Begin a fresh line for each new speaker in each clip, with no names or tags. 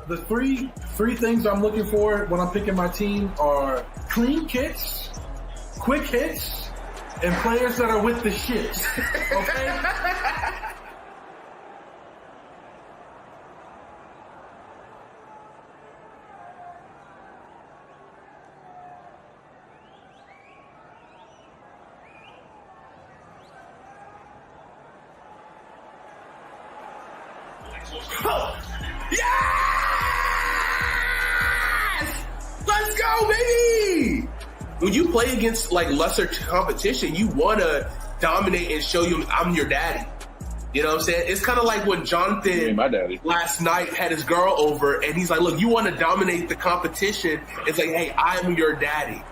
The three things I'm looking for when I'm picking my team are clean kits, quick hits, and players that are with the shits. Okay?
Yes! Let's go, baby! When you play against like lesser competition, you want to dominate and show you I'm your daddy. You know what I'm saying? It's kind of like when Jonathan last night had his girl over and he's like, look, you want to dominate the competition. It's like, hey, I'm your daddy.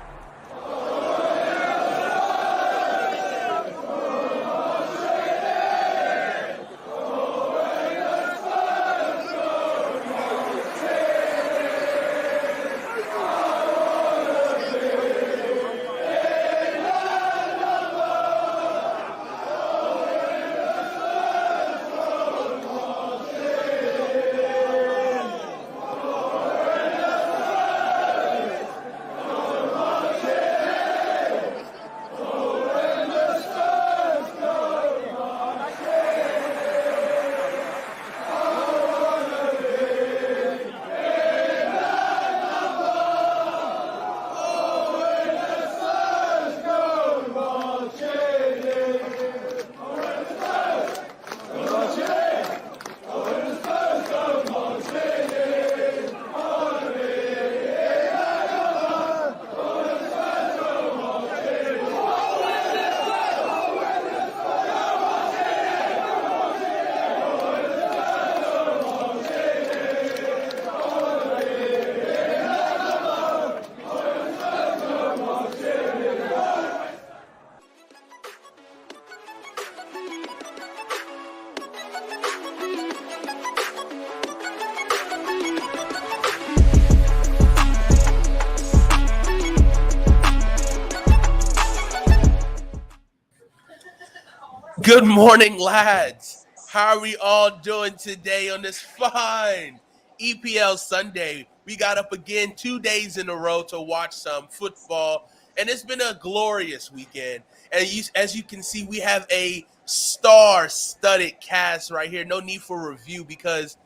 Good morning, lads. How are we all doing today on this fine EPL Sunday? We got up again 2 days in a row to watch some football, and it's been a glorious weekend. And as you can see, we have a star-studded cast right here. No need for review because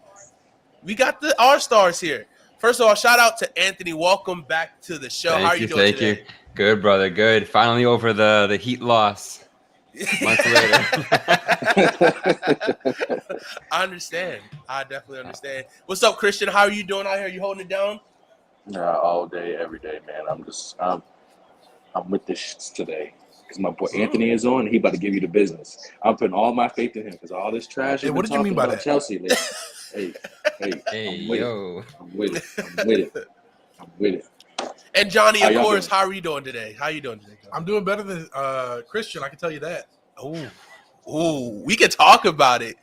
we got our stars here. First of all, shout out to Anthony. Welcome back to the show. How are you doing today?
Thank you. Good, brother. Good. Finally over the heat loss. Months later.
I understand. I definitely understand. What's up, Christian? How are you doing out here? You holding it down?
All day, every day, man. I'm with the shits today because my boy Anthony is on. And he about to give you the business. I'm putting all my faith in him because all this trash.
Hey, what did you mean by that?
Chelsea, like, hey,
yo,
I'm with it.
And Johnny, of course, how are you doing today? How are you doing today, Johnny?
I'm doing better than Christian, I can tell you that.
Ooh, we can talk about it.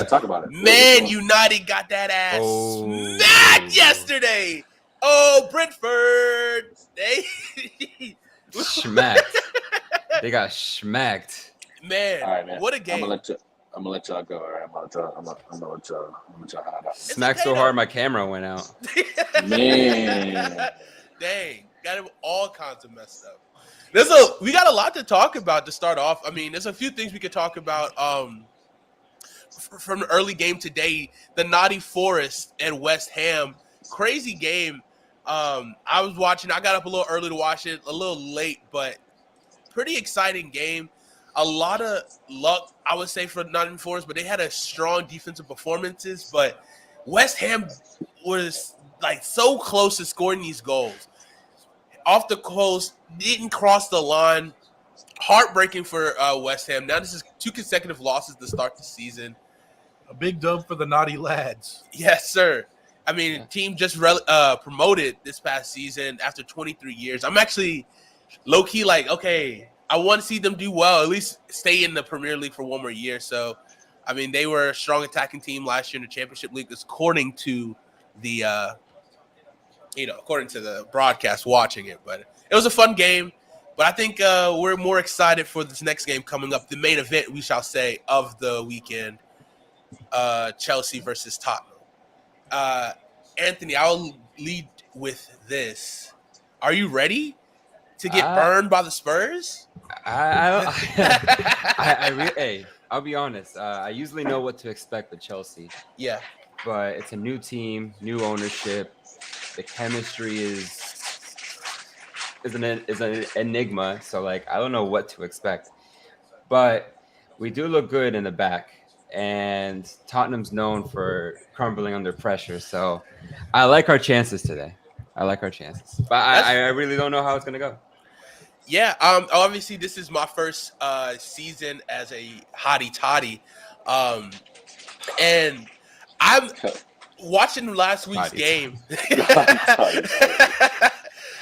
Talk about it.
Man, United got that ass smacked yesterday. Oh, Brentford.
Smacked. They got smacked.
Man,
all right, man.
What a game.
I'm gonna let y'all go. All right, I'm gonna let y'all hide out.
Smacked so hard my camera went out.
Man.
Dang, got it all kinds of messed up. We got a lot to talk about to start off. I mean, there's a few things we could talk about. From the early game today, the Nottingham Forest and West Ham, crazy game. I was watching. I got up a little early to watch it, a little late, but pretty exciting game. A lot of luck, I would say, for Nottingham Forest, but they had a strong defensive performances. But West Ham was like so close to scoring these goals. Off the coast, didn't cross the line. Heartbreaking for West Ham. Now this is 2 consecutive losses to start the season.
A big dub for the naughty lads.
Yes, sir. I mean, team just promoted this past season after 23 years. I'm actually low-key like, okay, I want to see them do well, at least stay in the Premier League for one more year. So, I mean, they were a strong attacking team last year in the Championship League, according to the according to the broadcast watching it. But it was a fun game. But I think we're more excited for this next game coming up, the main event, we shall say, of the weekend, Chelsea versus Tottenham. Anthony, I'll lead with this. Are you ready to get
Uh,
burned by the Spurs?
Hey, I'll be honest. I usually know what to expect with Chelsea,
Yeah.
but it's a new team, new ownership. The chemistry is an enigma. So like, I don't know what to expect, but we do look good in the back, and Tottenham's known for crumbling under pressure. So I like our chances today. I like our chances, but I really don't know how it's gonna go.
Yeah, obviously this is my first season as a hottie toddy. And I'm watching last week's
Hottie
game.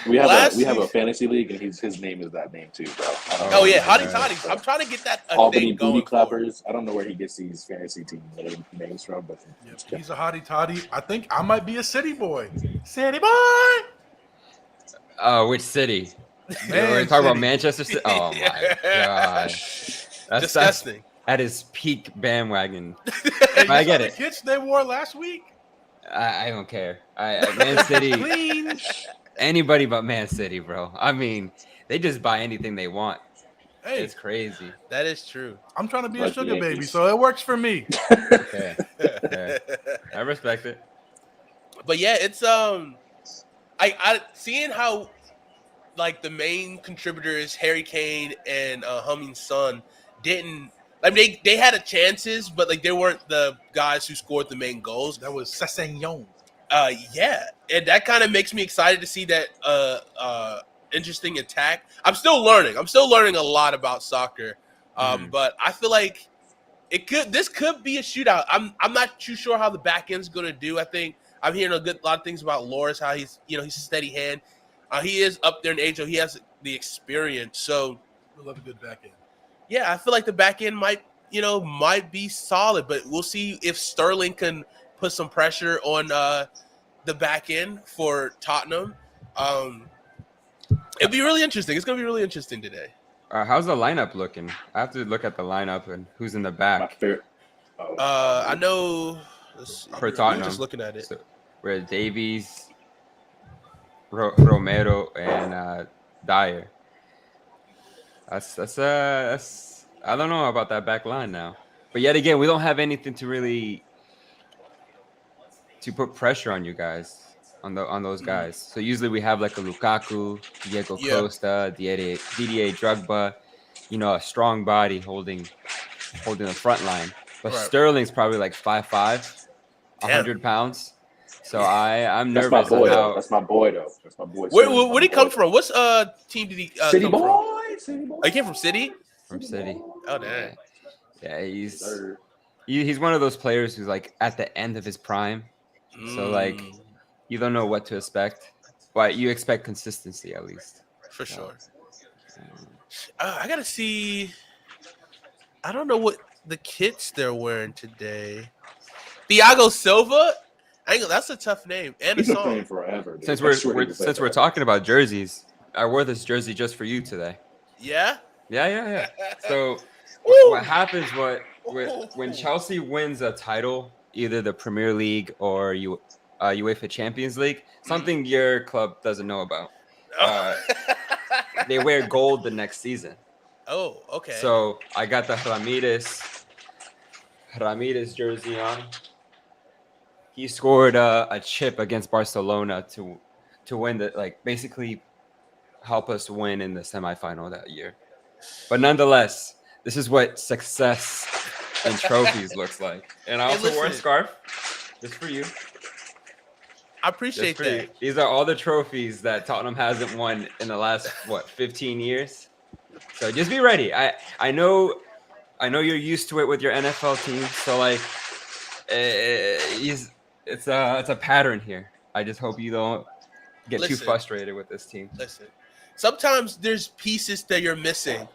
We have
Last
a
week-
fantasy league, and his name is that name too, bro.
Oh yeah,
my
hottie
God.
toddies. I'm trying to get that
Albany
thing
Booty
going for.
Clappers. I don't know where he gets these fantasy team names from, but
He's a hottie toddy. I think I might be a city boy. City boy.
Which city?
Man
We're talking about
City.
Manchester City. Oh my god, that's
Disgusting.
at his peak bandwagon.
Hey, you
I
saw
get
the
it.
kits they wore last week?
I don't care. Man City,
Clean.
anybody but Man City, bro. I mean, they just buy anything they want.
Hey,
It's crazy.
That is true.
I'm trying to be
Like
a
the
sugar baby,
Yankees.
so it works for me.
Okay, okay. I respect it.
But yeah, it's I seeing how like the main contributors Harry Kane and Humming Son didn't. I mean, they had a chances, but like they weren't the guys who scored the main goals.
That was Sessegnon.
Yeah, and that kind of makes me excited to see that interesting attack. I'm still learning. I'm still learning a lot about soccer, but I feel like this could be a shootout. I'm not too sure how the back end's going to do. I think I'm hearing a lot of things about Loris, how he's a steady hand. He is up there in age, so he has the experience. So
We love a good back end.
yeah, I feel like the back end might be solid, but we'll see if Sterling can put some pressure on the back end for Tottenham. It'll be really interesting. It's going to be really interesting today.
How's the lineup looking? I have to look at the lineup and who's in the
my
back.
favorite.
I know. Let's see.
For
We're
Tottenham.
just looking at it.
So, we're Davies, Romero, and Dyer. That's I don't know about that back line now. But yet again, we don't have anything to put pressure on you guys, on those guys. So usually we have like a Lukaku, Diego Costa, Didier Drogba, a strong body holding the front line. But
Right.
Sterling's probably like 5'5", 100 pounds. So I'm
That's my
nervous
boy,
on
though.
how.
That's my boy, though. That's my boy.
Where
Sterling,
did he
my
come
boy.
from? What's team did he
City
come from?
boy. City boy.
Oh, he came from City?
From City.
Oh, dang.
Yeah, he's
Sir.
he's one of those players who's like at the end of his prime. So like you don't know what to expect, but you expect consistency at least.
For sure. I got to see. I don't know what the kits they're wearing today. Thiago Silva? That's a tough name. And a
He's been
song.
playing forever. Dude.
Since
I swear he
we're
can play
since we're
forever.
talking about jerseys, I wore this jersey just for you today.
Yeah?
Yeah. So
Woo!
what happens when Chelsea wins a title, either the Premier League or UEFA Champions League, something your club doesn't know about. They wear gold the next season.
Oh, okay.
So I got the Ramirez jersey on. He scored a chip against Barcelona to win basically help us win in the semifinal that year. But nonetheless, this is what success in trophies looks like. And I
Hey,
also wore a
listen.
scarf just for you.
I appreciate
Just for
that.
you. These are all the trophies that Tottenham hasn't won in the last 15 years. So just be ready. I know you're used to it with your NFL team. So like, it's a pattern here. I just hope you don't get too
Listen.
frustrated with this team.
Listen, sometimes there's pieces that you're missing,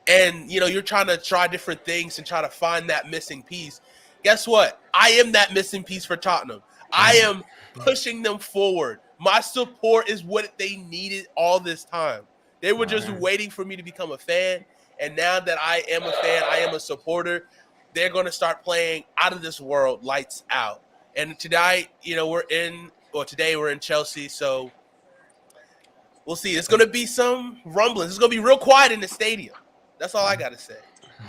and you're trying to try different things and try to find that missing piece. Guess what? I am that missing piece for Tottenham. I am pushing them forward. My support is what they needed all this time. They were just waiting for me to become a fan, and now that I am a fan, I am a supporter. They're going to start playing out of this world, lights out. And tonight, today we're in Chelsea, so we'll see. It's going to be some rumblings. It's going to be real quiet in the stadium. That's all I got to say.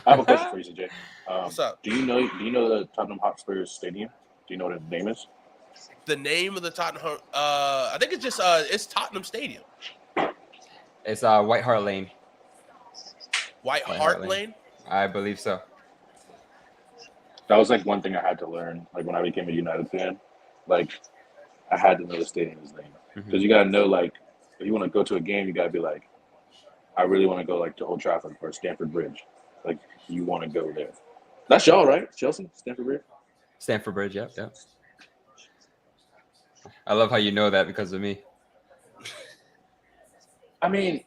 I have a question for you, CJ.
What's up?
Do you know the Tottenham Hotspur Stadium? Do you know what the name is?
The name of the Tottenham, I think it's just it's Tottenham Stadium.
It's White Hart Lane.
White Hart Lane?
I believe so.
That was like one thing I had to learn. Like when I became a United fan, like I had to know the stadium's name because you gotta know like if you want to go to a game, you gotta be like, I really want to go like to Old Trafford or Stamford Bridge. Like you want to go there. That's y'all, right? Chelsea, Stamford Bridge.
Stamford Bridge, yep. I love how you know that because of me.
I mean,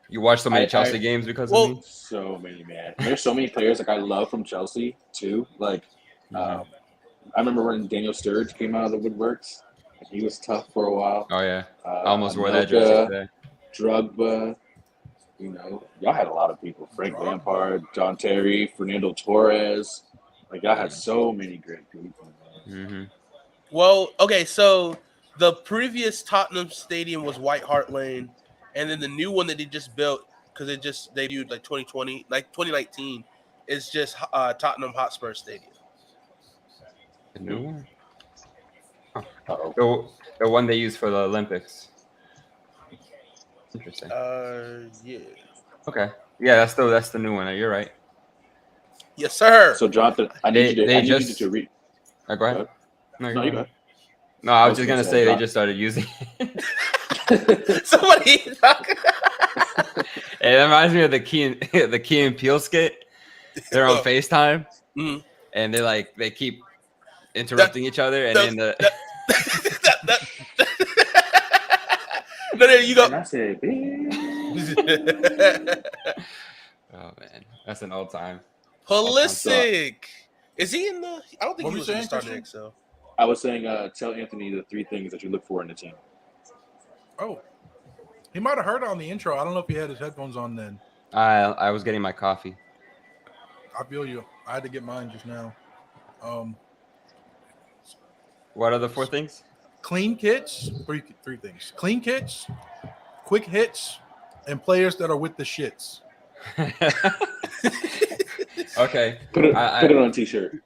you watch so many Chelsea games because of me.
So many, man. There's so many players like I love from Chelsea too. Like, I remember when Daniel Sturridge came out of the woodworks. He was tough for a while.
Oh yeah, I almost wore that jersey today.
Drogba, y'all had a lot of people. Frank Lampard, John Terry, Fernando Torres. Like y'all had so many great people.
Well, okay, so the previous Tottenham Stadium was White Hart Lane, and then the new one that they just built because it just debuted like 2019, is just Tottenham Hotspur Stadium.
The new one? Oh. The one they use for the Olympics. Interesting.
Yeah.
Okay. Yeah, that's the new one. You're right.
Yes, sir.
So, Jonathan, I need you to read.
Go ahead.
No, you go ahead.
No, I was just gonna say they just started using it.
Somebody talking.
It reminds me of the Key and Peele skit. They're on FaceTime, and they keep interrupting each other, and then the.
No, there you go.
And I said,
oh man, that's an old time.
Pulisic. Is he in the? I don't think he was in the starting XL.
I was saying, tell Anthony the 3 things that you look for in the team.
Oh, he might have heard on the intro. I don't know if he had his headphones on then.
I was getting my coffee.
I feel you. I had to get mine just now.
What are the 4 things?
Clean kits. Three things. Clean kits, quick hits, and players that are with the shits.
Okay.
Put it on a t-shirt.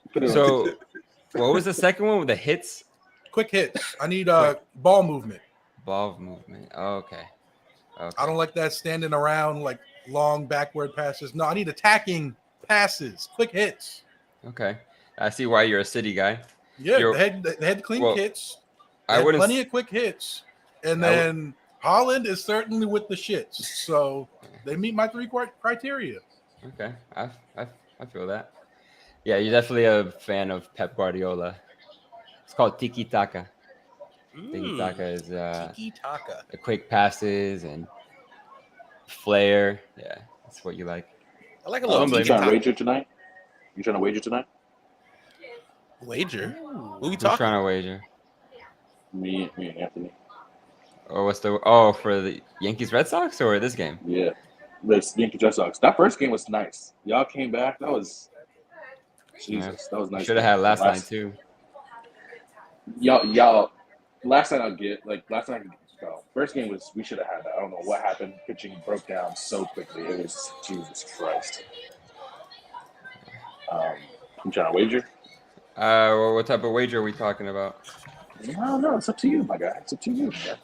What was the second one with the hits?
Quick hits. I need ball movement.
Ball movement. Okay.
I don't like that standing around like long backward passes. No, I need attacking passes. Quick hits.
Okay. I see why you're a City guy.
Yeah, they had clean kits.
I would
plenty of quick hits. And then Holland is certainly with the shits. So they meet my 3 criteria.
Okay. I feel that. Yeah, you're definitely a fan of Pep Guardiola. It's called Tiki Taka. Tiki Taka is
Tiki Taka.
The quick passes and flair. Yeah, that's what you like.
I like a little.
You trying to wager tonight? You trying to wager tonight?
Wager? What are we
Who's
talking?
trying to wager?
Me and Anthony.
Or for the Yankees Red Sox or this game?
Yeah, this Yankees Red Sox. That first game was nice. Y'all came back. That was Jesus. That was nice.
Should have had last night too.
Y'all. Last night first game was we should have had that. I don't know what happened. Pitching broke down so quickly. It was Jesus Christ. I'm trying to wager.
Well, what type of wager are we talking about?
I don't know. It's up to you, my guy. It's up to you, man.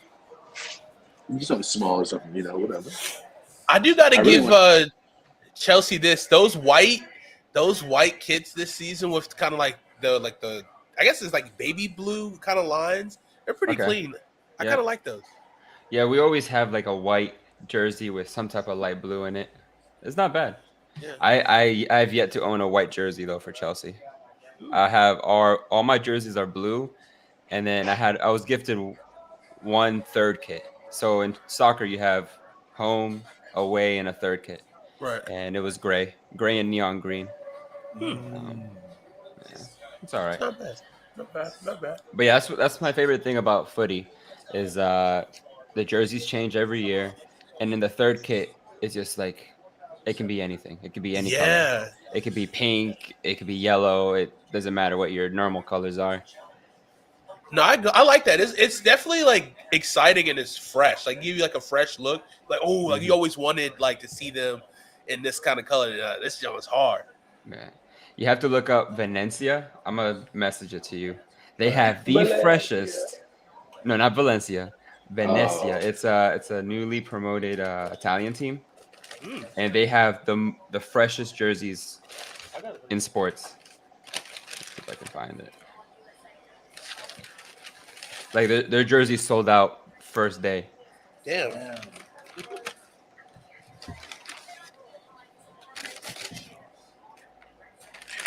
Do something small or something, whatever.
I do got to give Chelsea this. Those white kits this season with kind of like the I guess it's like baby blue kind of lines. They're pretty clean. I kind of like those.
Yeah, we always have like a white jersey with some type of light blue in it. It's not bad. Yeah. I've yet to own a white jersey though for Chelsea. I have all my jerseys are blue, and then I was gifted 1/3 kit. So in soccer you have home, away, and a 3rd kit.
Right.
And it was gray and neon green. Yeah, it's all right.
Not bad.
But yeah, that's my favorite thing about footy is the jerseys change every year, and then the 3rd kit is just like it can be anything. It could be any color. It could be pink. It could be yellow. It doesn't matter what your normal colors are.
No, I like that. It's definitely like exciting and it's fresh. Like give you like a fresh look. Like like you always wanted like to see them in this kind of color. This job is hard.
Man. You have to look up Venecia. I'm gonna message it to you. They have the freshest. No, not Valencia. Venecia. It's a newly promoted Italian team, and they have the freshest jerseys in sports. Let's see if I can find it. Like their jerseys sold out first day.
Damn.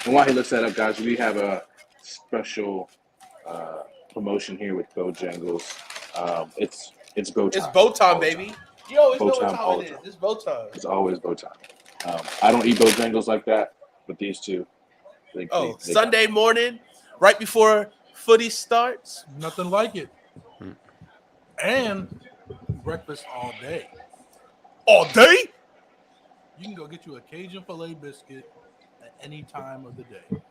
And while he looks that up, guys, we have a special promotion here with Bojangles. It's bow time.
It's bow time, baby. You always
Bow
know what
time all
time
the
it is.
time.
It's bow time.
It's always bow time. I don't eat Bojangles like that, but these two. They
Sunday morning, right before footy starts.
Nothing like it. And breakfast all day.
All day?
You can go get you a Cajun filet biscuit at any time of the day.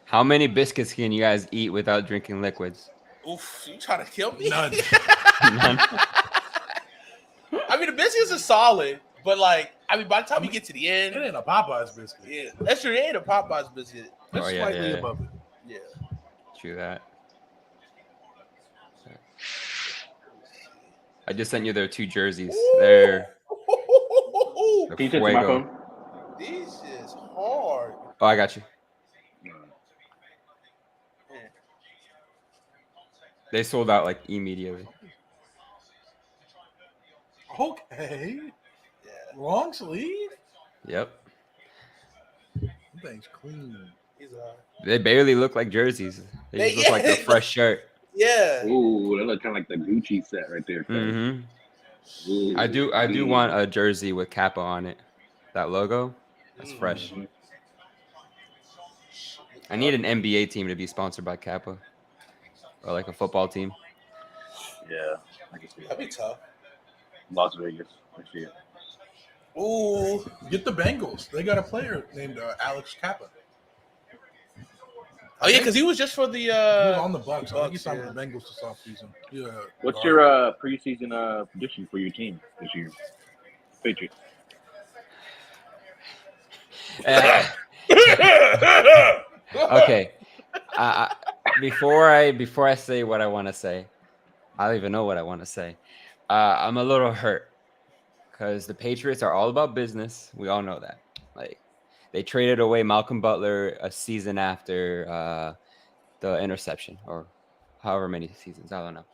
How many biscuits can you guys eat without drinking liquids?
Oof, you trying to kill me?
None.
None?
I mean, the biscuits are solid, but like, by the time you get to the
It
end,
ain't a Popeye's biscuit.
yeah, that's true. It ain't a Popeye's biscuit.
It's
yeah,
slightly
yeah.
above it.
Yeah.
True that. I just sent you their 2 jerseys. They're
Can you take my
Fuego.
phone?
This is hard.
Oh, I got you. They sold out like immediately.
Okay.
Yeah.
Long sleeve?
Yep.
That thing's clean.
He's
They barely look like jerseys. They just look like a fresh shirt.
yeah.
Ooh, that look kind of like the Gucci set right there.
hmm
Ooh,
I do want a jersey with Kappa on it. That logo, that's fresh. I need an NBA team to be sponsored by Kappa, or like a football team.
Yeah, I can see
That'd
it.
be tough.
Las Vegas. I see it.
Ooh.
Get the Bengals. They got a player named Alex Kappa.
Oh yeah, because he was just for the
He was on the Bucks. I think he
Bucks,
signed
yeah.
with the Bengals this offseason. Yeah.
What's your preseason prediction for your team this year? Patriots.
Okay. Before I say what I want to say, I don't even know what I want to say. I'm a little hurt because the Patriots are all about business. We all know that. Like, they traded away Malcolm Butler a season after the interception, or however many seasons, I don't know.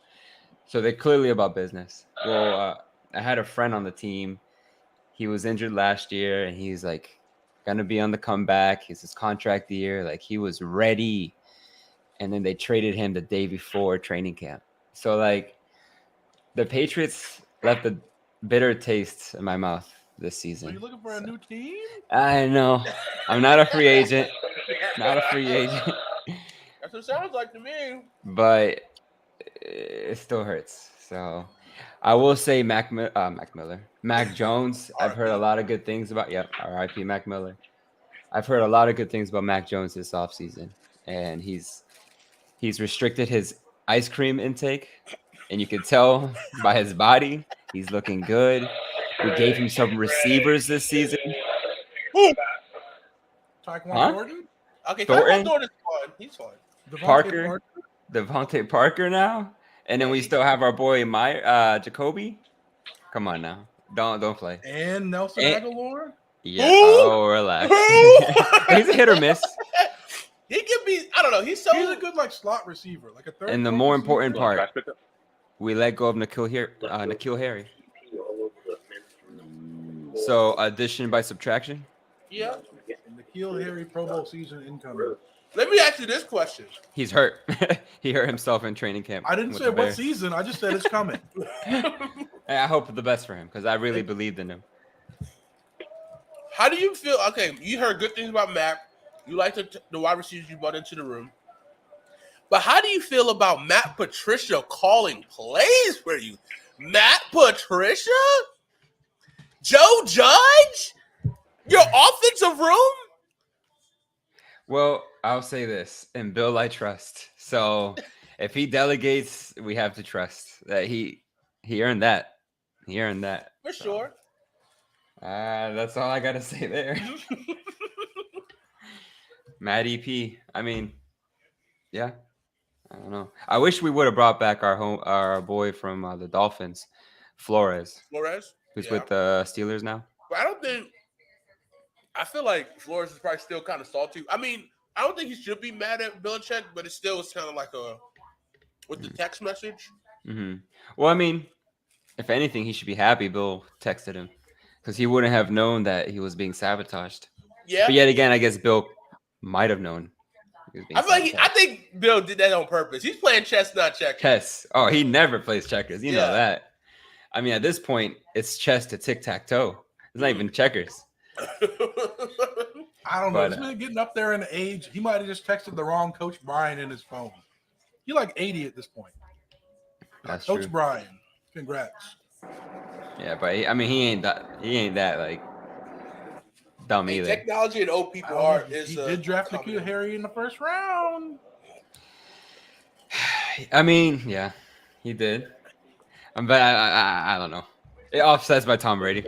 So they're clearly about business. Well, I had a friend on the team. He was injured last year, and he's like gonna be on the comeback. It's his contract year. Like, he was ready, and then they traded him the day before training camp. So like, the Patriots left a bitter taste in my mouth this season.
Are you looking for a new team?
I know. I'm not a free agent. Not a free agent.
That's what it sounds like to me.
But it still hurts. So I will say Mac Jones. I've heard a lot of good things about. Yep, R.I.P. Mac Miller. I've heard a lot of good things about Mac Jones this offseason, and he's restricted his ice cream intake, and you can tell by his body he's looking good. We gave him some receivers this season.
Tyquan Gordon?
Okay,
Thornton?
Tyquan Gordon's fine. He's fine.
Devontae Parker now, and then we still have our boy Jacoby. Come on now, don't play.
And Nelson Aguilar?
Yeah.
Who?
Oh, relax. He's a hit or miss.
He can be. I don't know. He's
a good like slot receiver, like a third.
And the more important part, we let go of N'Keal Harry. So addition by subtraction.
Yeah.
N'Keal Harry Pro Bowl season incoming.
Let me ask you this question.
He's hurt. He hurt himself in training camp.
I didn't
with
say
the
what
Bears.
season. I just said it's coming.
I hope the best for him because I really believed in him.
How do you feel? Okay, you heard good things about Mac. You like the wide receivers you brought into the room. But how do you feel about Matt Patricia calling plays for you? Matt Patricia? Joe Judge? Your offensive room?
Well, I'll say this. In Bill, I trust. So If he delegates, we have to trust that he earned that. He earned that.
For sure.
That's all I gotta say there. Matt EP. I mean, yeah. I don't know. I wish we would have brought back our boy from the Dolphins, Flores,
Flores?
who's
Yeah.
with the Steelers now.
But I feel like Flores is probably still kind of salty. I mean, I don't think he should be mad at Belichick, but it still is kind of like with the text message.
Mm-hmm. Well, I mean, if anything, he should be happy Bill texted him because he wouldn't have known that he was being sabotaged.
Yeah.
But yet again, I guess Bill might have known.
I think Bill did that on purpose. He's playing chess, not checkers.
Chess. Oh, he never plays checkers. You know that. I mean, at this point, it's chess to tic-tac-toe. It's not even checkers.
I don't know. This man getting up there in age. He might have just texted the wrong Coach Brian in his phone. He's like 80 at this point.
That's
Coach
true.
Brian, congrats.
Yeah, but he ain't that like dumb either.
Technology and old people
He did draft N'Keal Harry in the first round.
I mean, yeah, he did. But I don't know. It offsets by Tom Brady.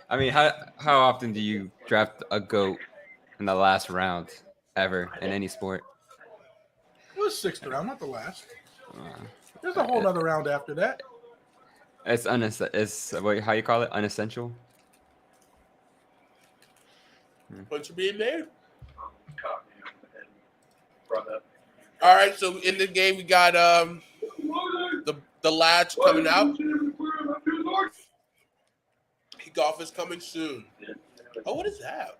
I mean, how often do you draft a GOAT in the last round ever in any sport?
It was 6th round, not the last. There's a whole other round after that.
It's how you call it? Unessential.
Points are being made. All right, so in the game we got the lads coming out. Kickoff is coming soon. Oh, what is that?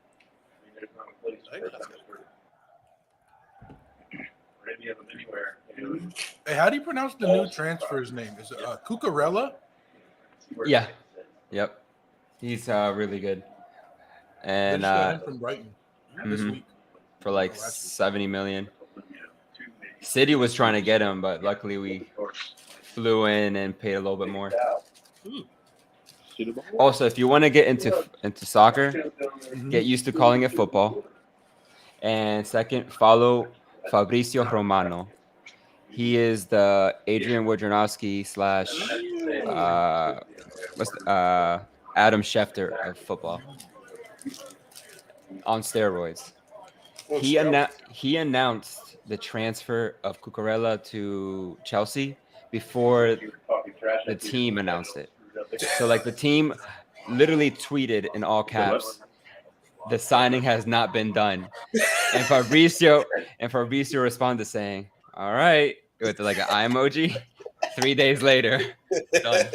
Hey, how do you pronounce the new transfer's name? Is it Cucurella?
Yeah. Yep. He's really good. And
They just got him from Brighton this week
for like 70 million. City was trying to get him, but luckily we flew in and paid a little bit more. Also, if you want to get into soccer, get used to calling it football. And second, follow Fabrizio Romano. He is the Adrian Wojnarowski / Adam Schefter of football on steroids. He announced the transfer of Cucurella to Chelsea before the team announced it. So like the team literally tweeted in all caps, the signing has not been done. And Fabrizio responded saying, all right, with like an eye emoji. 3 days later, done.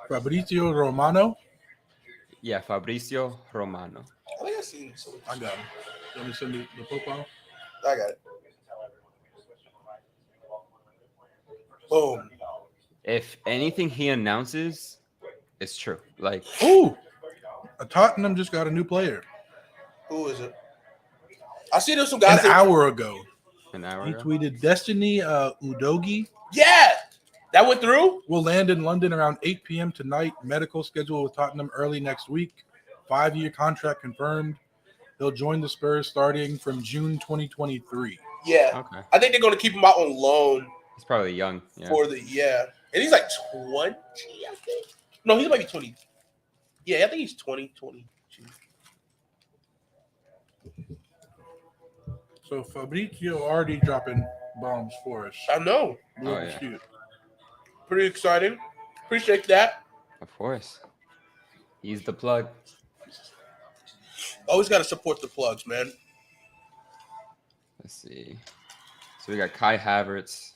Fabrizio Romano.
Yeah, Fabrizio Romano.
I think I seen something.
I got him. Let me send the profile.
I got it. Boom.
If anything he announces, it's true. Like,
Tottenham just got a new player.
Who is it? I see there's some guys.
An hour ago.
He
tweeted Destiny Udogi.
Yeah, that went through.
Will land in London around 8 p.m. tonight. Medical schedule with Tottenham early next week. 5-year contract confirmed. He'll join the Spurs starting from June 2023.
Yeah. Okay. I think they're going to keep him out on loan.
He's probably young.
Yeah. And he's like 20, I think. No, he might be 20. Yeah, I think he's 20, 22.
So Fabrizio already dropping bombs for us.
I know.
Yeah.
Pretty exciting. Appreciate that.
Of course. He's the plug.
Always got to support the plugs, man.
Let's see. So we got Kai Havertz.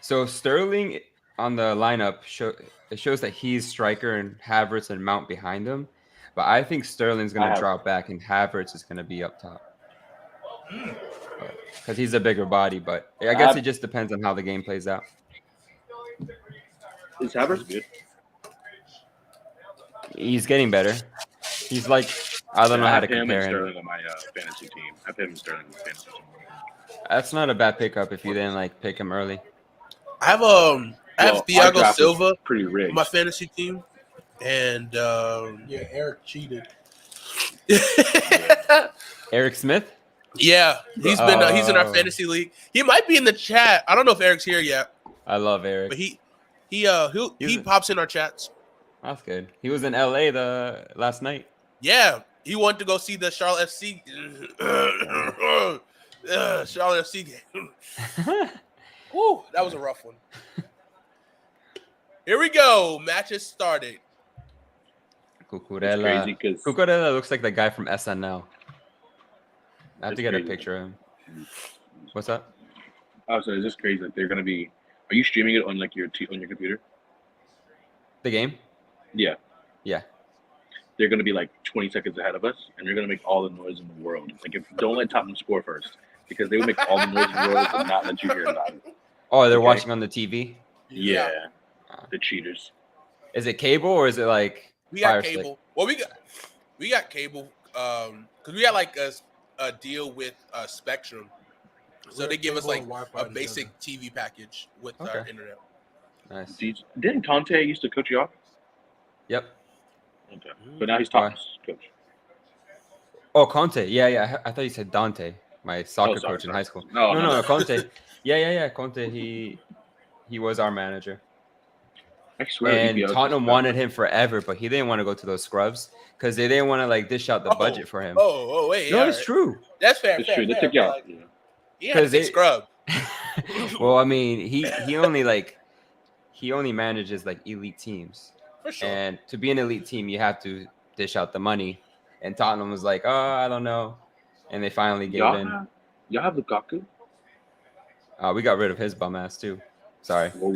So Sterling on the lineup shows that he's striker and Havertz and Mount behind him. But I think Sterling's going to drop back and Havertz is going to be up top. Because he's a bigger body. But I guess it just depends on how the game plays out.
Is Havertz good?
He's getting better. He's like, I don't know how to compare him.
Sterling on my fantasy team. I have him and Sterling on my fantasy team.
That's not a bad pickup if you didn't like pick him early.
I have Thiago Silva
pretty rigged
on my fantasy team. And
Yeah, Eric cheated.
Eric Smith.
yeah, he's in our fantasy league. He might be in the chat. I don't know if Eric's here yet,
I love Eric.
but he pops in our chats.
That's good. He was in LA the last night.
Yeah, he wanted to go see the Charlotte FC. Charlotte FC game. Woo, that was a rough one. Here we go. Matches started.
Cucurella.
It's crazy 'cause-
Cucurella looks like the guy from SNL. I have
It's
to get a
crazy.
picture of him. What's up?
Oh, so it's just crazy. Like they're gonna be. Are you streaming it on like on your computer?
The game?
Yeah.
Yeah.
They're gonna be like 20 seconds ahead of us, and they're gonna make all the noise in the world. Like if don't let Tottenham score first, because they will make all the noise in the world and not let you hear about it.
Oh, they're
Okay.
watching on the TV?
Yeah. The cheaters.
Is it cable or is it like
We got
Fire
cable.
Stick?
Well, we got cable because we got like a deal with Spectrum, so they give us like a basic TV package with our
Okay.
internet.
Nice.
Didn't Conte used to coach you off?
Yep.
Okay. But now he's Tottenham's coach.
Oh, Conte. Yeah. I thought you said Dante, my soccer
sorry,
coach in
sorry.
high school.
No,
No, Conte. Yeah. Conte, he was our manager.
I swear.
And
EPL
Tottenham
just-
wanted him forever, but he didn't want to go to those scrubs because they didn't want to like dish out the budget for him.
Oh, wait.
No,
yeah,
it's
right.
true.
That's fair.
It's
fair,
true. They
fair,
took you
but,
out.
like,
Yeah.
he had to say scrub.
Well, I mean, he only manages like elite teams.
For sure.
And to be an elite team, you have to dish out the money. And Tottenham was like, oh, I don't know. And they finally gave in.
Y'all have Lukaku?
We got rid of his bum ass too. Sorry.
Whoa.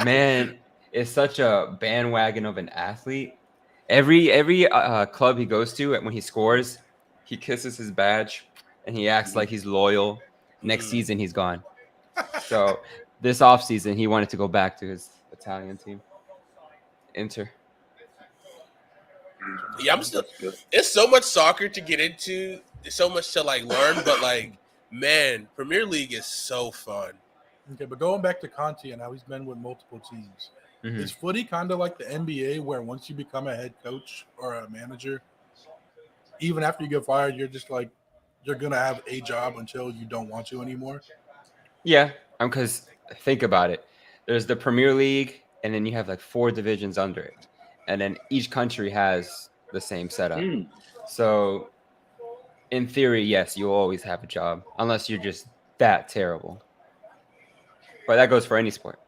Man, it's such a bandwagon of an athlete. Every club he goes to, when he scores, he kisses his badge and he acts like he's loyal. Next season, he's gone. So this offseason, he wanted to go back to his Italian team, Inter.
Yeah, I'm still. It's so much soccer to get into. There's so much to like learn, but like, man, Premier League is so fun.
Okay, but going back to Conte and how he's been with multiple teams, is footy kind of like the NBA where once you become a head coach or a manager, even after you get fired, you're just like, you're going to have a job until you don't want to anymore?
Yeah, because think about it. There's the Premier League, and then you have like 4 divisions under it. And then each country has the same setup. So in theory, yes, you'll always have a job unless you're just that terrible. But that goes for any sport.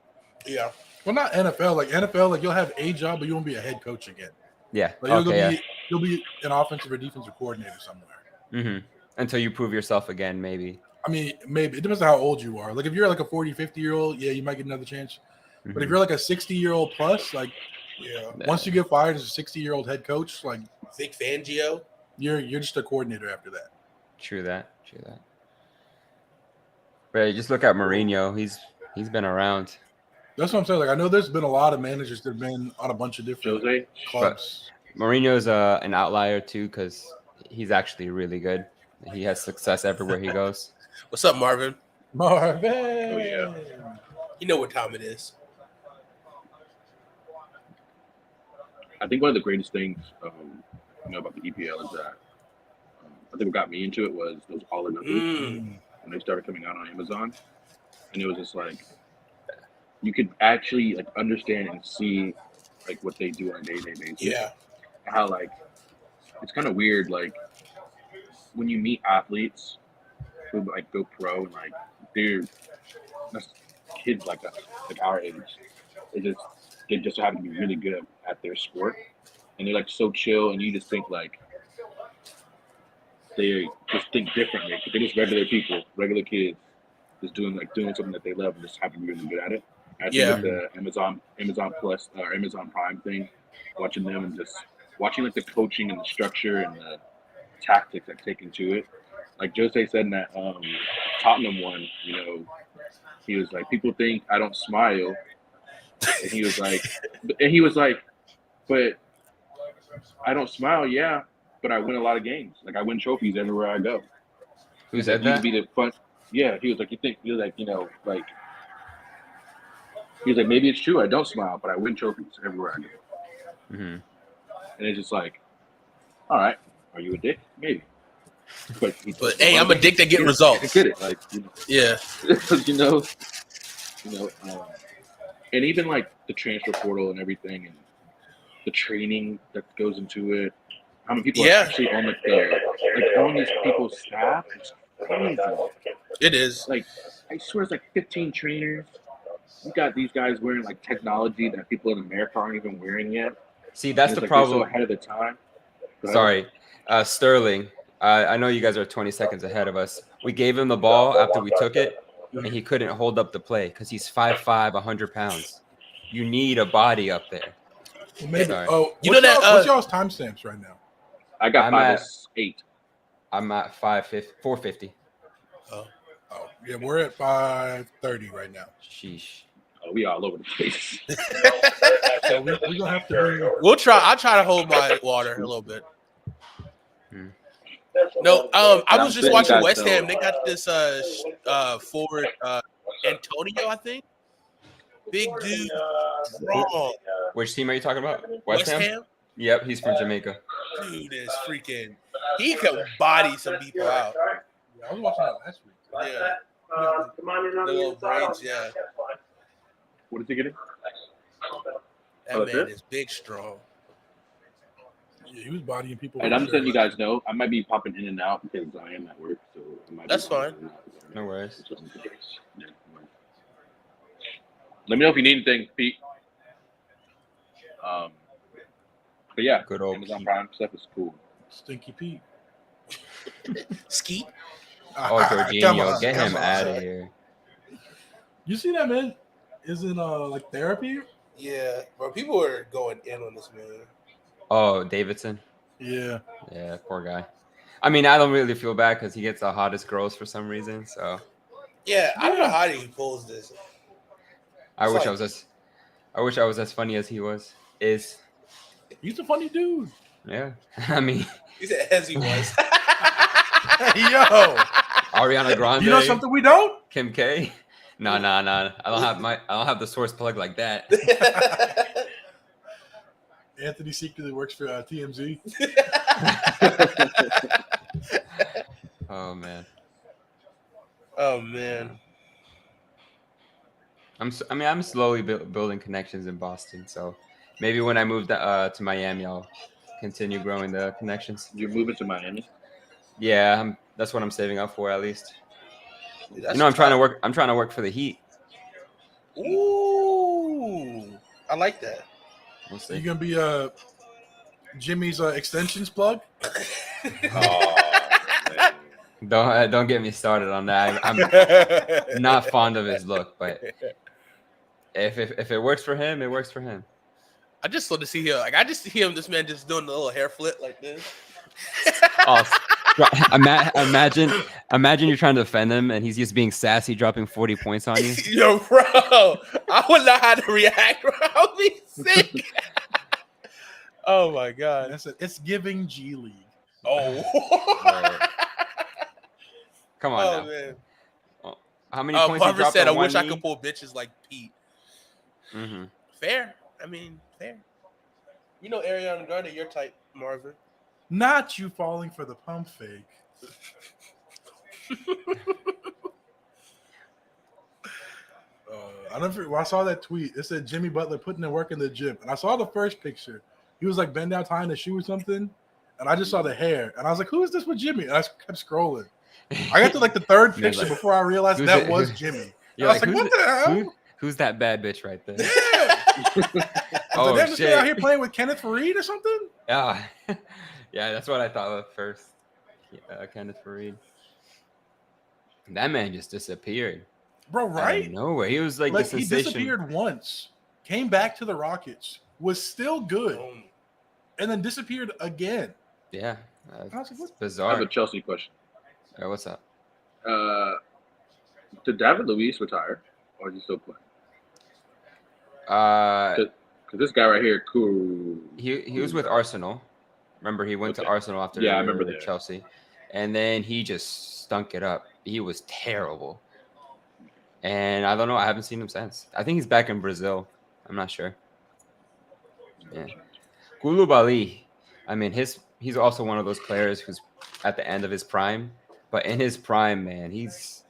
Yeah.
Well, not NFL. Like NFL, like you'll have a job, but you won't be a head coach again.
Yeah.
Like you'll be an offensive or defensive coordinator somewhere.
Until you prove yourself again, maybe.
I mean, maybe. It depends on how old you are. Like if you're like a 40, 50-year-old, yeah, you might get another chance. But if you're like a 60-year-old plus, like, yeah, once you get fired as a 60-year-old head coach, like
Vic Fangio,
you're just a coordinator after that.
True that. But just look at Mourinho. He's been around.
That's what I'm saying. Like I know there's been a lot of managers that have been on a bunch of different
Jose?
clubs.
Mourinho's an outlier too because he's actually really good. He has success everywhere he goes.
what's up, Marvin?
Marvin.
Oh, yeah.
You know what time it is.
I think one of the greatest things, about the EPL is that I think what got me into it was those All or Nothing when they started coming out on Amazon, and it was just like you could actually like understand and see like what they do on a day-to-day basis.
Yeah.
How like it's kind of weird like when you meet athletes who like go pro and like they're kids like us, like our age. They just happen to be really good at their sport, and they're like so chill, and you just think like they just think differently. They're just regular people, regular kids, just doing something that they love and just happen to be really good at it. I think with the Amazon Plus or Amazon Prime thing, watching them and just watching like the coaching and the structure and the tactics that take into it. Like Jose said in that Tottenham one, he was like, people think I don't smile. And he was like, but I don't smile, yeah, but I win a lot of games. Like I win trophies everywhere I go.
Who said
You
that?
be the fun. Yeah, he was like, you think you're like, like He's like, maybe it's true. I don't smile, but I win trophies everywhere I go.
Mm-hmm.
And it's just like, all right, are you a dick? Maybe. But
hey, I'm a dick that get results.
I get it. Like,
Yeah.
And even like the transfer portal and everything, and the training that goes into it. How many people are actually on on these people's staff? It's crazy.
It is.
Like, I swear it's like 15 trainers. You got these guys wearing like technology that people in America aren't even wearing yet.
See, that's the
like
problem.
They're so ahead of the time.
Sorry, Sterling. I know you guys are 20 seconds ahead of us. We gave him the ball after we took it, and he couldn't hold up the play because he's 5'5", 100 pounds. You need a body up there.
Well, maybe.
Sorry.
Oh,
you know that?
What's y'all's timestamps right now?
I got 5'8".
I'm at 450.
Oh, yeah, we're at 530 right now.
Sheesh.
Oh, we all over the place.
So we're gonna have to.
We'll try. I'll try to hold my water a little bit. No, I was just watching West Ham. They got this forward Antonio, I think. Big dude, strong.
Which team are you talking about?
West Ham?
Yep, he's from Jamaica.
Dude is freaking. He can body some people out.
Yeah, I was watching that last week.
Yeah. The little braids, yeah.
What is he getting?
That man is big, strong.
Yeah, he was bodying people.
And I'm just letting you guys know, I might be popping in and out because I am at work. So I might
that's fine.
No worries.
Let me know if you need anything, Pete. But yeah,
good old
Amazon
Pete.
Prime stuff is cool.
Stinky Pete.
Skeet.
Oh, Jorginho, get him out of here.
You see that man is in like therapy?
Yeah, but people are going in on this man.
Oh, Davidson.
Yeah.
Yeah, poor guy. I mean, I don't really feel bad because he gets the hottest girls for some reason. So.
Yeah, I don't know how he pulls this.
I wish I was as funny as he was.
He's a funny dude.
Yeah, I mean.
He said as he was.
Yo.
Ariana Grande.
You know something we don't?
Kim K. No. I don't have the source plug like that.
Anthony secretly works for TMZ.
Oh man. I'm slowly building connections in Boston. So maybe when I move to Miami, I'll continue growing the connections.
You're moving to Miami?
Yeah, that's what I'm saving up for at least.
That's
I'm trying to work for the Heat.
Ooh, I like that.
We'll see.
You gonna be Jimmy's extensions plug?
Don't get me started on that. I'm not fond of his look, but if it works for him, it works for him.
I just love to see him. Like I just see him. This man just doing the little hair flip like this.
Imagine you're trying to defend him and he's just being sassy, dropping 40 points on you.
Yo, bro, I would not have to react. Bro, I'll be sick. Oh my god,
It's giving G League.
Oh,
come on now.
Man.
Well, how many points?
Marvin said, "I wish I
knee?
could pull bitches like Pete."
Mm-hmm.
Fair. I mean, fair. You know Ariana Grande, your type, Marvin.
Not you falling for the pump fake. When I saw that tweet, it said Jimmy Butler putting in work in the gym. And I saw the first picture. He was like bent down tying a shoe or something. And I just saw the hair. And I was like, who is this with Jimmy? And I kept scrolling. I got to like the third picture before I realized that was Jimmy. I was like, what the hell?
Who's that bad bitch right there?
Yeah.
Oh,
like,
shit.
Out here playing with Kenneth Faried or something?
Yeah. Yeah, that's what I thought of first. Kenneth Faried. That man just disappeared.
Bro, right?
Nowhere. He was like the sensation.
He disappeared once, came back to the Rockets, was still good, and then disappeared again.
Yeah.
It's
bizarre.
I have a Chelsea question.
What's up?
Did David Luiz retire, or is he still playing? Because this guy right here, cool.
He was with Arsenal. Remember, he went to Arsenal after
I remember that.
Chelsea, and then he just stunk it up. He was terrible. And I don't know. I haven't seen him since. I think he's back in Brazil. I'm not sure. Yeah. Koulibaly. I mean, he's also one of those players who's at the end of his prime. But in his prime, man, he's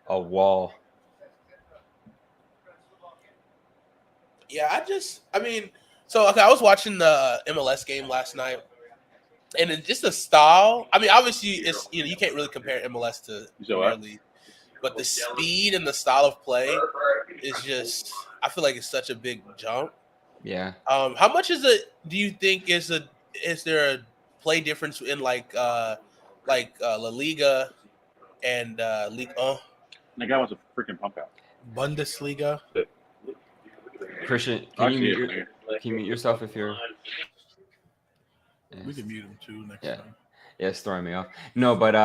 a wall.
Yeah, okay, I was watching the MLS game last night, and it's just the style. I mean, obviously, it's you can't really compare MLS to Premier League, but the speed and the style of play is just. I feel like it's such a big jump.
Yeah.
How much is it? Do you think is there a play difference in La Liga and League?
That guy wants a freaking pump out.
Bundesliga.
Christian, can you mute yourself if you're?
Yes. We can mute him too next time.
Yeah, it's throwing me off. No, but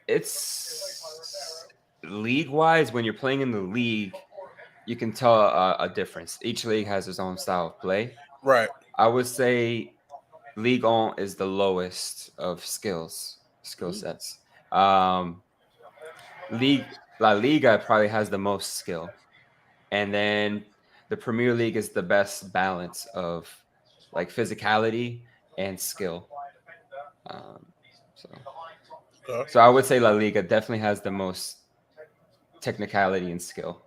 it's league-wise, when you're playing in the league, you can tell a difference. Each league has its own style of play.
Right.
I would say Ligue 1 is the lowest of skill sets. La Liga probably has the most skill. And then the Premier League is the best balance of like physicality and skill. So I would say La Liga definitely has the most technicality and skill.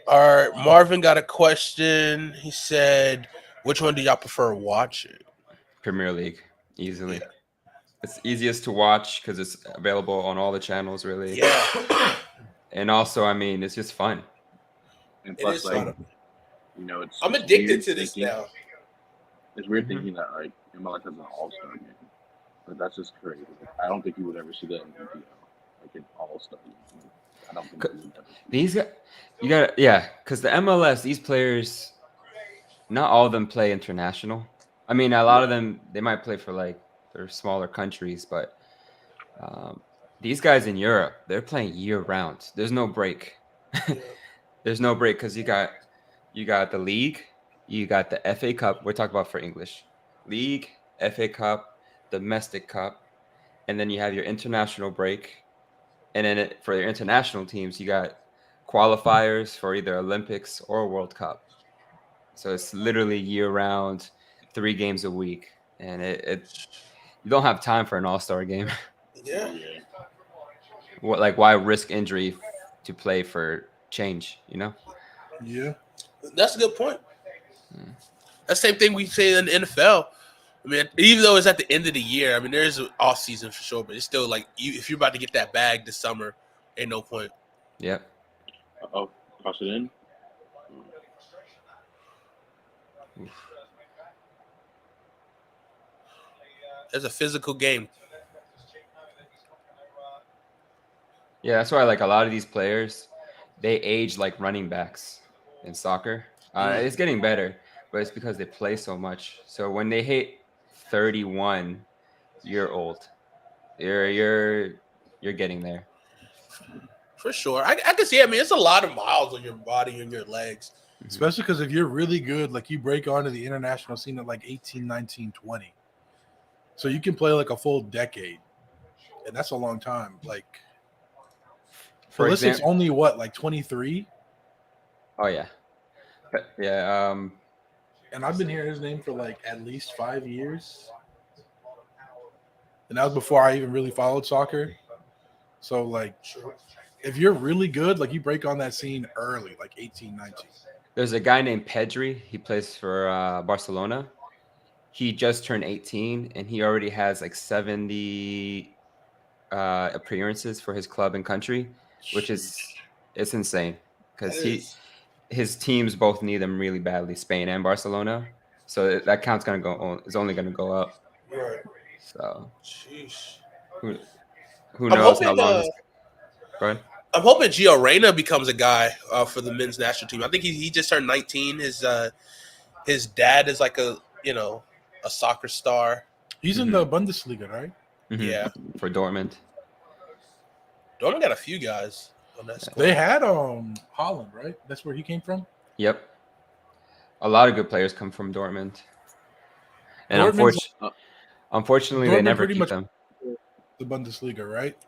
All right, Marvin got a question. He said, "Which one do y'all prefer watching?"
Premier League, easily. Yeah. It's easiest to watch because it's available on all the channels, really.
Yeah.
And also, I mean, it's just fun.
And plus,
I'm addicted to this now.
It's weird thinking that like MLS has an all-star game, but that's just crazy. I don't think you would ever see that in NPL, like an all-star game. I don't think you would ever see
these guys, because the MLS, these players, not all of them play international. I mean, a lot of them, they might play for like their smaller countries, but these guys in Europe, they're playing year-round. There's no break. There's no break because you got the league, you got the FA Cup. We're talking about for English. League, FA Cup, domestic cup, and then you have your international break. And then for your international teams, you got qualifiers for either Olympics or World Cup. So it's literally year-round, 3 games a week, and you don't have time for an all-star game.
Yeah.
Why risk injury to play for change?
Yeah,
that's a good point. That's the same thing we say in the NFL. I mean, even though it's at the end of the year, I mean, there is an off season for sure, but it's still like if you're about to get that bag this summer, ain't no point.
Yep.
Oh, toss it in.
It's a physical game.
Yeah, that's why like a lot of these players, they age like running backs in soccer. It's getting better, but it's because they play so much. So when they hit 31, you're old. You're getting there.
For sure. I can see. I mean, it's a lot of miles on your body and your legs.
Especially because if you're really good, like you break onto the international scene at like 18, 19, 20. So you can play like a full decade. And that's a long time. Like, Pulisic's only what, like 23?
Oh, yeah. Yeah.
And I've been hearing his name for like at least 5 years. And that was before I even really followed soccer. So, like, if you're really good, like, you break on that scene early, like 18, 19.
There's a guy named Pedri. He plays for Barcelona. He just turned 18, and he already has like 70 appearances for his club and country, which it's insane because his teams both need him really badly, Spain and Barcelona. So that count's is only gonna go up.
Right.
So,
jeez.
Who knows how long? Go ahead.
I'm hoping Gio Reyna becomes a guy for the men's national team. I think he just turned 19. His dad is like a soccer star.
He's in the Bundesliga, right?
Mm-hmm.
Yeah,
for Dortmund.
Dortmund got a few guys on that squad.
They had Holland, right? That's where he came from.
Yep. A lot of good players come from Dortmund, and unfortunately, they never keep them.
The Bundesliga, right?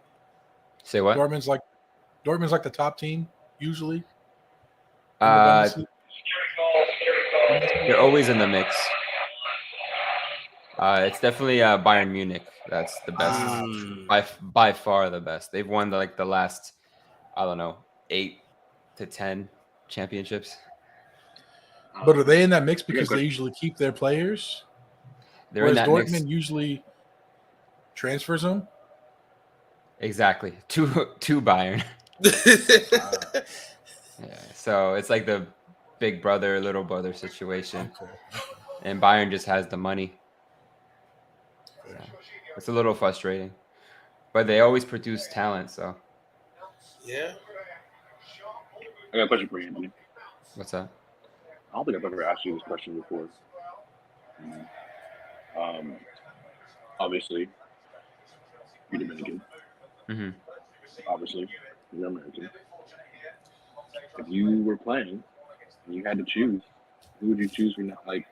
Say what?
Dortmund's like Dortmund's like the top team usually. In the
Uh,
Bundesliga.
they're always in the mix. It's definitely Bayern Munich. That's the best by far the best. They've won the last, I don't know, 8 to 10 championships.
But are they in that mix because they usually keep their players?
They're in
Whereas
that
Dortmund
mix.
usually transfers them.
Exactly. To Bayern. Yeah. So it's like the big brother, little brother situation.
Okay.
And Bayern just has the money. So it's a little frustrating. But they always produce talent, so.
Yeah.
I got a question for you, Anthony.
What's that?
I don't think I've ever asked you this question before. Obviously, you're Dominican.
Mm-hmm.
Obviously, you're American. If you were playing and you had to choose, who would you choose for USA?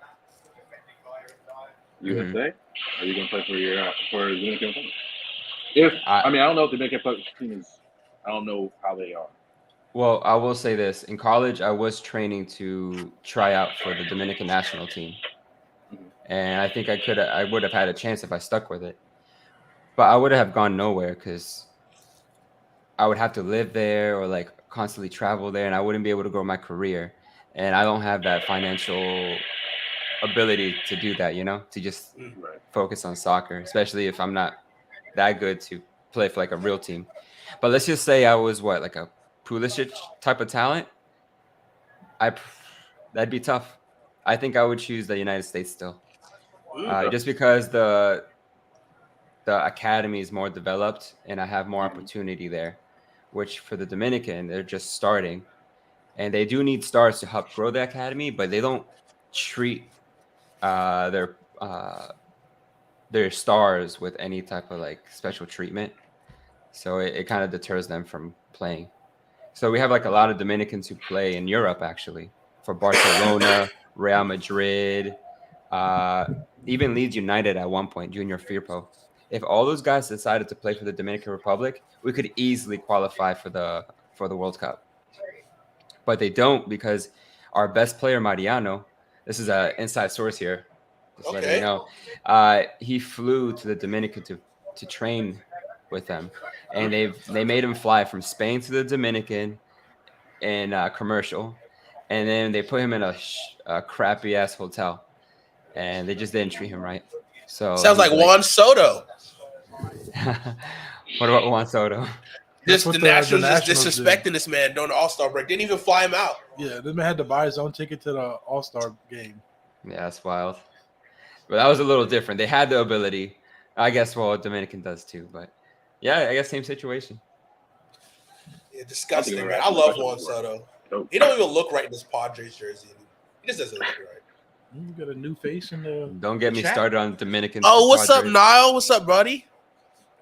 Or are you going to play for the Dominican Republic? I don't know if the Dominican Republic team is. I don't know how they are.
Well, I will say this. In college, I was training to try out for the Dominican national team. And I think I would have had a chance if I stuck with it. But I would have gone nowhere because I would have to live there or constantly travel there, and I wouldn't be able to grow my career. And I don't have that financial ability to do that, to just focus on soccer, especially if I'm not that good to play for a real team. But let's just say I was a Pulisic type of talent. That'd be tough. I think I would choose the United States still, just because the academy is more developed and I have more opportunity there. Which for the Dominican, they're just starting, and they do need stars to help grow the academy, but they don't treat their stars with any type of special treatment. So it kind of deters them from playing. So we have a lot of Dominicans who play in Europe actually for Barcelona, Real Madrid, even Leeds United at one point, Junior Firpo. If all those guys decided to play for the Dominican Republic, we could easily qualify for the World Cup. But they don't because our best player, Mariano, this is an inside source here, just letting you know, he flew to the Dominican to train with them, and they made him fly from Spain to the Dominican in commercial, and then they put him in a crappy ass hotel, and they just didn't treat him right. So
sounds like Juan Soto.
What about Juan Soto?
The Nationals just disrespecting this man during the All-Star break. Didn't even fly him out.
Yeah, this man had to buy his own ticket to the All-Star game.
Yeah, that's wild. But that was a little different. They had the ability. I guess, Dominican does too. But yeah, I guess same situation.
Yeah, disgusting, man. I love Juan Soto. He don't even look right in this Padres jersey. He just doesn't look right.
You got a new face in the.
Don't get me started on Dominican.
Oh, what's up, Niall? What's up, buddy?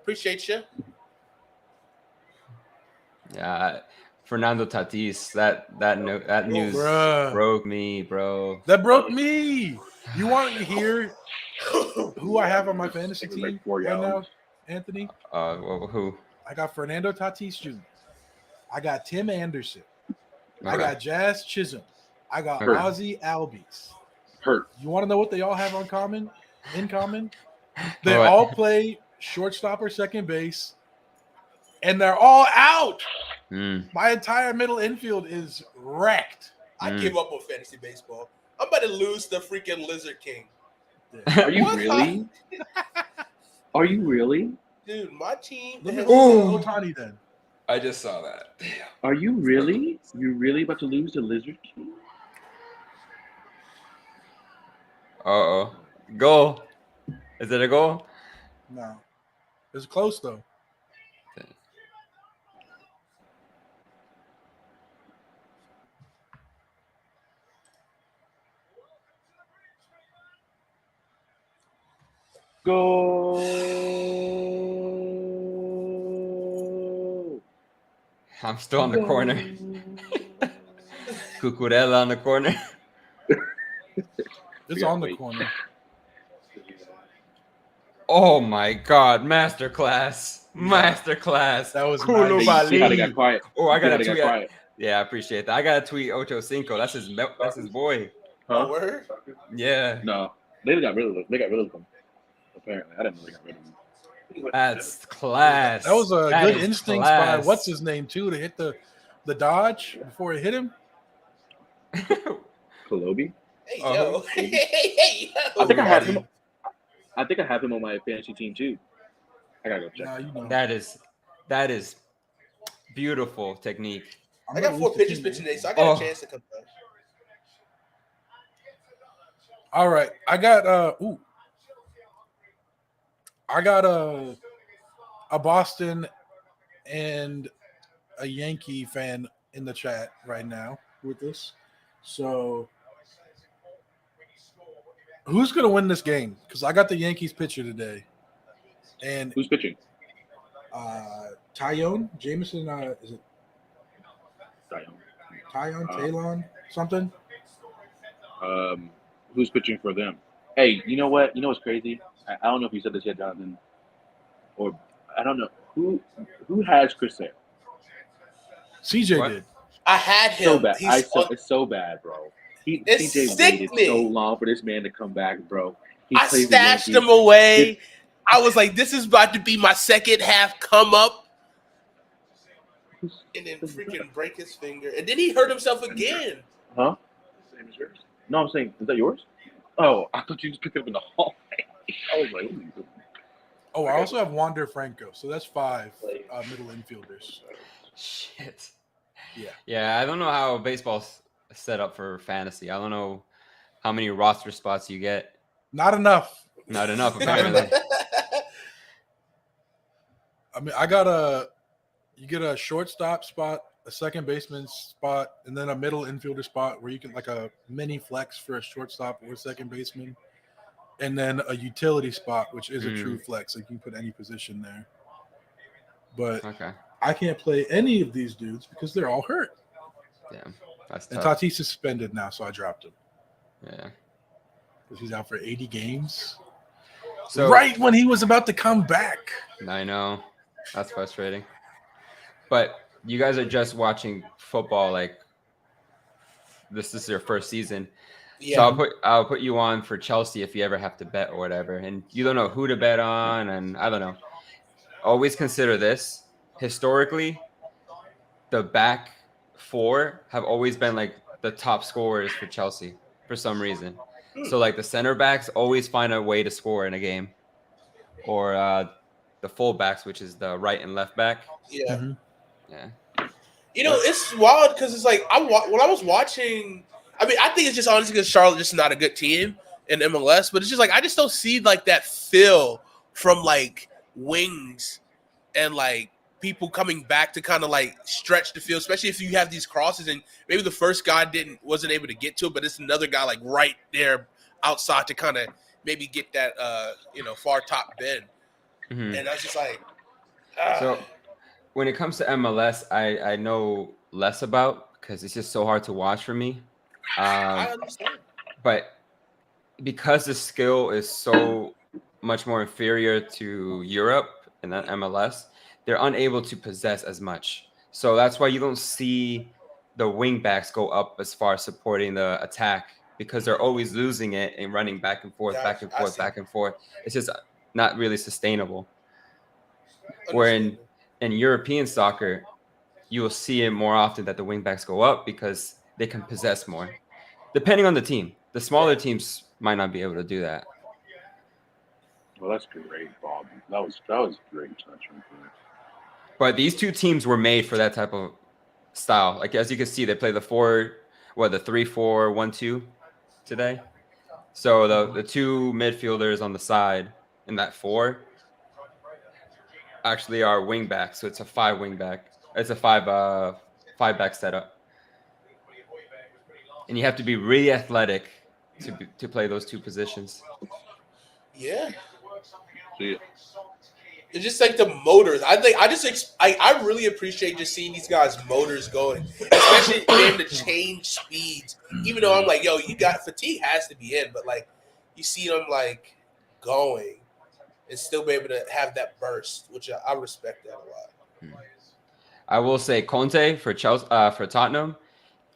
Appreciate you.
Yeah, Fernando Tatis. That news broke me, bro.
That broke me. You want to hear who I have on my fantasy team right now, Anthony?
Who?
I got Fernando Tatis Jr. I got Tim Anderson. I got Jazz Chisholm. I got Ozzy Albies. You want to know what they all have in common? They all play shortstop or second base, and they're all out. My entire middle infield is wrecked.
I give up on fantasy baseball. I'm about to lose the freaking Lizard King.
Are you really? Are you really?
Dude, my team.
Otani then.
I just saw that.
Are you really? You're really about to lose the Lizard King?
Uh-oh. Goal. Is it a goal?
No. It's close, though.
Go.
I'm still on the corner. Cucurella on the corner.
It's on the corner.
Oh my God, masterclass. Masterclass.
That was
Koulibaly.
nice.
See how they got quiet.
Oh, I
See how
got
they
to
got
tweet.
quiet.
Yeah, I appreciate that. I got to tweet Ocho Cinco. That's his boy.
Huh?
Oh, word?
Yeah.
No, they got rid of them. They got rid of them. Apparently, I didn't know they got rid of them.
That's class.
That was a
That
good
is
instincts by
class.
what's his name too to hit the dodge before it hit him.
Kolobi.
Hey,
Oh.
yo. Hey, yo.
I think I have him.
buddy.
I think I have him on my fantasy team too. I gotta go check.
Nah, you know.
That is beautiful technique.
I got 4 pitches pitching today, so I got a chance to come back.
All right, I got a Boston and a Yankee fan in the chat right now with us. So who's gonna win this game? Because I got the Yankees pitcher today, and
Who's pitching?
Tyone Jameson. Is it
Zion.
Talon something?
Who's pitching for them? Hey, you know what? You know what's crazy? I don't know if you said this yet, Jonathan, or I don't know who has Chris Sale.
CJ
What?
did.
I had him.
So bad.
He's
It's so bad, bro.
It's
CJ
sickening.
waited so long for this man to come back, bro.
I stashed him away. I was like, this is about to be my second half come up. And then freaking break his finger. And then he hurt himself again.
Huh? Same as yours. No, I'm saying, is that yours? Oh, I thought you just picked it up in the hallway. I was like, what are you doing?
Oh, I also have Wander Franco, so that's 5 middle infielders.
Shit.
Yeah.
Yeah, I don't know how baseball's set up for fantasy. I don't know how many roster spots you get.
Not enough.
Not enough, apparently.
I mean, you get a shortstop spot, a second baseman spot, and then a middle infielder spot where you can like a mini flex for a shortstop or a second baseman, and then a utility spot, which is a true flex. Like you can put any position there. But
Okay.
I can't play any of these dudes because they're all hurt.
Yeah. That's
And
tough.
Tatis is suspended now, so I dropped him.
Yeah.
Because he's out for 80 games.
So
Right when he was about to come back.
I know. That's frustrating. But you guys are just watching football like this is your first season.
Yeah.
So I'll put you on for Chelsea if you ever have to bet or whatever. And you don't know who to bet on, and I don't know. Always consider this. Historically, the back four have always been like the top scorers for Chelsea for some reason. So like the center backs always find a way to score in a game. Or the full backs, which is the right and left back.
Yeah.
Mm-hmm.
Yeah.
You know, it's wild because it's like when I was watching. I mean, I think it's just honestly because Charlotte just not a good team in MLS, but it's just like I just don't see like that feel from like wings and like people coming back to kind of like stretch the field, especially if you have these crosses and maybe the first guy wasn't able to get to it, but it's another guy like right there outside to kind of maybe get that far top bend.
Mm-hmm.
And I was just like,
So when it comes to MLS, I know less about because it's just so hard to watch for me.
I understand.
But because the skill is so much more inferior to Europe and then MLS, they're unable to possess as much. So that's why you don't see the wing backs go up as far as supporting the attack because they're always losing it and running back and forth, back and forth, back and forth. It's just not really sustainable. Where in European soccer, you will see it more often that the wing backs go up because they can possess more. Depending on the team. The smaller teams might not be able to do that.
Well, that's great, Bob. That was great touch right there.
But these two teams were made for that type of style. Like as you can see, they play the 3-4-1-2 today. So the two midfielders on the side in that 4 actually are wing backs. So it's a 5 wing back. It's a 5 back setup. And you have to be really athletic to play those two positions.
Yeah.
See it.
It's just like the motors. I really appreciate just seeing these guys' motors going, especially being able to change speeds. Even though I'm like, yo, fatigue has to be in, but like you see them like going, and still be able to have that burst, which I respect that a lot.
I will say Conte for Tottenham,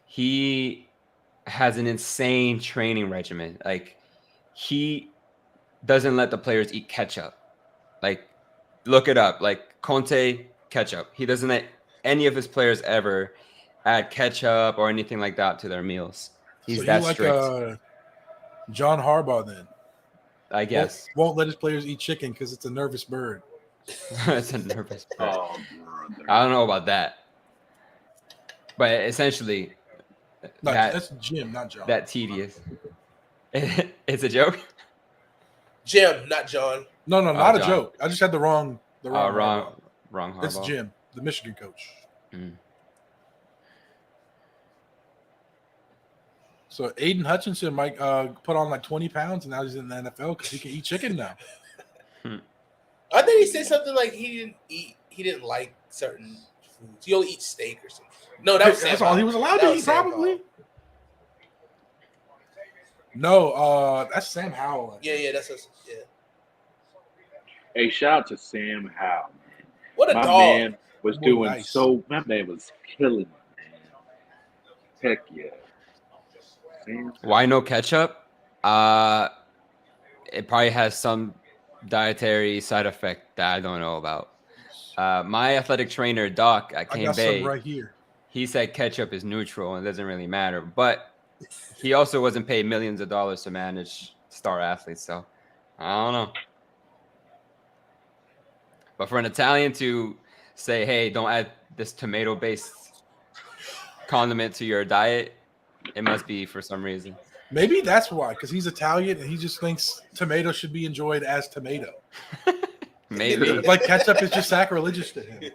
he has an insane training regimen. Like he doesn't let the players eat ketchup. Like look it up. Like Conte ketchup. He doesn't let any of his players ever add ketchup or anything like that to their meals. He's
So
that
you like
strict.
John Harbaugh then?
I guess.
Won't let his players eat chicken because it's a nervous bird.
It's a nervous bird.
Oh, brother.
I don't know about that. But essentially,
No,
that
that's Jim, not John.
that tedious. It's a joke.
Jim, not John.
No, not a
John.
joke. I just had the wrong Harbaugh.
Wrong Harbaugh.
It's Jim, the Michigan coach. So Aiden Hutchinson might put on like 20 pounds, and now he's in the NFL because he can eat chicken now.
I think he said something like he didn't like certain foods. He only eats steak or something. No, that's
all he was allowed to eat, probably. No, that's Sam Howell.
Yeah, that's yeah.
Hey, shout out to Sam Howell.
What a
my
dog.
Man was doing
nice.
my man was killing it, man. Heck yeah.
Why no ketchup? It probably has some dietary side effect that I don't know about. My athletic trainer, Doc, at Cane Bay,
some right here.
He said ketchup is neutral and it doesn't really matter. But he also wasn't paid millions of dollars to manage star athletes. So I don't know. But for an Italian to say, hey, don't add this tomato-based condiment to your diet, it must be for some reason.
Maybe that's why, because he's Italian and he just thinks tomato should be enjoyed as tomato.
Maybe.
Like ketchup is just sacrilegious to him.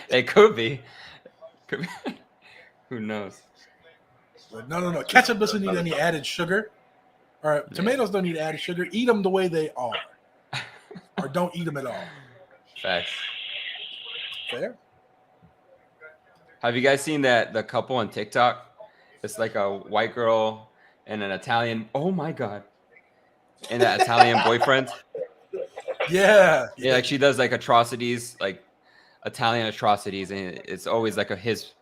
It could be. Who knows?
But no. Ketchup doesn't need any added sugar. All right, tomatoes don't need added sugar. Eat them the way they are. Or don't eat them at all.
Facts.
Fair?
Have you guys seen the couple on TikTok? It's like a white girl and an Italian. Oh my God. And that Italian boyfriend.
Yeah.
Yeah, like she does like atrocities, like Italian atrocities, and it's always like his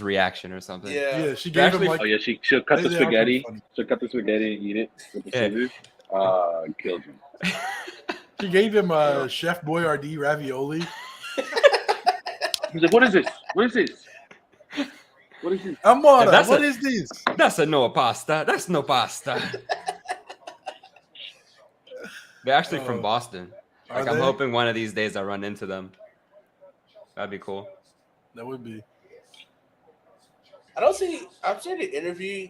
reaction or something.
Yeah, she gave him like.
Oh yeah, she'll cut the spaghetti. She'll cut the spaghetti and eat it with the scissors. Killed him.
She gave him Chef Boyardee ravioli.
He's like, what is this? What is this? What is this?
Amore, what is this?
That's no pasta. That's no pasta. They're actually from Boston. Like I'm hoping one of these days I run into them. That'd be cool.
That would be.
I've seen an interview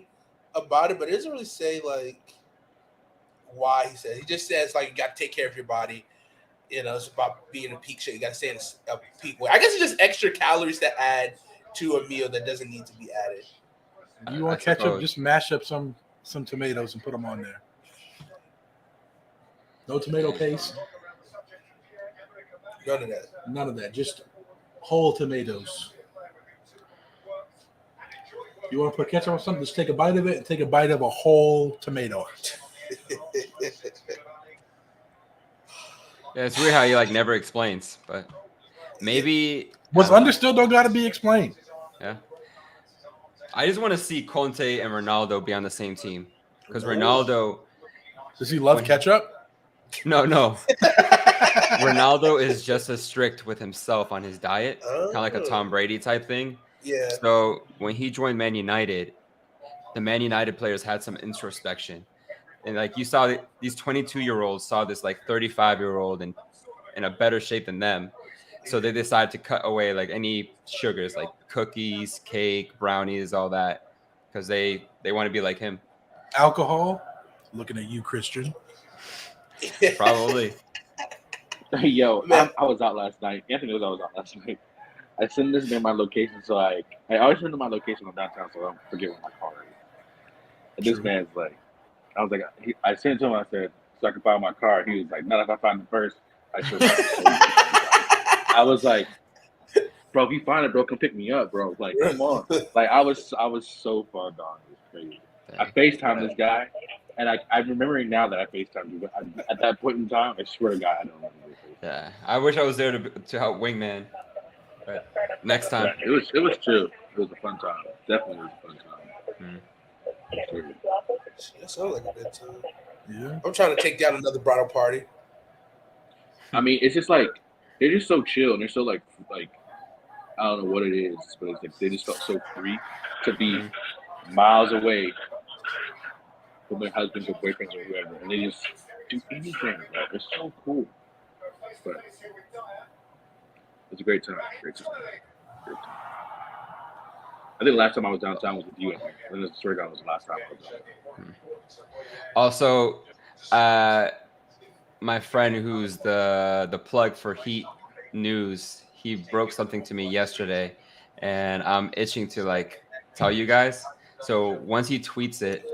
about it, but it doesn't really say like why he says. He just says like you got to take care of your body. You know, it's about being in peak shape. You got to stay in a peak weight. I guess it's just extra calories to add to a meal that doesn't need to be added.
You want ketchup? Just mash up some tomatoes and put them on there. No tomato paste.
None of that.
None of that. Just whole tomatoes. You want to put ketchup on something? Just take a bite of it and take a bite of a whole tomato.
Yeah, it's weird how he like never explains, but maybe
what's understood don't got to be explained.
Yeah. I just want to see Conte and Ronaldo be on the same team because Ronaldo.
Does he love ketchup?
No. Ronaldo is just as strict with himself on his diet, kind of like a Tom Brady type thing.
Yeah.
So when he joined Man United, the Man United players had some introspection. And like you saw these 22-year-olds saw this like 35-year-old in a better shape than them. So they decided to cut away like any sugars, like cookies, cake, brownies, all that, because they want to be like him.
Alcohol? Looking at you, Christian.
Probably.
Yo, I was out last night. Anthony knows I was out last night. I sent this man my location, so I always send him my location on downtown, so I don't forget where my car is. And this man's like, I was like, I sent it to him. I said, so I can find my car. He was like, not if I find it first. I should. I was like, bro, if you find it, bro, come pick me up, bro. Like, come on. Like, I was so far gone. It was crazy. I FaceTimed this guy. And I'm remembering now that I FaceTimed you, but at that point in time, I swear to God, I don't remember FaceTime.
Yeah, I wish I was there to help Wingman. But next time.
Yeah, it was chill. It was a fun time. Definitely was a fun time.
That sounds like a good time.
Yeah.
I'm trying to take down another bridal party.
I mean, it's just like they're just so chill and they're so like I don't know what it is, but it's like they just felt so free to be miles away from their husbands or boyfriends or whoever, and they just do anything. Like, it's so cool. But it's a great time. Great time. Great time. I think the last time I was downtown was with you. I think. And the story was the last time I was downtown.
Also, my friend who's the plug for Heat News, he broke something to me yesterday, and I'm itching to like tell you guys. So once he tweets it,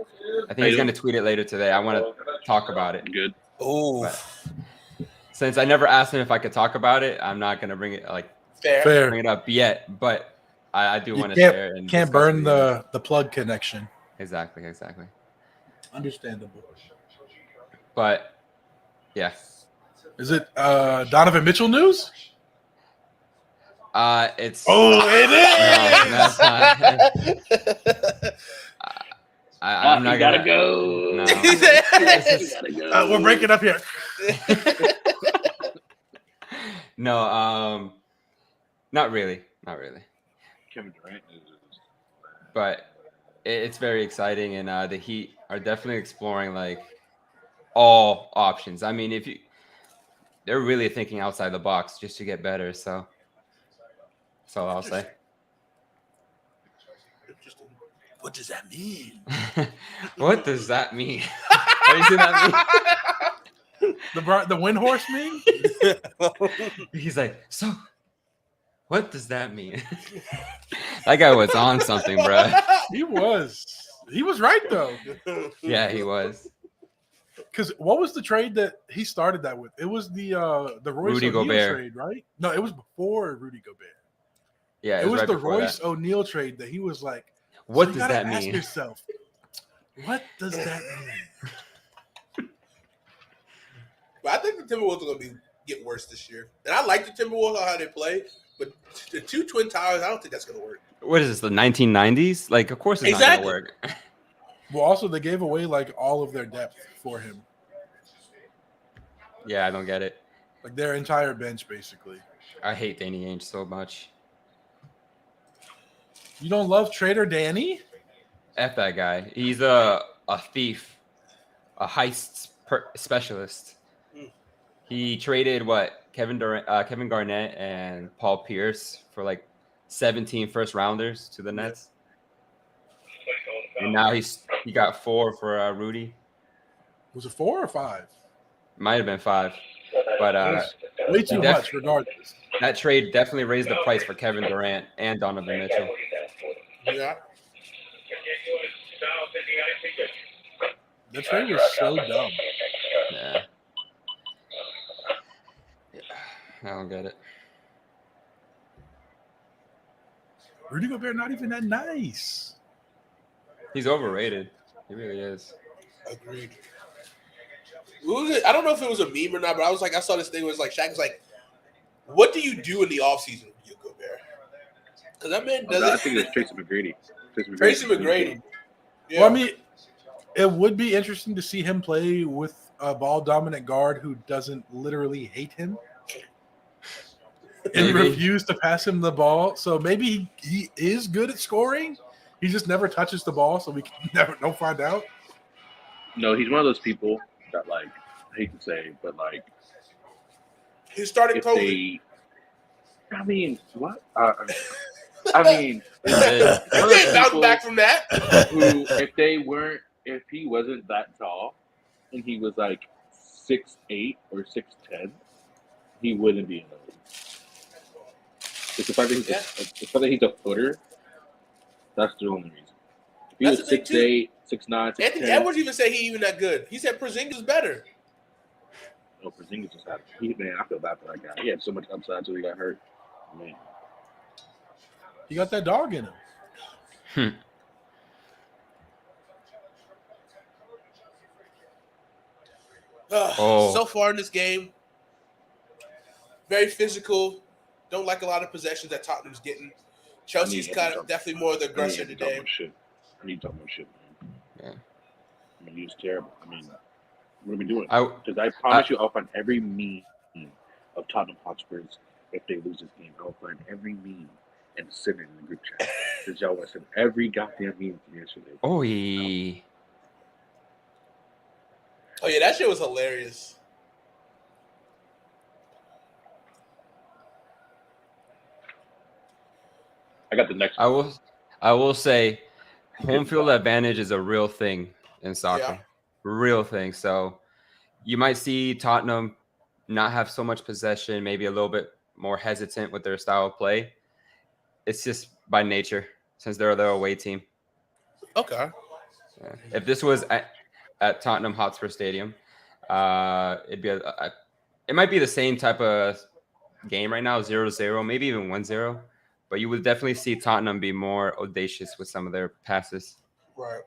I think he's gonna tweet it later today. I want to talk about it.
Good.
Oh,
Since I never asked him if I could talk about it, I'm not gonna bring it
fair.
bring it up yet. But I do want to share it. And
can't burn the plug connection.
Exactly.
Understandable.
But yeah.
Is it Donovan Mitchell news?
It's
it is.
No, that's not. I'm not
gotta
gonna
go.
No.
Gotta go.
We're breaking up here.
No, not really.
Kevin Durant is.
But it's very exciting, and the Heat are definitely exploring like all options. I mean, they're really thinking outside the box just to get better. So that's all I'll say.
What does that mean?
What does that mean? Have you seen that meme?
The wind horse meme?
He's like, so what does that mean? That guy was on something, bro.
He was. He was right though.
Yeah, he was.
Because what was the trade that he started that with? It was the Royce
Rudy
O'Neal
Gobert.
trade, right? No, it was before Rudy Gobert.
Yeah,
It was
right
the
before
Royce
that.
O'Neal trade that he was like,
What
you
does
gotta
that
ask
mean?
yourself, what does that mean?
But I think the Timberwolves are going to get worse this year. And I like the Timberwolves on how they play, but the two Twin Towers, I don't think that's going to work.
What is this, the 1990s? Like, of course it's
Exactly.
not going to work.
Well, also they gave away like all of their depth for him,
Yeah, I don't get it.
like their entire bench basically.
I hate Danny Ainge so much.
You don't love Trader Danny?
F that guy. He's a thief, a heist specialist. He traded Kevin Garnett and Paul Pierce for like 17 first rounders to the Nets. And now he got 4 for Rudy.
Was it 4 or 5?
Might have been 5. But
Way too much, regardless.
that trade definitely raised the price for Kevin Durant and Donovan Mitchell.
Yeah.
The trade was so dumb.
Yeah. I don't get it.
Rudy Gobert not even that nice.
He's overrated. He really is.
Agreed. What was it? I don't know if it was a meme or not, but I saw this thing where it's like Shaq was like, what do you do in the offseason when you go there? Because that man doesn't.
I think it's Tracy McGrady.
Tracy McGrady. Yeah.
Well, I mean, it would be interesting to see him play with a ball dominant guard who doesn't literally hate him and refuse to pass him the ball. So maybe he is good at scoring. He just never touches the ball, so we can don't find out.
No, he's one of those people that, like, I hate to say, but like,
he started
if
COVID.
I mean, what? I mean,
You can't bounce back from that.
Who, if he wasn't that tall, and he was like 6'8" or 6'10", he wouldn't be in the league. It's the fact that he's a footer. That's the only reason. If he was 6'8", 6'9", 6'10",
Anthony Edwards even said he even that good. He said Porzingis is better.
Oh, Porzingis just had. Man, I feel bad for that guy. He had so much upside until he got hurt. Man,
He got that dog in him.
So far in this game, very physical. Don't like a lot of possessions that Tottenham's getting. Chelsea's kind of definitely more the aggressor today.
I need to talk more shit, man.
Yeah.
I mean, he's terrible. I mean, what are we doing?
I
Because I promise you, I'll find every meme of Tottenham Hotspurs if they lose this game. I'll find every meme and send it in the group chat. Because y'all want to send every goddamn meme from yesterday.
Oh,
yeah, that shit was hilarious.
I got the next
one. I will say home field advantage is a real thing in soccer.
Yeah.
Real thing. So you might see Tottenham not have so much possession, maybe a little bit more hesitant with their style of play. It's just by nature since they're the away team.
Okay.
Yeah. If this was at Tottenham Hotspur Stadium, it'd be it might be the same type of game right now, 0-0, maybe even 1-0. But you would definitely see Tottenham be more audacious with some of their passes.
Right.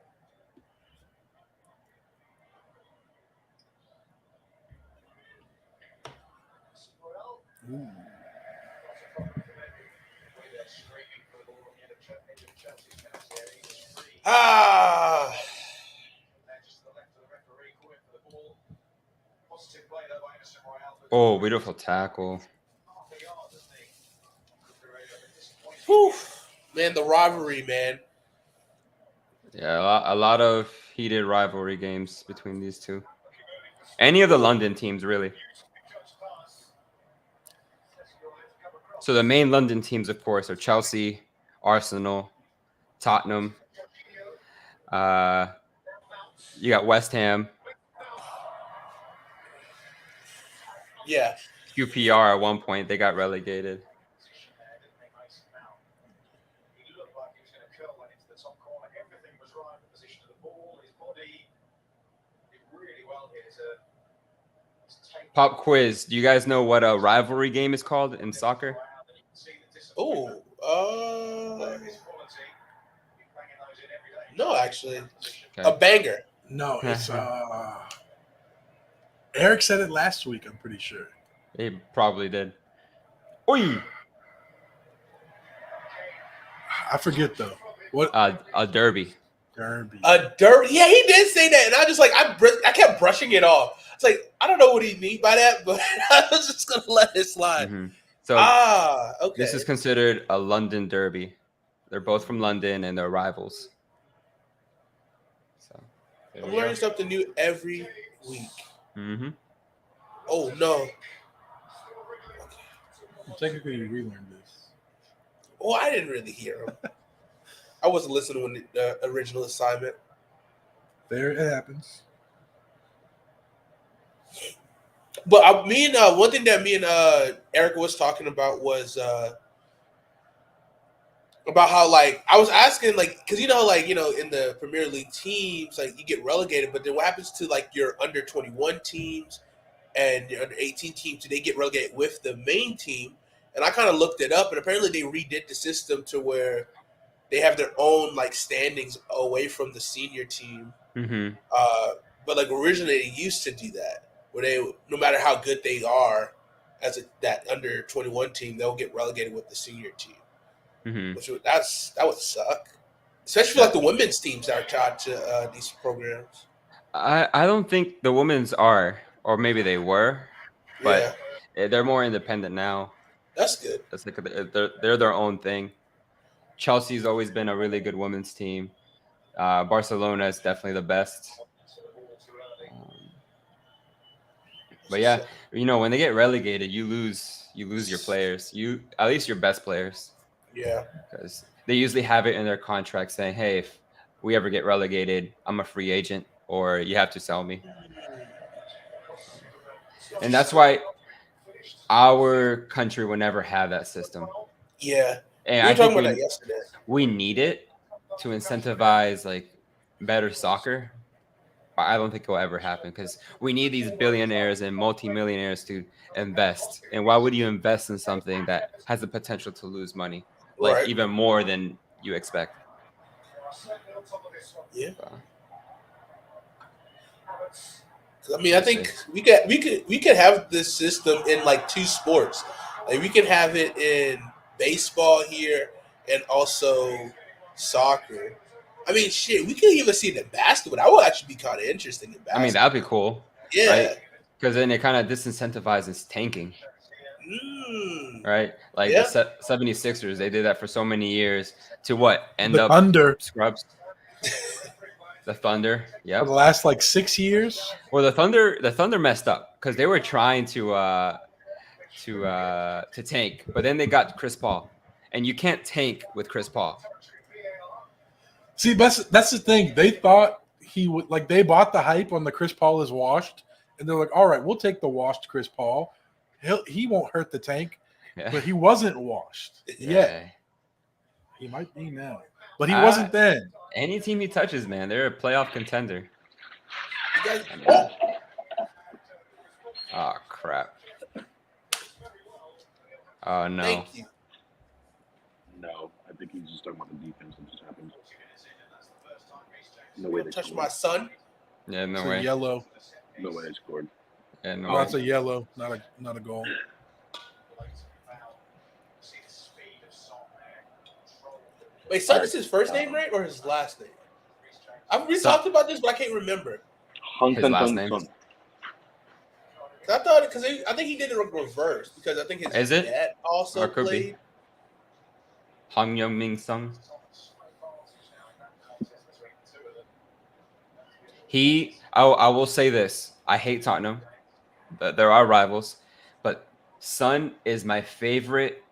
Ooh.
Oh, beautiful tackle.
Whew. Man, the rivalry, man.
Yeah, a lot of heated rivalry games between these two. Any of the London teams, really. So the main London teams, of course, are Chelsea, Arsenal, Tottenham. You got West Ham.
Yeah.
QPR at one point, they got relegated. Pop quiz. Do you guys know what a rivalry game is called in soccer?
Oh, no, actually.
Okay.
A banger.
No, it's Eric said it last week, I'm pretty sure.
He probably did. Oi!
I forget though. What?
A derby.
Derby.
A derby. Yeah, he did say that, and I just like I kept brushing it off. It's like I don't know what he mean by that, but I was just gonna let it slide.
Mm-hmm. So
okay.
This is considered a London derby. They're both from London and they're rivals. So
I'm learning something new every week.
Mm-hmm.
Oh no.
Technically, you relearned this.
Oh, I didn't really hear him. I wasn't listening when the original assignment.
There it happens.
But one thing that me and Erica was talking about was about how like I was asking like because in the Premier League teams like you get relegated, but then what happens to like your under 21 teams and your under 18 teams? Do they get relegated with the main team? And I kind of looked it up, and apparently they redid the system to where they have their own like standings away from the senior team.
Mm-hmm.
But like originally they used to do that, where they no matter how good they are as that under 21 team, they'll get relegated with the senior team.
Mm-hmm.
That would suck, especially for like the women's teams that are tied to these programs.
I don't think the women's are, or maybe they were, but they're more independent now.
That's good.
That's like they're their own thing. Chelsea's always been a really good women's team. Barcelona is definitely the best. But yeah, when they get relegated, you lose your players. At least your best players.
Yeah.
Because they usually have it in their contract saying, hey, if we ever get relegated, I'm a free agent or you have to sell me. And that's why our country will never have that system.
Yeah.
And
we were talking about that yesterday.
We need it to incentivize like better soccer. But I don't think it will ever happen because we need these billionaires and multimillionaires to invest. And why would you invest in something that has the potential to lose money? Like even more than you expect.
Yeah. I mean, I think we could have this system in like 2 sports. Like we could have it in baseball here and also soccer. I mean, shit, we could even see it in basketball. That would actually be kind of interesting in basketball.
I mean, that'd be cool,
Yeah.
right? Because then it kind of disincentivizes tanking, right? Like
Yeah.
the 76ers, they did that for so many years to what? End
The
up
Thunder
scrubs. The Thunder,
for
yep.
the last like 6 years.
Well, the Thunder messed up because they were trying to tank, but then they got Chris Paul, and you can't tank with Chris Paul.
See, that's the thing. They thought he would like they bought the hype on the Chris Paul is washed, and they're like, all right, we'll take the washed Chris Paul. He won't hurt the tank,
Yeah.
but he wasn't washed yet. He might be now, but he wasn't then.
Any team he touches, man, they're a playoff contender. Oh crap! Oh no!
Thank you.
No, I think he's just talking about the defense that just happened. No way they
Touch
scored.
my son.
Yeah, no
It's
way.
a yellow.
No way they scored.
Yeah, no
Oh,
way.
that's a yellow, not a goal.
Wait, son is his first name, right, or his last name? We talked about this, but I can't remember.
His last name.
I thought because I think he did it reverse because I think his dad also
Or could
played.
be. Hong Young-Min Sung. I will say this. I hate Tottenham. There are rivals. But Son is my favorite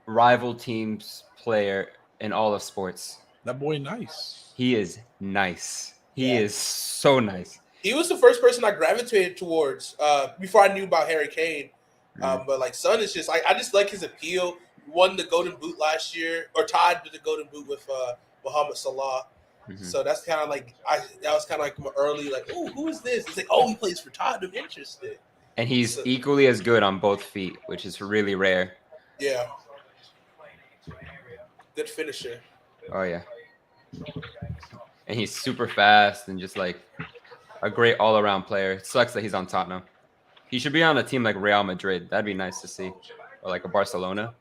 rival team's player in all of sports.
That boy nice.
He is nice. He is so nice.
He was the first person I gravitated towards before I knew about Harry Kane. But like Son is just like I just like his appeal. Won the Golden Boot last year, or tied with the Golden Boot with Mohamed Salah.
Mm-hmm.
So that's kind of like that was kind of like my early like, oh, who is this? It's like, oh, he plays for Tottenham. Interesting.
And he's equally as good on both feet, which is really rare.
Yeah. Good finisher.
Oh yeah. And he's super fast and just like a great all-around player. It sucks that he's on Tottenham. He should be on a team like Real Madrid. That'd be nice to see, or like a Barcelona.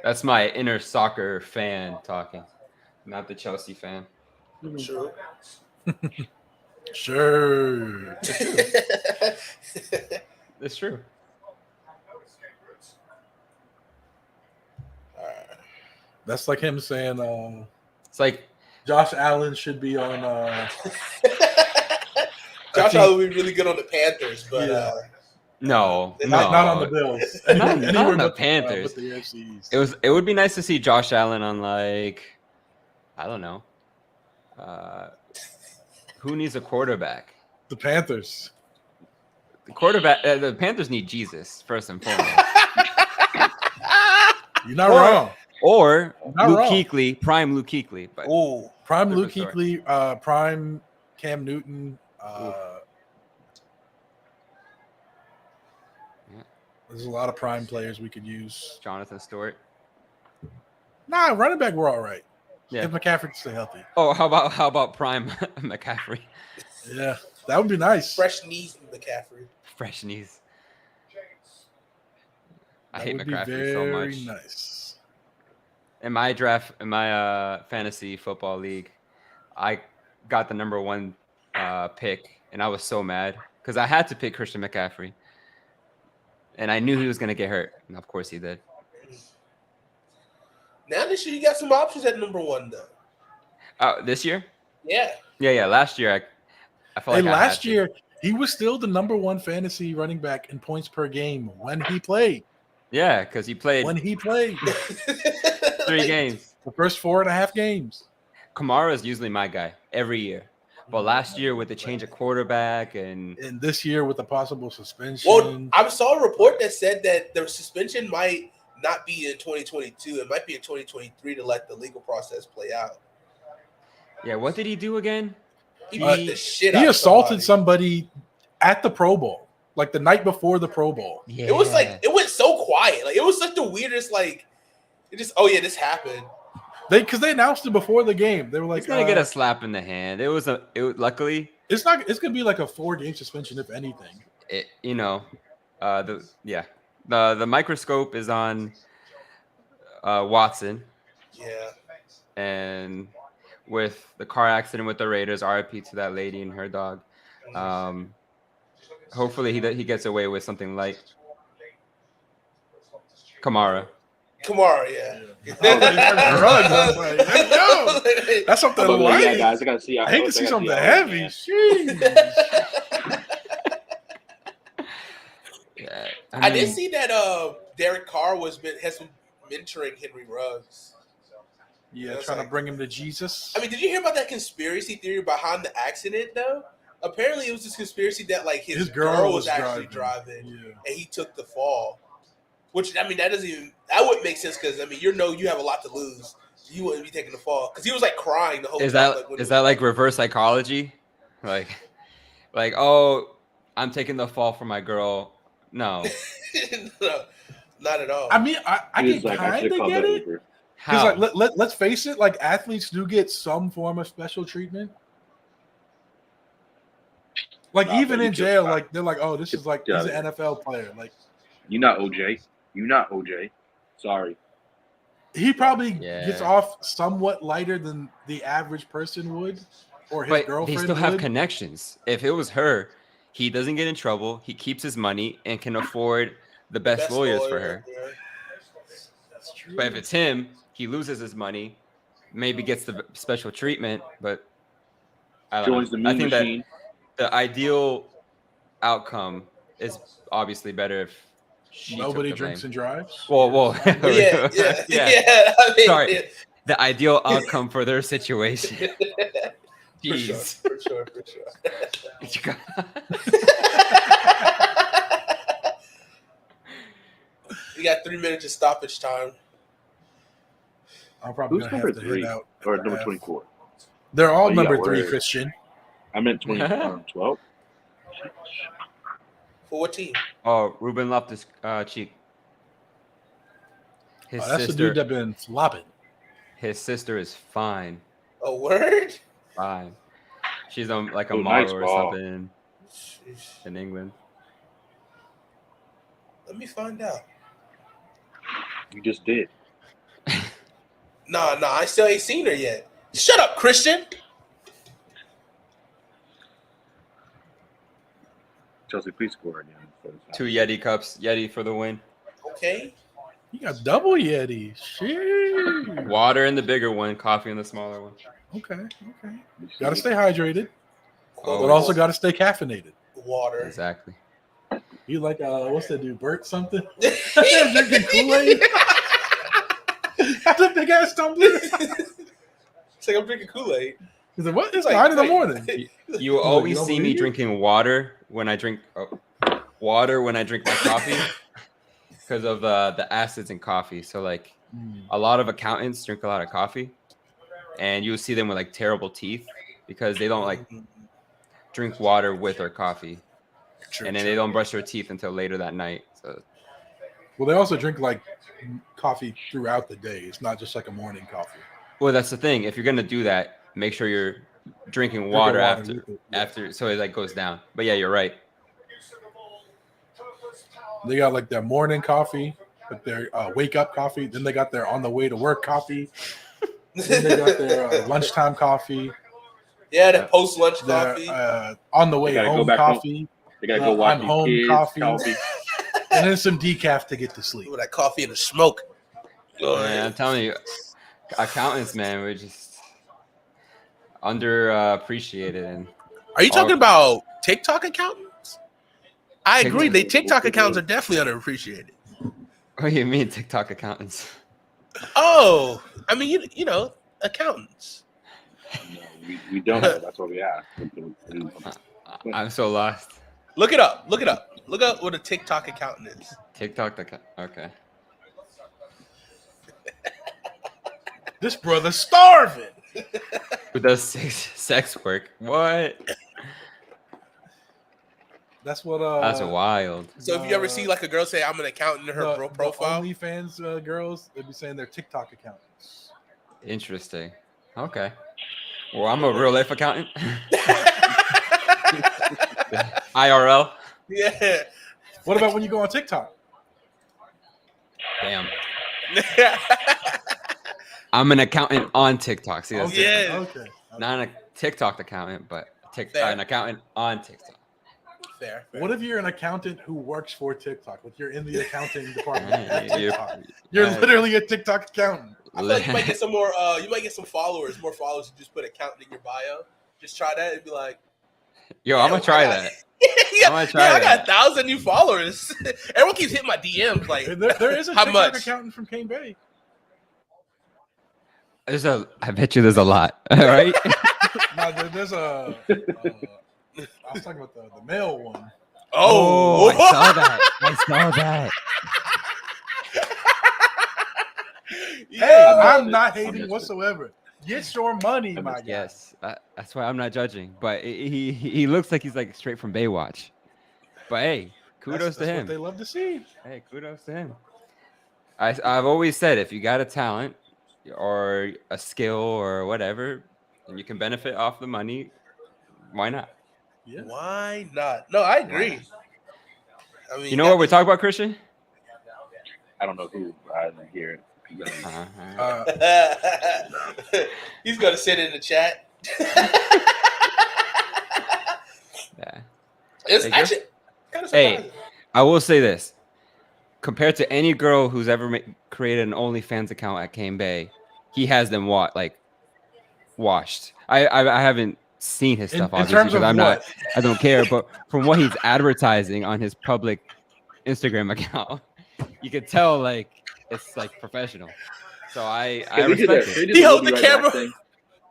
That's my inner soccer fan talking, not the Chelsea fan.
True.
Sure.
It's true.
That's like him saying
It's like
Josh Allen should be on
Josh Allen would be really good on the Panthers, but
no,
not on the Bills.
Not on the Panthers.
The AFC East.
It would be nice to see Josh Allen on like, I don't know, who needs a quarterback?
The Panthers.
The Panthers need Jesus first and foremost.
You're not wrong.
Or
Not
Luke
wrong.
Kuechly, prime Luke Kuechly. But
Prime Luke
Different
Kuechly, prime Cam Newton. There's a lot of prime players we could use.
Jonathan Stewart.
Nah, running back, we're all right.
Yeah.
If McCaffrey can stay healthy.
Oh, how about prime McCaffrey?
Yeah, that would be nice.
fresh knees from McCaffrey.
Fresh knees. I
That
hate
would be
McCaffrey so
very
much.
nice.
In my fantasy football league, I got the number 1 pick, and I was so mad because I had to pick Christian McCaffrey, and I knew he was going to get hurt, and of course he did.
Now this year you got some options at number 1 though.
This year?
Yeah.
Yeah. Last year, I felt like
Last year he was still the number 1 fantasy running back in points per game when he played.
Yeah, because he played
3
games.
The first 4.5 games.
Kamara is usually my guy every year. But last year with the change of quarterback and
this year with the possible suspension.
Well, I saw a report that said that the suspension might not be in 2022. It might be in 2023 to let the legal process play out.
yeah, what did he do again?
He beat the shit out
he
of
assaulted somebody at the Pro Bowl, like the night before the Pro Bowl.
Yeah.
It was like it went so quiet. Like it was such the weirdest. Like it just. Oh yeah, this happened.
because they announced it before the game. They were like,
He's gonna get a slap in the hand. Luckily,
it's gonna be like a 4-game suspension if anything.
The microscope is on Watson,
Yeah.
and with the car accident with the Raiders, RIP to that lady and her dog. Hopefully he gets away with something light. Kamara,
yeah.
That's something light.
Yeah, guys, I gotta see.
I hate to see something heavy. Jeez.
Yeah,
I did see that Derek Carr has been mentoring Henry Ruggs.
Yeah, trying to bring him to Jesus.
I mean, did you hear about that conspiracy theory behind the accident though? Apparently, it was this conspiracy that like his girl was actually driving, and he took the fall. Which I mean, that wouldn't make sense because I mean, you have a lot to lose. So you wouldn't be taking the fall because he was like crying the whole time.
Is that like reverse psychology? Like, oh, I'm taking the fall for my girl. No,
no, not at all.
I mean, I can kind of get it. Because like, let's face it, like athletes do get some form of special treatment. Like even in jail, like they're like, oh, this is like he's an NFL player. Like
you're not OJ. Sorry.
He probably gets off somewhat lighter than the average person would, or his girlfriend.
They still have connections. If it was her, he doesn't get in trouble. He keeps his money and can afford the best lawyers for her. Yeah.
That's true.
But if it's him, he loses his money, maybe gets the special treatment. But I think that the ideal outcome is obviously better if
nobody drinks and drives.
Well,
yeah. I mean,
sorry, the ideal outcome for their situation. Jeez.
For sure. You got 3 minutes of stoppage time.
I'm probably gonna have to head out.
Or number 24.
They're all number 3, Christian.
I meant 12.
For what team?
Oh, Ruben Loftus Cheek. His
that's the dude that been flopping.
His sister is fine.
A word?
Fine. She's like a model or something in England.
Let me find out.
You just did.
No, I still ain't seen her yet. Shut up, Christian.
Chelsea, please score again.
2 Yeti cups. Yeti for the win.
Okay.
You got double Yeti. Shit.
Water in the bigger one, coffee in the smaller one.
Okay. Got to stay hydrated,
but
also got to stay caffeinated.
Water.
Exactly.
You like what's that dude? Bert something? Drinking Kool-Aid. That's a big ass tumbler.
It's like I'm drinking Kool-Aid.
He's like, what? It's like 9 in the morning.
You always see me drinking water when I drink my coffee because of the acids in coffee. So like a lot of accountants drink a lot of coffee, and you'll see them with like terrible teeth because they don't like drink water with their coffee, and then they don't brush their teeth until later that night. So.
Well, they also drink like coffee throughout the day. It's not just like a morning coffee.
Well, that's the thing. If you're gonna do that, make sure you're drinking water after so it like goes down. But yeah, you're right.
They got like their morning coffee, like their wake up coffee. Then they got their on the way to work coffee. Then they got their lunchtime coffee.
Yeah, the post lunch coffee.
On the way home coffee.
They gotta go watch
home
kids,
coffee. And then some decaf to get to sleep.
With that coffee and the smoke.
Man, I'm telling you, accountants, man, we're just underappreciated. And
are you talking about TikTok accountants? I agree. The TikTok accounts are definitely underappreciated.
What do you mean, TikTok accountants?
Oh, I mean, you know, accountants.
No, we don't know. That's what we ask.
I'm so lost.
Look it up. Look up what a TikTok accountant is.
TikTok account. Okay.
This brother's starving.
Who does sex work? What?
That's what.
That's wild.
So if you ever see like a girl say, "I'm an accountant" in her profile,
the OnlyFans girls, they'd be saying they're TikTok accountants.
Interesting. Okay. Well, I'm a real life accountant. IRL.
Yeah.
What about when you go on TikTok?
Damn. I'm an accountant on TikTok. See, that's
Okay.
different.
Okay.
Not a TikTok accountant, but
Fair.
an accountant on TikTok.
Fair.
What if you're an accountant who works for TikTok? Like you're in the accounting department at
You're-
TikTok. You're literally a TikTok accountant.
I feel like you might get some more. You might get some followers. More followers. You just put accountant in your bio. Just try that and be like,
Yo,
yeah,
I'm gonna try that.
yeah,
I'm gonna try
I got
that.
1,000 new followers. Everyone keeps hitting my DMs like,
There is a
how
TikTok
much?
accountant from Cane Bay.
I bet you there's a lot. All right.
No, there's a. I was talking about the male one.
Oh,
I saw that. I saw that.
Hey, I'm not hating whatsoever. Get your money, my guy.
Yes, that's why I'm not judging. But he looks like he's like straight from Baywatch. But hey, kudos to
That's
him.
what they love to see.
Hey, kudos to him. I've always said if you got a talent or a skill or whatever, and you can benefit off the money, why not?
Yeah.
why not? No, I agree. I mean,
You know what we're talking about, Christian?
I don't know who. I didn't hear it.
He's gonna sit in the chat.
Yeah.
It's
Hey,
actually kind of
Hey,
surprising.
I will say this: compared to any girl who's ever created an OnlyFans account at Cane Bay, he has them washed. I haven't seen his stuff
In
obviously
terms of
because
what?
I don't care. But from what he's advertising on his public Instagram account, you could tell like it's like professional. So I respect it.
He held the camera.
Thing?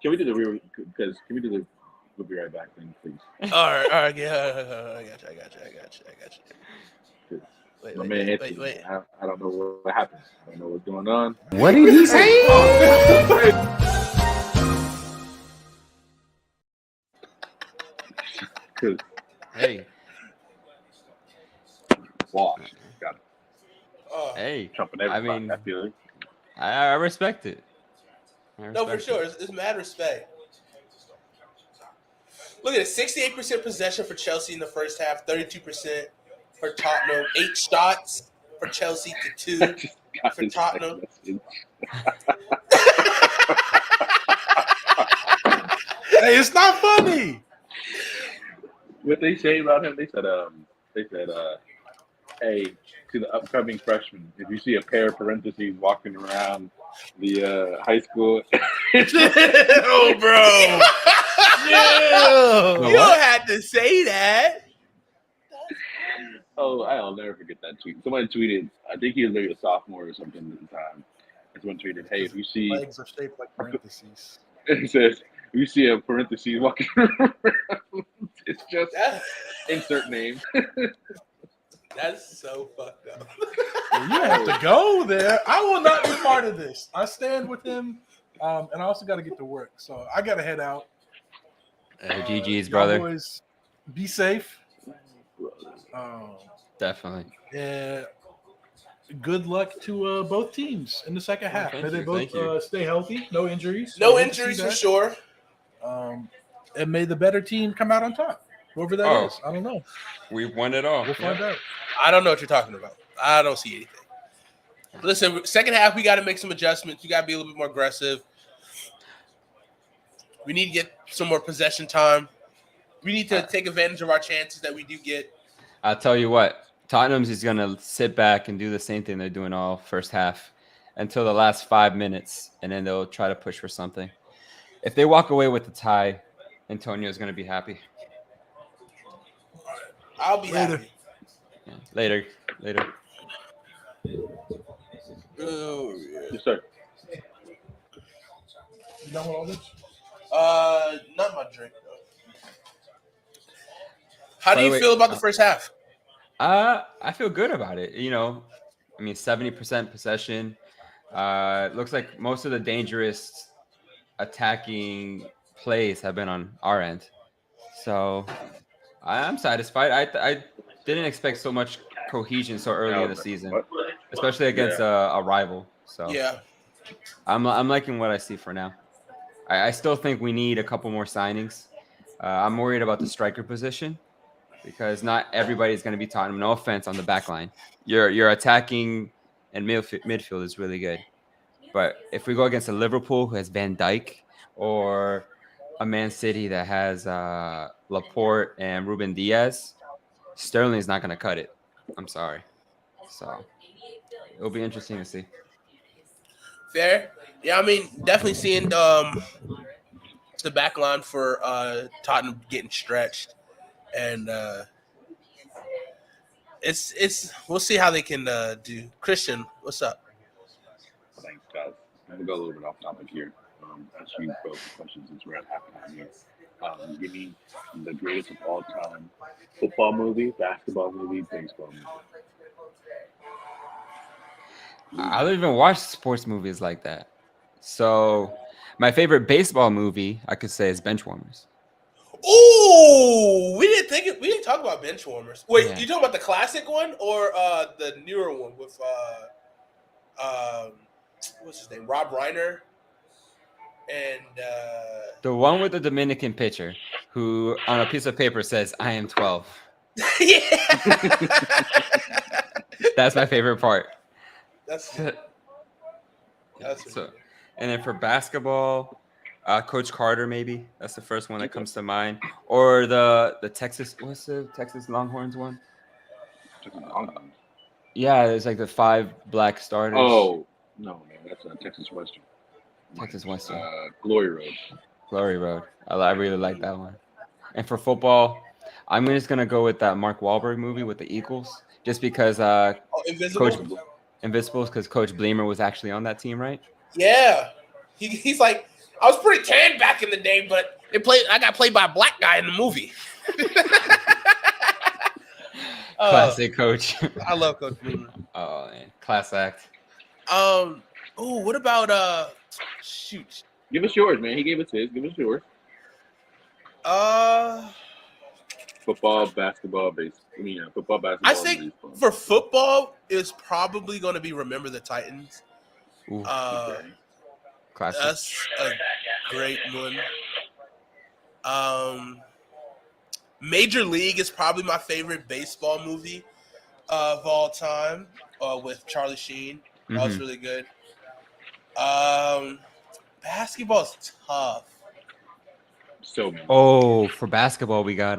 Can we do the we'll be right back thing, please?
All right, yeah, I got you.
My man Anthony,
Wait.
I don't know what happened. I don't know what's going on.
What did he say? Hey,
Wash. Got it.
hey.
Trumping every
I mean,
I feel it.
I respect it.
No, for sure. It's mad respect. Look at it. 68% possession for Chelsea in the first half, 32% for Tottenham, 8 shots for Chelsea to 2 for Tottenham.
Hey, it's not funny.
What they say about him? They said, hey, to the upcoming freshmen, if you see a pair of parentheses walking around the high school,
Oh, bro. You don't have to say that.
oh, I'll never forget that tweet. Somebody tweeted, I think he was maybe a sophomore or something at the time. And someone tweeted, hey, if you see,
Legs are shaped like parentheses.
it says, if you see a parentheses walking around, it's just insert name.
That's so fucked up.
Well, you have to go there. I will not be part of this. I stand with him, and I also got to get to work, so I got to head out.
GG's,
Y'all
brother.
boys, be safe.
Definitely.
Yeah. Good luck to both teams in the second half.
thank
May they
you, thank you.
both stay healthy, no injuries.
No
Good to see
injuries for
that.
sure.
And may the better team come out on top. Whoever that is, I don't know.
We won it all.
We'll find out.
I don't know what you're talking about. I don't see anything. Listen, second half, we got to make some adjustments. You got to be a little bit more aggressive. We need to get some more possession time. We need to take advantage of our chances that we do get.
I'll tell you what, Tottenham's is going to sit back and do the same thing they're doing all first half until the last 5 minutes, and then they'll try to push for something. If they walk away with the tie, Antonio's going to be happy.
I'll be happy.
Yeah. Later.
Oh, yeah.
Yes, sir.
You done with all this?
Not my drink, though. How do
By the
you
way,
feel about the first half?
I feel good about it. 70% possession. Looks like most of the dangerous attacking plays have been on our end. So I'm satisfied. I didn't expect so much cohesion so early in the season, especially against a rival. So
Yeah.
I'm liking what I see for now. I still think we need a couple more signings. I'm worried about the striker position because not everybody's going to be Tottenham. No offense on the back line. Your attacking and midfield is really good. But if we go against a Liverpool who has Van Dijk or a Man City that has Laporte and Ruben Diaz, Sterling is not going to cut it. I'm sorry. So it'll be interesting to see.
Fair. Yeah, I mean, definitely seeing the back line for Tottenham getting stretched, and it's we'll see how they can do. Christian, what's up?
Thanks, guys. I'm gonna go a little bit off topic here. Ask you both questions since we're at halftime here. Give me the greatest of all time football movie, basketball movie, baseball movie.
I don't even watch sports movies like that. So my favorite baseball movie I could say is Benchwarmers.
Ooh, we didn't talk about Benchwarmers. Wait,
Yeah.
you talking about the classic one or the newer one with what's his name, Rob Reiner, and
The one with the Dominican pitcher who on a piece of paper says, "I am 12."
yeah,
That's my favorite part.
that's
So,
really
and then for basketball, Coach Carter maybe. That's the first one that comes to mind. Or the Texas, what's the Texas Longhorns one? Yeah, there's like the 5 black starters.
Oh no, man, that's Texas Western.
Texas Western.
Glory Road.
Glory Road. I really like that one. And for football, I'm just gonna go with that Mark Wahlberg movie with the Eagles, just because
Invisible.
Invincibles, because Coach Bleemer was actually on that team, right?
Yeah, he's like, I was pretty tan back in the day, but I got played by a black guy in the movie.
Classic Coach.
I love Coach Bleemer.
Oh man, class act.
What about shoot?
Give us yours, man. He gave us his. Give us yours. Football, basketball, baseball. Football, basketball.
I think for football, it's probably going to be Remember the Titans.
Ooh, classic.
That's a great one. Major League is probably my favorite baseball movie of all time, with Charlie Sheen. That was really good. Basketball's tough.
So many.
Oh, for basketball, we got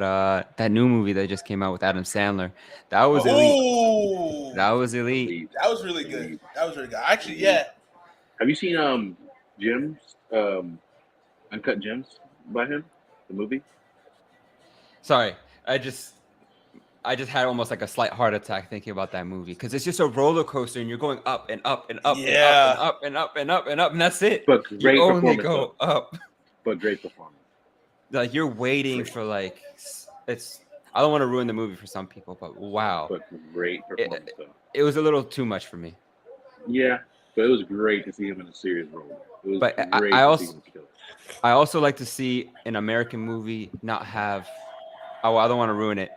that new movie that just came out with Adam Sandler. That was elite. That was elite.
That was really good. That was really good. Actually, yeah.
Have you seen Gems? Uncut Gems by him? The movie?
Sorry, I just had almost like a slight heart attack thinking about that movie because it's just a roller coaster and you're going up and up and up and up and up and up and up and that's it.
But great
you only
performance.
Go up.
But great performance.
Like you're waiting for like it's. I don't want to ruin the movie for some people, but wow.
But great performance.
It was a little too much for me.
Yeah, but it was great to see him in a serious role. It was
but
great
I
to
also
see him kill it.
I also like to see an American movie not have. Oh, I don't want to ruin it.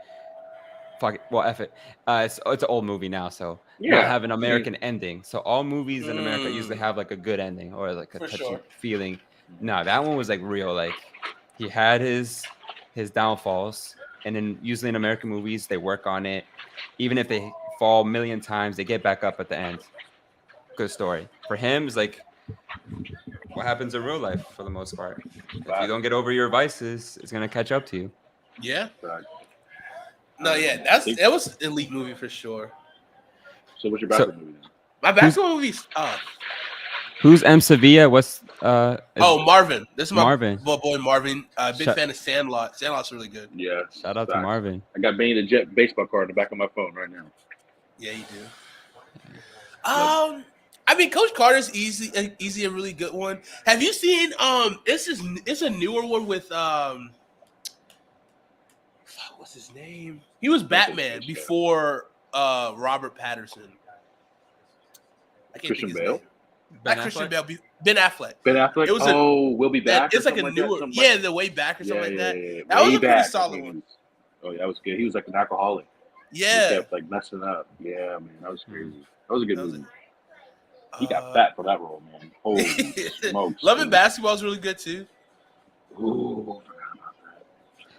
Fuck it. Well, F it. It's an old movie now, so not have an American ending. So all movies in America usually have like a good ending or like a touchy feeling. No, that one was like real. Like he had his downfalls, and then usually in American movies they work on it. Even if they fall a million times, they get back up at the end. Good story. For him, it's like what happens in real life for the most part. If you don't get over your vices, it's gonna catch up to you.
Yeah. No, yeah, that was an elite movie for sure.
So what's your basketball movie then?
My basketball movie's
Who's M. Sevilla? What's
Marvin. This is my
Marvin.
boy Marvin. Big fan of Sandlot. Sandlot's really good.
Yeah.
Shout out to Marvin.
I got Benny the Jet baseball card in the back of my phone right now.
Yeah, you do. I mean, Coach Carter's easy a really good one. Have you seen it's a newer one with what's his name? He was Batman before Robert Pattinson.
Christian Bale?
Not Christian Bale. Ben Affleck.
Ben Affleck?
It was
We'll Be Back?
It's like a newer, The Way Back or something like that.
Yeah.
That was a pretty solid one.
Oh, yeah, that was good. He was like an alcoholic.
Yeah.
He kept like messing up. Yeah, man, that was crazy. That was a good movie. He got fat for that role, man. Holy smokes!
Loving Basketball is really good too.
Ooh,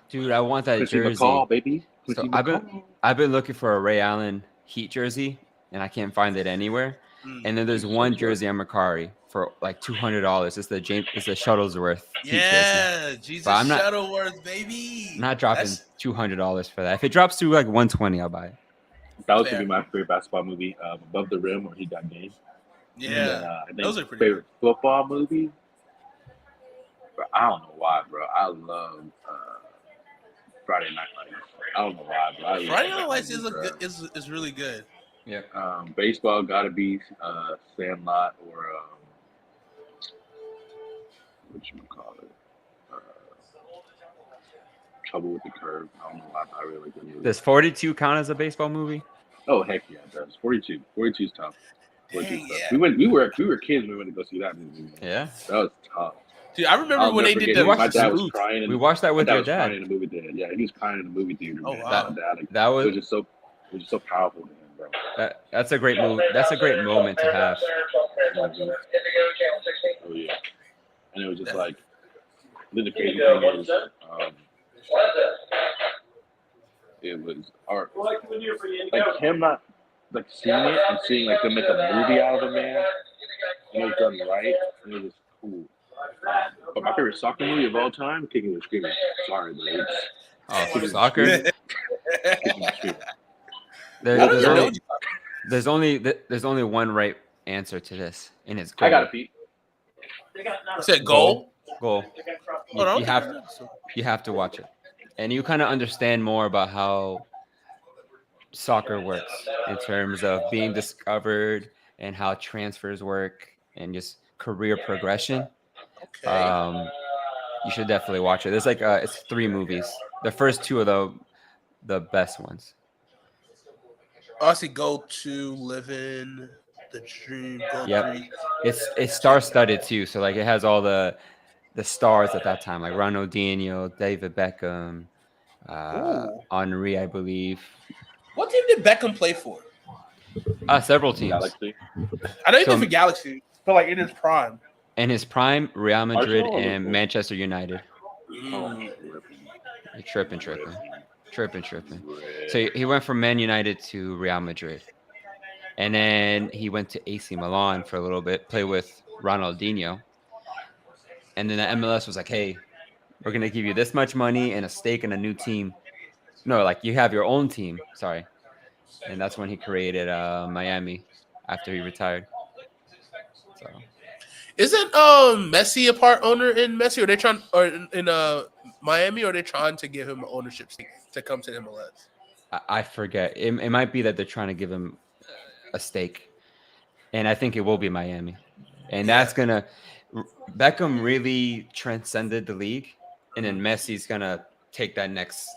Dude, I want that
Quincy
jersey.
McCall, baby.
So
Quincy McCall.
I've been looking for a Ray Allen Heat jersey, and I can't find it anywhere. And then there's one jersey on Macari for like $200. It's the Shuttlesworth Heat jersey.
Yeah, Jesus
But
Shuttleworth, baby.
I'm not dropping $200 for that. If it drops to like 120, I'll buy it.
That was gonna be my favorite basketball movie. Above the Rim, where he got game.
Yeah,
and then, I think
those are pretty
favorite football movie. But I don't know why, bro. I love Friday Night Lights. I don't know why, bro.
Friday Night Lights is really good.
Yeah.
Baseball gotta be Sandlot or what you call it? Trouble with the Curve. I don't know why I really like the movie.
Does 42 count as a baseball movie?
Oh heck yeah, it does. 42. 42 is tough. 42
Dang,
tough.
yeah.
We were kids when we went to go see that movie. Man.
Yeah.
That was tough.
Dude, I remember when they did
We
My dad was crying.
We watched that with your dad.
Crying in the movie theater. Yeah, he was crying in the movie theater.
Oh,
man.
wow.
My dad,
That was
it was just so powerful to him, bro.
that's a great move. That's a great moment to have.
Mhm. Oh yeah, and it was just like then the crazy thing is, it was art. Like him not like seeing it and seeing like them make a movie out of it, man. And it was done right. And it was just cool. But my favorite soccer movie of all time, Kicking and Screaming. Sorry, but it's
For soccer,
Kicking and Screaming.
there's only one right answer to this, and it's goal.
I got a Pete.
You said goal?
Goal.
Oh,
You have to watch it, and you kind of understand more about how soccer works in terms of being discovered and how transfers work and just career progression.
Okay.
You should definitely watch it. There's like it's 3 movies. The first 2 are the best ones.
Honestly, go to live in the dream.
Yep. It's star-studded too. So like it has all the stars at that time, like Ronaldinho, David Beckham, Henri, I believe.
What team did Beckham play for?
Several teams.
Galaxy.
I know he played for Galaxy, but like in his prime.
In his prime, Real Madrid
Arsenal or
and
Liverpool?
Manchester United.
Mm.
You're tripping. So he went from Man United to Real Madrid. And then he went to AC Milan for a little bit, played with Ronaldinho. And then the MLS was like, hey, we're going to give you this much money and a stake in a new team. No, like you have your own team. Sorry. And that's when he created Miami after he retired. So
Isn't Messi a part owner in Messi? Are they trying or in Miami? Or are they trying to give him an ownership stake to come to MLS?
I forget. It might be that they're trying to give him a stake, and I think it will be Miami, and that's gonna. Beckham really transcended the league, and then Messi's gonna take that next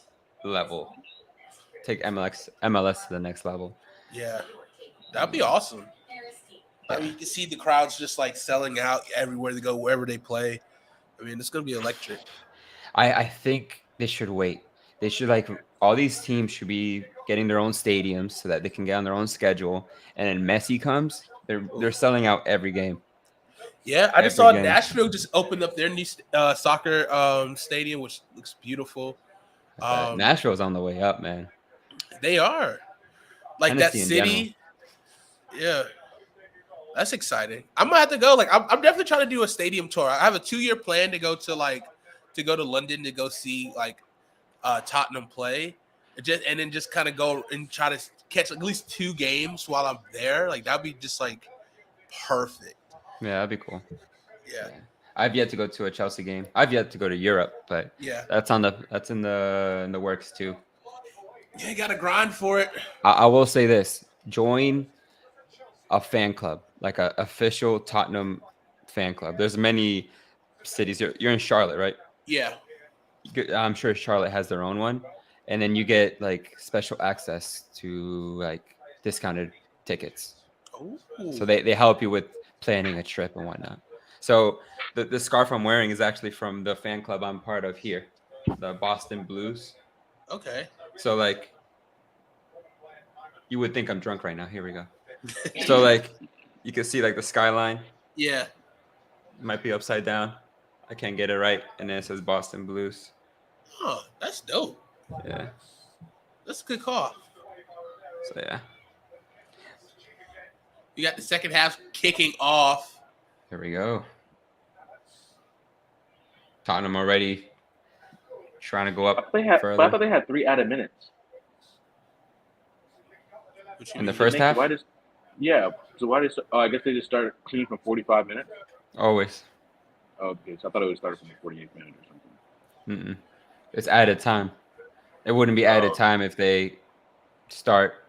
level, take MLS to the next level.
Yeah, that'd be awesome. I mean, you can see the crowds just like selling out everywhere they go, wherever they play. I mean, it's gonna be electric.
I think they should wait. They should all these teams should be getting their own stadiums so that they can get on their own schedule. And then Messi comes, they're selling out every game.
Yeah, I just saw Nashville just opened up their new soccer stadium, which looks beautiful.
Nashville's on the way up, man.
They are like
Tennessee
that city. Yeah, that's exciting. I'm gonna have to go. Like, I'm definitely trying to do a stadium tour. I have a 2-year plan to go to London to go see Tottenham play, and then just kind of go and try to catch at least 2 games while I'm there. Like that'd be just like perfect.
Yeah, that'd be cool.
Yeah.
I've yet to go to a Chelsea game. I've yet to go to Europe, but
yeah,
that's in the works too.
Yeah, you gotta grind for it.
I will say this: join a fan club, like an official Tottenham fan club. There's many cities. You're in Charlotte, right?
Yeah.
I'm sure Charlotte has their own one, and then you get like special access to like discounted tickets.
Ooh.
So they help you with planning a trip and whatnot. So the scarf I'm wearing is actually from the fan club I'm part of here, the Boston Blues.
Okay.
So like, you would think I'm drunk right now. Here we go. So like, You can see like the skyline.
Yeah.
It might be upside down. I can't get it right. And then it says Boston Blues.
Huh. That's dope.
Yeah.
That's a good call.
So yeah.
You got the second half kicking off.
Here we go. Tottenham already trying to go up further.
But I thought they had 3 added minutes.
In the first half?
Yeah. So why did? Oh, I guess they just started clean from 45 minutes.
Always.
Okay, so I thought it would start from the 48 minutes or something.
It's added time. It wouldn't be added time if they start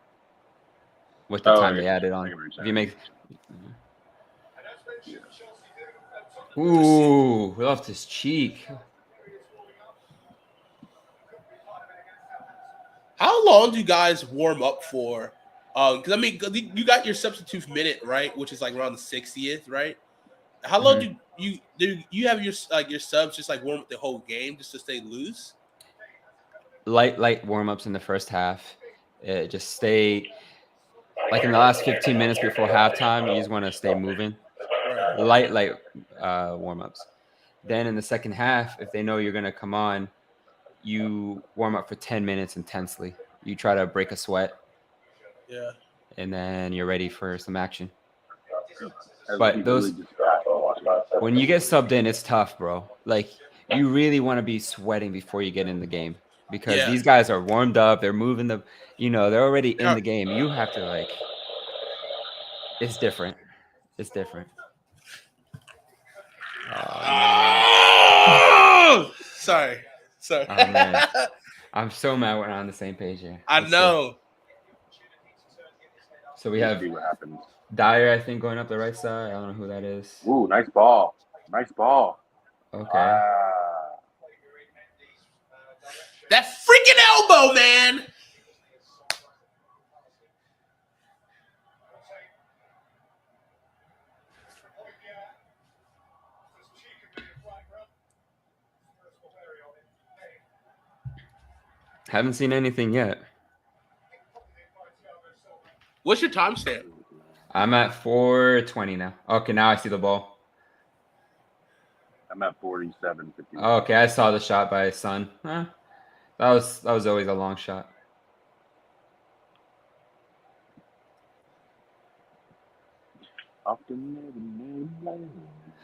with the time they added on. If you make. Ooh, Loftus Cheek.
How long do you guys warm up for? Because I mean, you got your substitute minute, right? Which is like around the 60th, right? How long do you have your subs just like warm up the whole game just to stay loose?
Light warm ups in the first half. Just stay like in the last 15 minutes before halftime. You just want to stay moving. Light warm ups. Then in the second half, if they know you're gonna come on, you warm up for 10 minutes intensely. You try to break a sweat.
Yeah.
And then you're ready for some action. But when you get subbed in, it's tough, bro. Like you really want to be sweating before you get in the game because these guys are warmed up. They're moving they're already in the game. You have to it's different. It's different.
Sorry.
Oh, man. I'm so mad we're not on the same page here.
I know.
So we have Dyer, I think, going up the right side. I don't know who that is.
Ooh, nice ball. Nice ball.
Okay.
That freaking elbow, man.
Haven't seen anything yet.
What's your timestamp?
I'm at 4:20 now. Okay, now I see the ball.
I'm at 47:50.
Okay, I saw the shot by Son. Huh? That was always a long shot.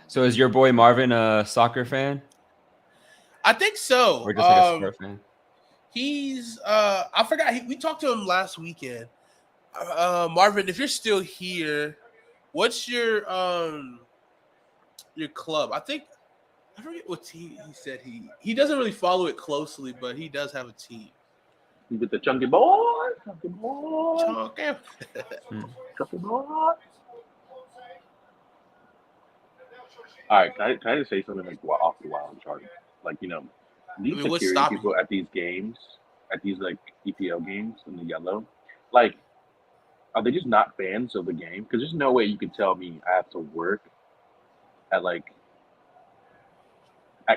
So is your boy Marvin a soccer fan?
I think so.
Or just like a sport fan?
He's I forgot we talked to him last weekend. Marvin, if you're still here, what's your club? I forget what team he said he doesn't really follow it closely, but he does have a team.
You get the chunky boy. Chunky boy. Chunky boy. All right, can I just say something like off the wild chart? Like, these security people at these games, at these like EPL games in the yellow, like, are they just not fans of the game? Because there's no way you can tell me I have to work at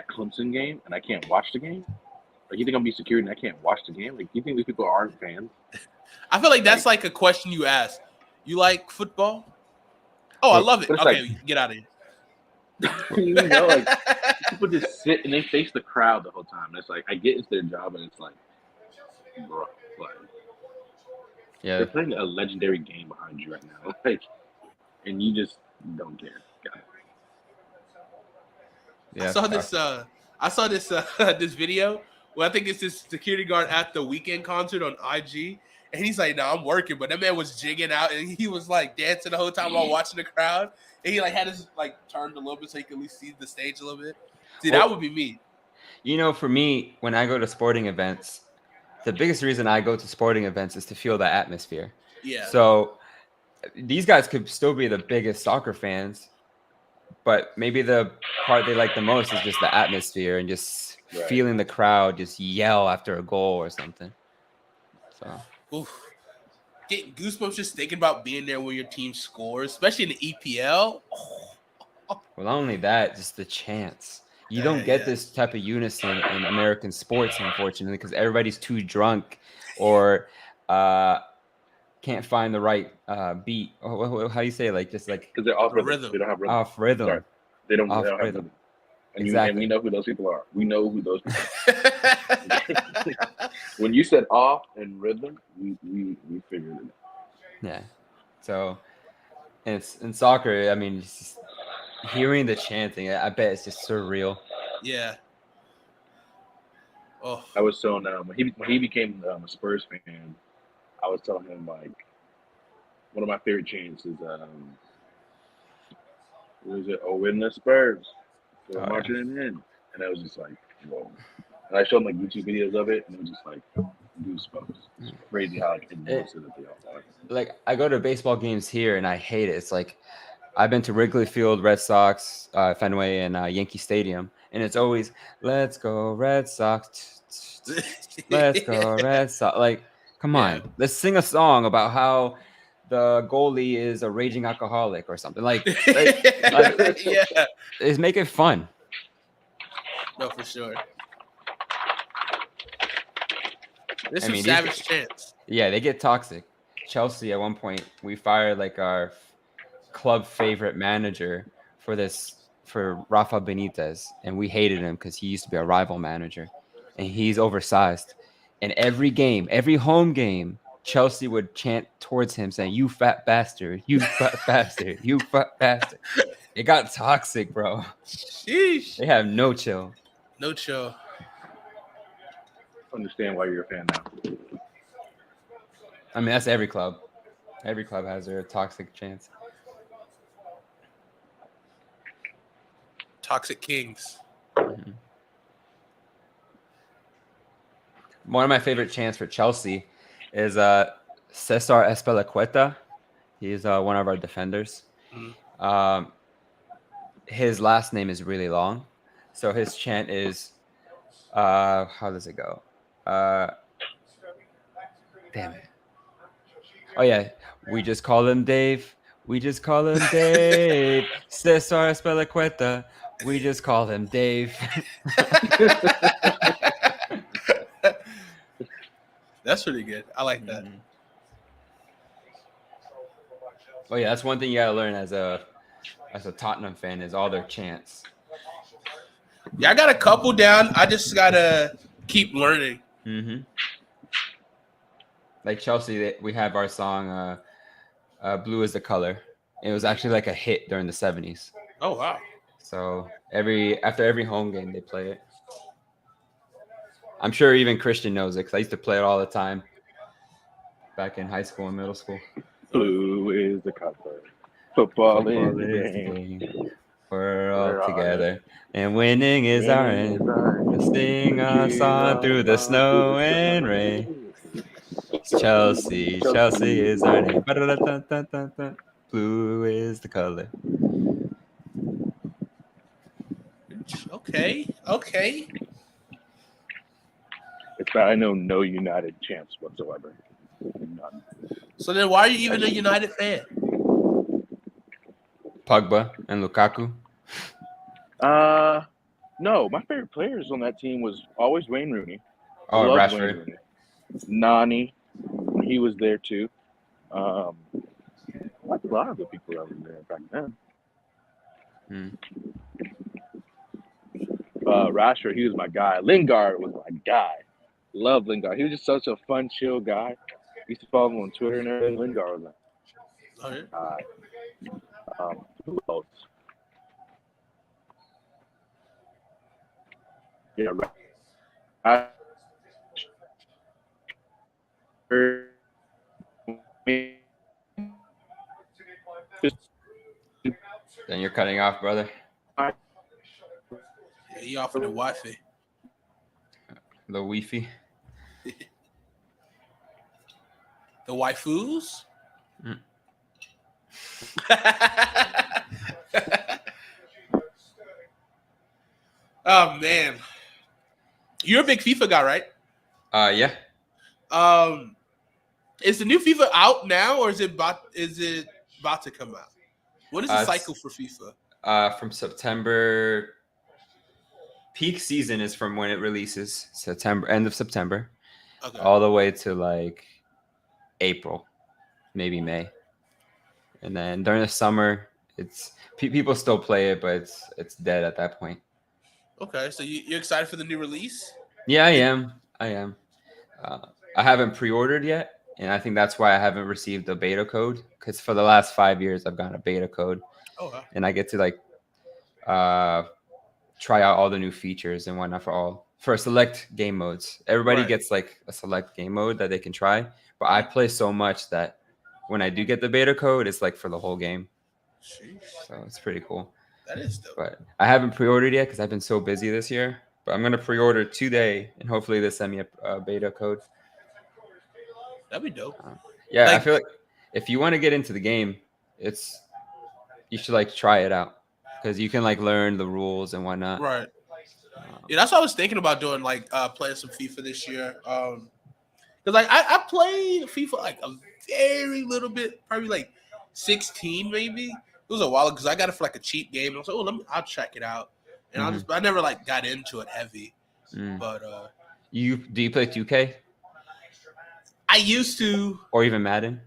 Clemson game and I can't watch the game. Like, you think I'm be security and I can't watch the game? Like, you think these people aren't fans?
I feel like that's like a question you ask. You like football? Oh, I love it. Okay, get out of here.
People just sit and they face the crowd the whole time. It's like I get it's their job, and it's like, bro, they're playing a legendary game behind you right now, and you just don't care.
I saw this this video. Well, I think it's this security guard at the Weeknd concert on IG, and he's like, "No, I'm working," but that man was jigging out, and he was like dancing the whole time while watching the crowd. And he had his turned a little bit so he could at least see the stage a little bit. See, that would be me.
For me, when I go to sporting events, the biggest reason I go to sporting events is to feel the atmosphere.
Yeah.
So these guys could still be the biggest soccer fans, but maybe the part they like the most is just the atmosphere and just feeling the crowd just yell after a goal or something. So.
Oof. Getting goosebumps just thinking about being there when your team scores, especially in the EPL.
Well, not only that, just the chance. You don't get this type of unison in American sports, unfortunately, because everybody's too drunk or can't find the right beat. How you say it? Like just like
because they're off
The
rhythm.
rhythm.
They don't have rhythm.
off rhythm.
Sorry, they don't
Off
have
rhythm.
rhythm. And we
Exactly.
know who those people are. We know who those people are. When you said off and rhythm, we figured it out.
Yeah. So, and it's in soccer. I mean, just hearing the chanting, I bet it's just surreal.
Yeah. Oh.
I was telling when he became a Spurs fan, I was telling him like one of my favorite chants is what is it? Oh, we're in the Spurs, so
Oh, yeah.
marching in, and I was just like, whoa. And I showed him like YouTube videos of it, and it was just like goosebumps. It's crazy how like immersive that they all are.
Like I go to baseball games here and I hate it. It's like I've been to Wrigley Field, Red Sox, Fenway, and Yankee Stadium, and it's always "Let's go Red Sox, let's go Red Sox." Like, come
Yeah.
on, let's sing a song about how the goalie is a raging alcoholic or something. Like
Yeah.
it's make it fun.
No, for sure. There's
I
some
mean,
savage chants.
Yeah, they get toxic. Chelsea at one point we fired like our club favorite manager for Rafa Benitez, and we hated him because he used to be a rival manager, and he's oversized. And every game, every home game, Chelsea would chant towards him saying, "You fat bastard, you fat bastard, you fat bastard." It got toxic, bro.
Sheesh.
They have no chill.
No chill.
Understand why you're a fan now.
I mean, that's every club. Every club has their toxic chants.
Toxic Kings.
Mhm. One of my favorite chants for Chelsea is Cesar Espelacueta. He's one of our defenders.
Mhm.
His last name is really long, so his chant is how does it go? Damn it. Oh yeah, we just call him Dave. We just call him Dave. Cesar Espelacueta. We just call him Dave.
That's really good. I like that.
Mhm. Oh yeah, that's one thing you gotta learn as a Tottenham fan is all their chants.
Yeah, I got a couple down. I just gotta keep learning.
Mm-hmm. Like Chelsea, we have our song "Blue is the Color." It was actually like a hit during the 70s.
Oh wow.
So after every home game, they play it. I'm sure even Christian knows it because I used to play it all the time back in high school and middle school.
Blue is the color. Football is the
is the
game.
game. We're
We're
all
on
together, and winning is our
Winning
aim.
is our
Let's sing a song through the snow and rain. Chelsea, Chelsea is our name. Ba-da-da-da-da-da-da. Blue is the color.
Okay. Okay.
It's that I know no United chants whatsoever. None.
So then, why are you even a United fan?
Pogba and Lukaku.
No, my favorite players on that team was always Wayne Rooney. I
Oh,
loved Wayne
Rashford.
Rooney. Nani, when he was there too. I liked a lot of the people that were there back then. Rashford, he was my guy. Lingard was my guy. Love Lingard. He was just such a fun, chill guy. Used to follow him on Twitter and everything. Lingard was
Oh, yeah.
a who else? Yeah, Rashford.
Then you're cutting off, brother.
Yeah, he offered the Wi-Fi.
The Wi-Fi.
The waifus?
Mm.
Oh man, you're a big FIFA guy, right?
Yeah.
Is the new FIFA out now, or is it about to come out? What is the cycle for FIFA?
From September. Peak season is from when it releases, end of September,
Okay.
all the way to like April. maybe May. And then during the summer, it's people still play it, but it's dead at that point.
Okay, so you're excited for the new release?
Yeah, I am. I am. I haven't pre-ordered yet, and I think that's why I haven't received the beta code. Because for the last 5 years, I've gotten a beta code,
Oh, wow.
and I get to like try out all the new features and whatnot for select game modes. Everybody
Right.
gets like a select game mode that they can try, but I play so much that when I do get the beta code, it's like for the whole game.
Sheesh.
So it's pretty cool.
That is dope.
But I haven't pre-ordered yet because I've been so busy this year. But I'm gonna pre-order today, and hopefully they send me a beta code.
That'd be dope.
Yeah, I
Like-
feel like if you want to get into the game, you should like try it out because you can like learn the rules and whatnot.
Right. Yeah, that's what I was thinking about doing, like playing some FIFA this year. Because like I played FIFA like a very little bit, probably like 16 maybe. It was a while because I got it for like a cheap game. I was like, I'll check it out, and I never like got into it heavy. But
do you play 2K
I used to,
or even Madden?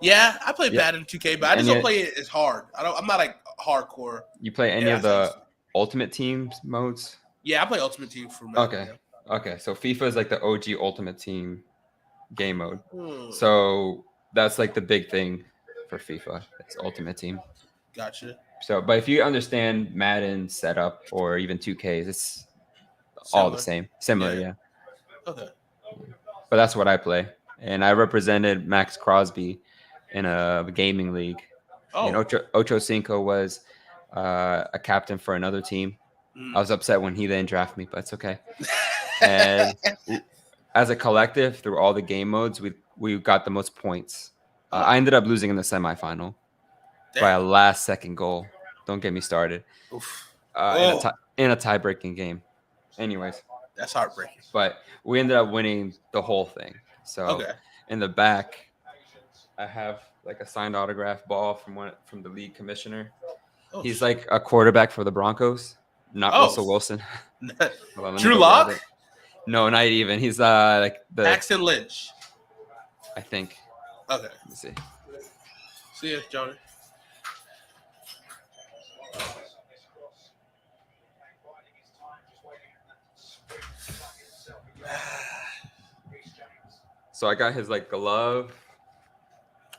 yeah, I play Madden 2K, but I just don't play it as hard. I'm not like hardcore.
You play any of the Ultimate Team modes?
Yeah, I play Ultimate Team for Madden.
Okay. Okay, so FIFA is like the OG Ultimate Team game mode.
Hmm.
So that's like the big thing for FIFA. It's Ultimate Team.
Gotcha.
So, but if you understand Madden setup or even 2Ks, it's all the same. Similar, yeah.
Okay.
But that's what I play. And I represented Max Crosby in a gaming league.
Oh.
And Ocho Cinco was a captain for another team. I was upset when he didn't draft me, but it's okay. And as a collective, through all the game modes, we got the most points. I ended up losing in the semifinal by a last-second goal. Don't get me started. In a tie-breaking game. Anyways.
That's heartbreaking.
But we ended up winning the whole thing. So in the back, I have like a signed autograph ball from the league commissioner. He's like a quarterback for the Broncos, not Russell Wilson.
Drew Lock?
No, not even. He's like the
Paxton Lynch.
I think.
Okay.
Let me see.
See you, Johnny.
So I got his like glove,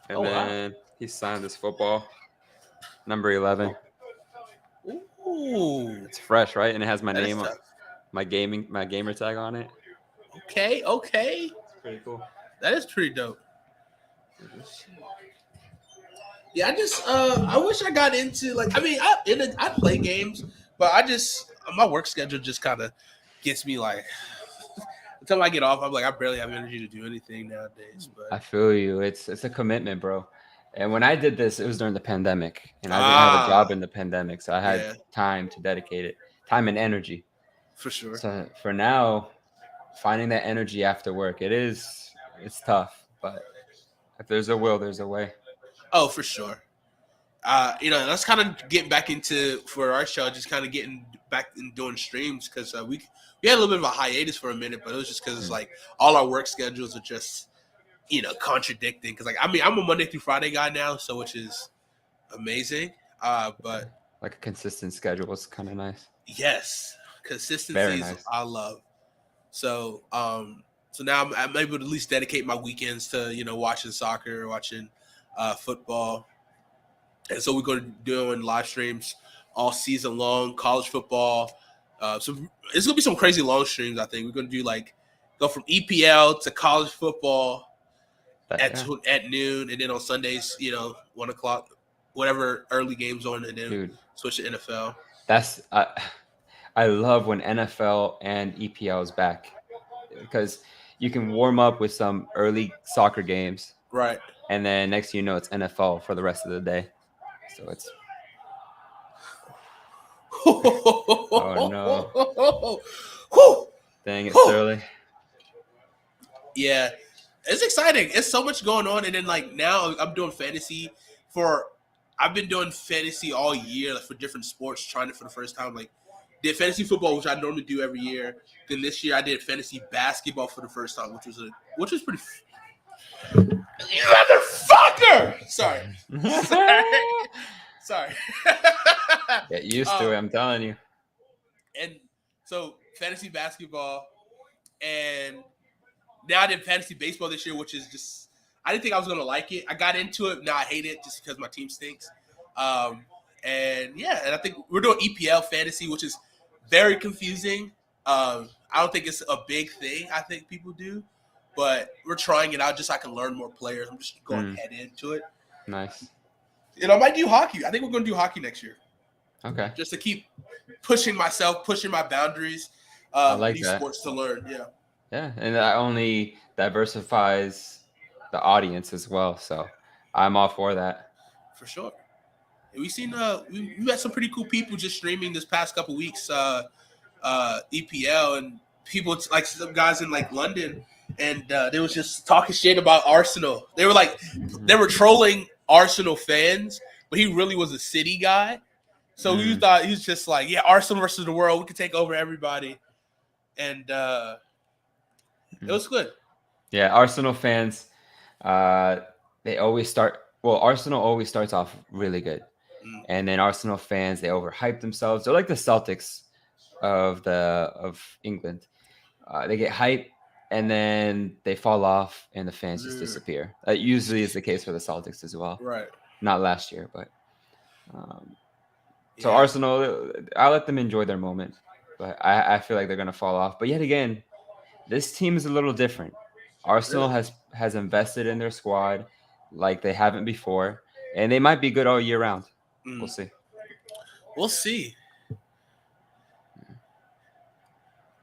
and then he signed this football, number 11.
Ooh,
it's fresh, right? And it has my name, my gamer tag on it.
Okay.
It's pretty cool.
That is pretty dope. Yeah, I wish I got into like. I mean, I play games, but my work schedule just kind of gets me like. Until I get off, I'm like, I barely have energy to do anything nowadays. But
I feel you. It's a commitment, bro. And when I did this, it was during the pandemic, and I didn't have a job in the pandemic, so I had time to dedicate it, time and energy.
For sure.
So for now, finding that energy after work, it's tough, but if there's a will, there's a way.
Oh, for sure. Let's kind of get back into for our show, just kind of getting back and doing streams because we had a little bit of a hiatus for a minute, but it was just because it's like all our work schedules are just contradicting. Because I'm a Monday through Friday guy now, so which is amazing. But
like a consistent schedule is kind of nice.
Yes, consistency
Very
is
nice.
I love. So now I'm able to at least dedicate my weekends to watching soccer, watching football. And so we're going to be doing live streams all season long, college football. So it's going to be some crazy long streams, I think. We're going to do go from EPL to college football at noon. And then on Sundays, 1 o'clock, whatever early games on, and then switch to NFL.
That's I love when NFL and EPL is back because you can warm up with some early soccer games.
Right.
And then next thing you know, it's NFL for the rest of the day. So it's oh no. Dang it, Sterling.
Yeah. It's exciting. It's so much going on. And then now I'm doing fantasy I've been doing fantasy all year for different sports, trying it for the first time. Did fantasy football, which I normally do every year. Then this year I did fantasy basketball for the first time, which was pretty You motherfucker! Sorry. Sorry.
Get used to it, I'm telling you.
And so fantasy basketball, and now I did fantasy baseball this year, which is just I didn't think I was gonna like it. I got into it, now I hate it just because my team stinks. And I think we're doing EPL fantasy, which is very confusing. I don't think it's a big thing. I think people do, but we're trying it out just so I can learn more players. I'm just going head into it.
Nice.
And I might do hockey. I think we're going to do hockey next year.
Okay.
Just to keep pushing myself, pushing my boundaries.
I like
new
that.
sports to learn. Yeah.
Yeah, and that only diversifies the audience as well. So I'm all for that.
For sure. And we've seen we met some pretty cool people just streaming this past couple weeks EPL, and people like some guys in like London, and they was just talking shit about Arsenal. They were like they were trolling Arsenal fans, but he really was a City guy. So we thought he was just like, yeah, Arsenal versus the world, we could take over everybody. And it was good.
Yeah, Arsenal fans, they always start. Well, Arsenal always starts off really good, and then Arsenal fans, they overhype themselves. They're like the Celtics of England. They get hype, and then they fall off, and the fans just disappear. That usually is the case for the Celtics as well.
Right.
Not last year, but so Arsenal, I let them enjoy their moment, but I feel like they're gonna fall off. But yet again, this team is a little different. Arsenal has invested in their squad like they haven't before, and they might be good all year round. We'll see.
We'll see.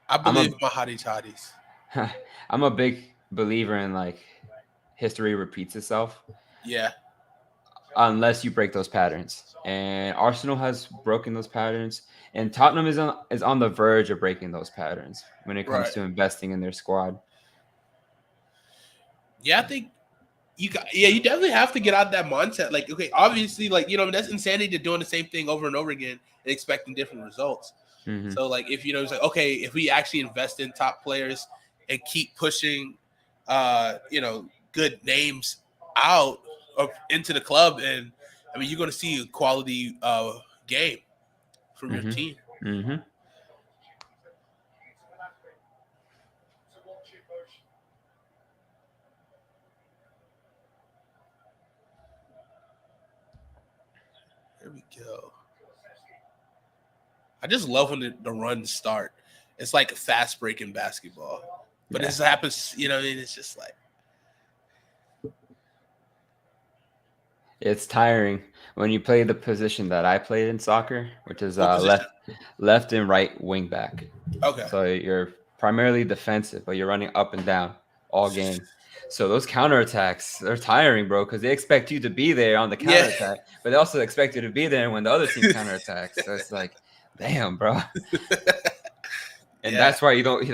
I believe my hottie toddies.
I'm a big believer in like history repeats itself.
Yeah.
Unless you break those patterns. And Arsenal has broken those patterns, and Tottenham is on the verge of breaking those patterns when it comes to investing in their squad.
Yeah, I think you definitely have to get out of that mindset. Like, okay, obviously, like, that's insanity to doing the same thing over and over again and expecting different results. So, like, if it's like, okay, if we actually invest in top players and keep pushing, good names out into the club, and I mean, you're going to see a quality game from your team.
Mm-hmm.
There we go. I just love when the runs start. It's like fast breaking basketball, but this happens. It's just like
it's tiring when you play the position that I played in soccer, which is left and right wing back.
Okay.
So you're primarily defensive, but you're running up and down all game. So those counterattacks, they're tiring, bro, because they expect you to be there on the counterattack, but they also expect you to be there when the other team counterattacks. So it's like, damn, bro. And that's why you don't.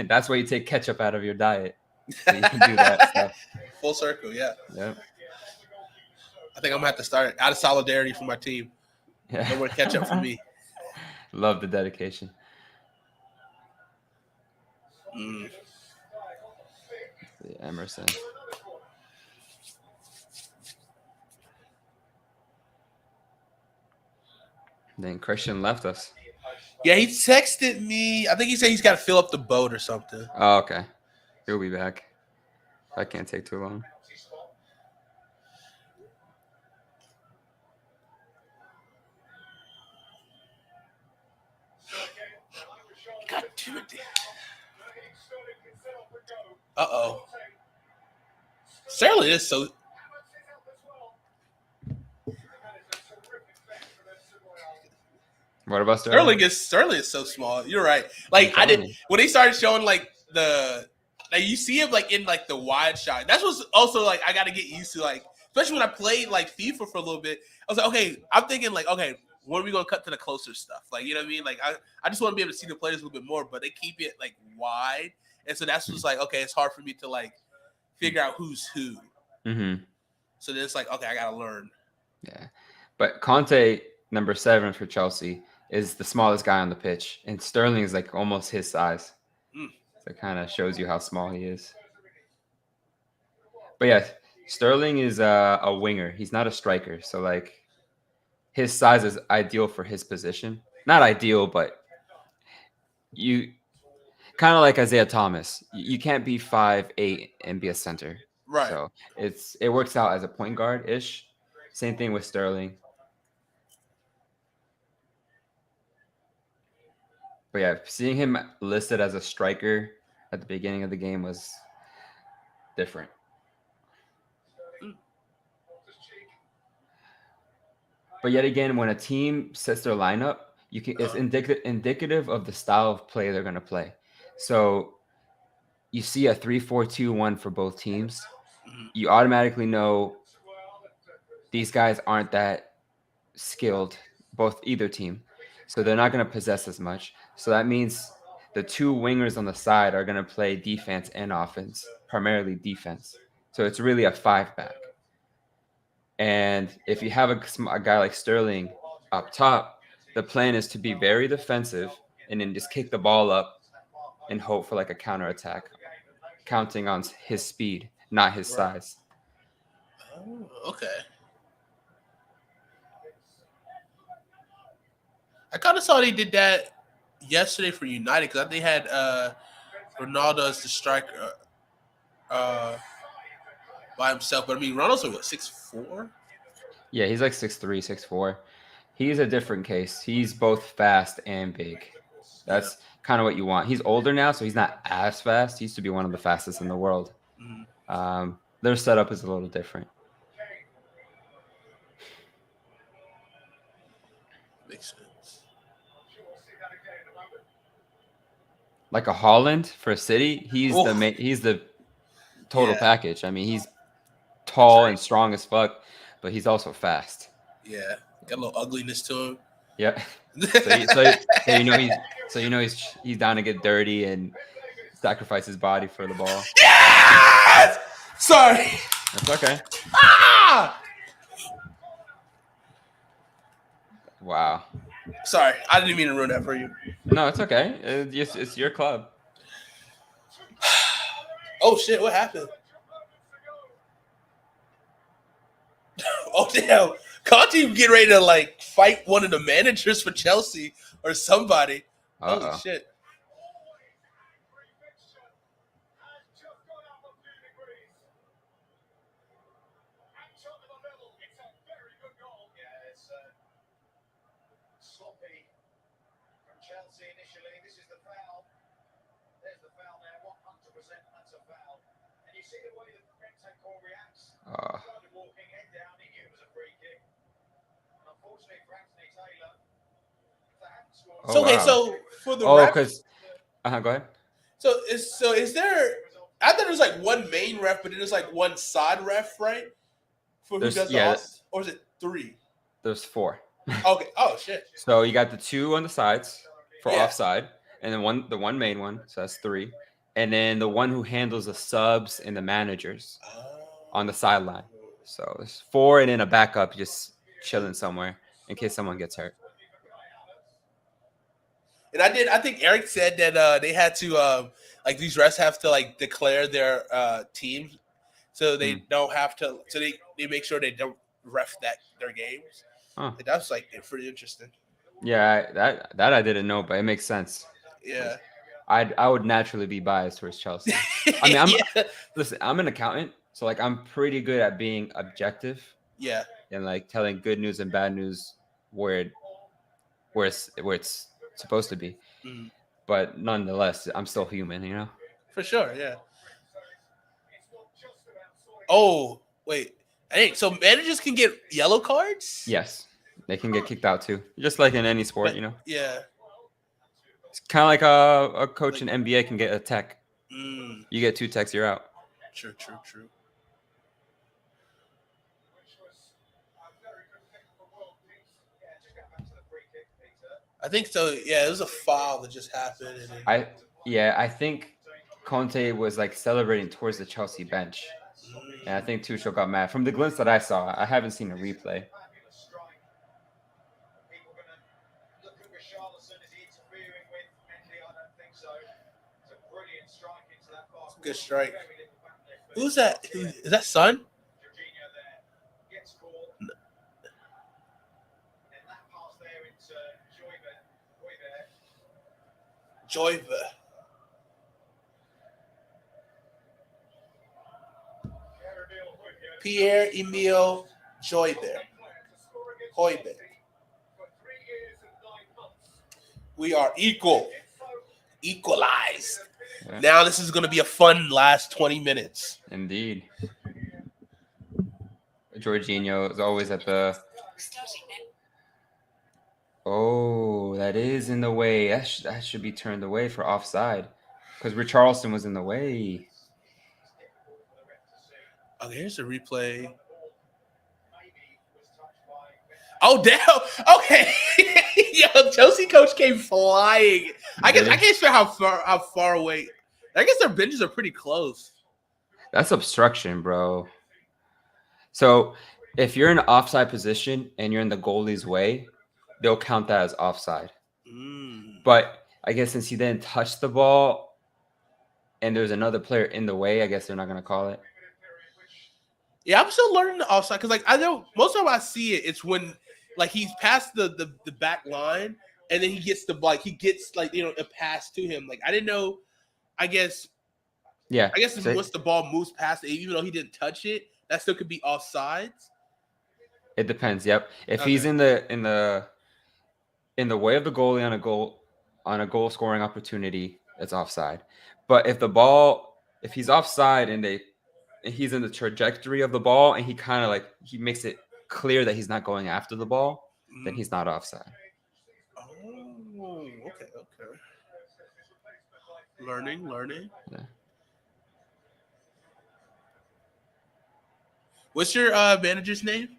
That's why you take ketchup out of your diet. So you can do that stuff.
Full circle, yeah.
Yeah.
I think I'm gonna have to start out of solidarity for my team. No more ketchup for me.
Love the dedication. Emerson. Then Christian left us.
Yeah, he texted me. I think he said he's got to fill up the boat or something.
Oh, okay. He'll be back. That can't take too long.
God damn it. Uh-oh. Sterling is so...
What about Sterling?
Sterling is so small. You're right. Like, when they started showing like you see him like in like the wide shot. That's what's also like I got to get used to, like, especially when I played like FIFA for a little bit. I was like, okay, I'm thinking like, okay, when are we gonna cut to the closer stuff? Like, you know what I mean? Like, I just want to be able to see the players a little bit more, but they keep it like wide, and so that's just like, okay, it's hard for me to like figure out who's who.
Mm-hmm.
So then it's like, okay, I gotta learn.
Yeah, but Conte, number 7 for Chelsea, is the smallest guy on the pitch, and Sterling is like almost his size. So it kind of shows you how small he is. But yeah, Sterling is a winger. He's not a striker. So like his size is ideal for his position. Not ideal, but you kind of like Isaiah Thomas. You can't be 5'8" and be a center.
Right.
So it works out as a point guard ish. Same thing with Sterling. But yeah, seeing him listed as a striker at the beginning of the game was different. But yet again, when a team sets their lineup, it's indicative of the style of play they're going to play. So you see a 3-4-2-1 for both teams. You automatically know these guys aren't that skilled, either team. So they're not going to possess as much. So that means the two wingers on the side are going to play defense and offense, primarily defense. So it's really a 5-back. And if you have a guy like Sterling up top, the plan is to be very defensive and then just kick the ball up and hope for like a counterattack, counting on his speed, not his size.
Oh, okay. I kind of saw they did that yesterday for United because they had Ronaldo as the striker by himself. But I mean, Ronaldo's like 6'4".
Yeah, he's like 6'3", 6'4". He's a different case. He's both fast and big. That's kind of what you want. He's older now, so he's not as fast. He used to be one of the fastest in the world.
Mm-hmm.
Their setup is a little different.
Makes sense.
Like a Holland for a City, he's the total package. I mean, he's tall and strong as fuck, but he's also fast.
Yeah, got a little ugliness to him.
Yeah. So you know he's down to get dirty and sacrifice his body for the ball.
Yes! Sorry.
That's okay.
Ah!
Wow.
Sorry, I didn't mean to ruin that for you.
No, it's okay. It's your club.
Oh shit! What happened? Oh damn! Conte getting ready to like fight one of the managers for Chelsea or somebody. Holy shit!
Chelsea initially. This is the foul. There's the foul there. 100% that's a foul. And you see the way that Bentancur reacts. Started walking head down. He knew it was a free kick. Unfortunately for Anthony Taylor, if they hadn't scored.
So for the
because go ahead.
So is there? I thought it was like one main ref, but there's like one side ref, right? For who does the offense, or is it 3?
There's 4.
Okay. Oh shit.
So you got the 2 on the sides for offside, and then the one main one, so that's 3, and then the one who handles the subs and the managers on the sideline. So there's 4, and then a backup just chilling somewhere in case someone gets hurt.
And I think Eric said that they had to like these refs have to like declare their teams, so they don't have to. So they make sure they don't ref their games. That's like pretty interesting.
Yeah, that I didn't know, but it makes sense.
Yeah,
I would naturally be biased towards Chelsea. I mean, listen, I'm an accountant, so like I'm pretty good at being objective.
Yeah,
and like telling good news and bad news where it's supposed to be. But nonetheless, I'm still human, you know.
For sure, yeah. Oh wait, so managers can get yellow cards?
Yes. They can get kicked out too, just like in any sport, you know.
Yeah,
it's kind of like a coach in NBA can get a tech. You get 2 techs, you're out.
True. I think so. Yeah, it was a foul that just happened.
I think Conte was like celebrating towards the Chelsea bench, and I think Tuchel got mad. From the glimpse that I saw, I haven't seen a replay.
Good strike. Who's that? Is that Son? Joyver. Pierre-Emile Joyver. Hoiberg. We are equalized.
Yeah.
Now this is going to be a fun last 20 minutes.
Indeed. Jorginho is always at the. Oh, that is in the way. That should be turned away for offside, because Richarlison was in the way.
Oh, here's a replay. Oh damn! Okay, yo, Chelsea coach came flying. I can't sure how far away. I guess their benches are pretty close.
That's obstruction, bro. So if you're in an offside position and you're in the goalie's way, they'll count that as offside. But I guess since he didn't touch the ball and there's another player in the way, I guess they're not going to call it.
Yeah, I'm still learning the offside because, like, I know most of the time I see it, it's when like he's past the back line and then he gets a pass to him. Like I didn't know. I guess.
Yeah.
I guess once the ball moves past it, even though he didn't touch it, that still could be offsides.
It depends. Yep. If he's in the way of the goalie on a goal scoring opportunity, it's offside. But if he's offside and he's in the trajectory of the ball and he makes it clear that he's not going after the ball, then he's not offside.
Oh, okay. Learning.
Yeah.
What's your manager's name?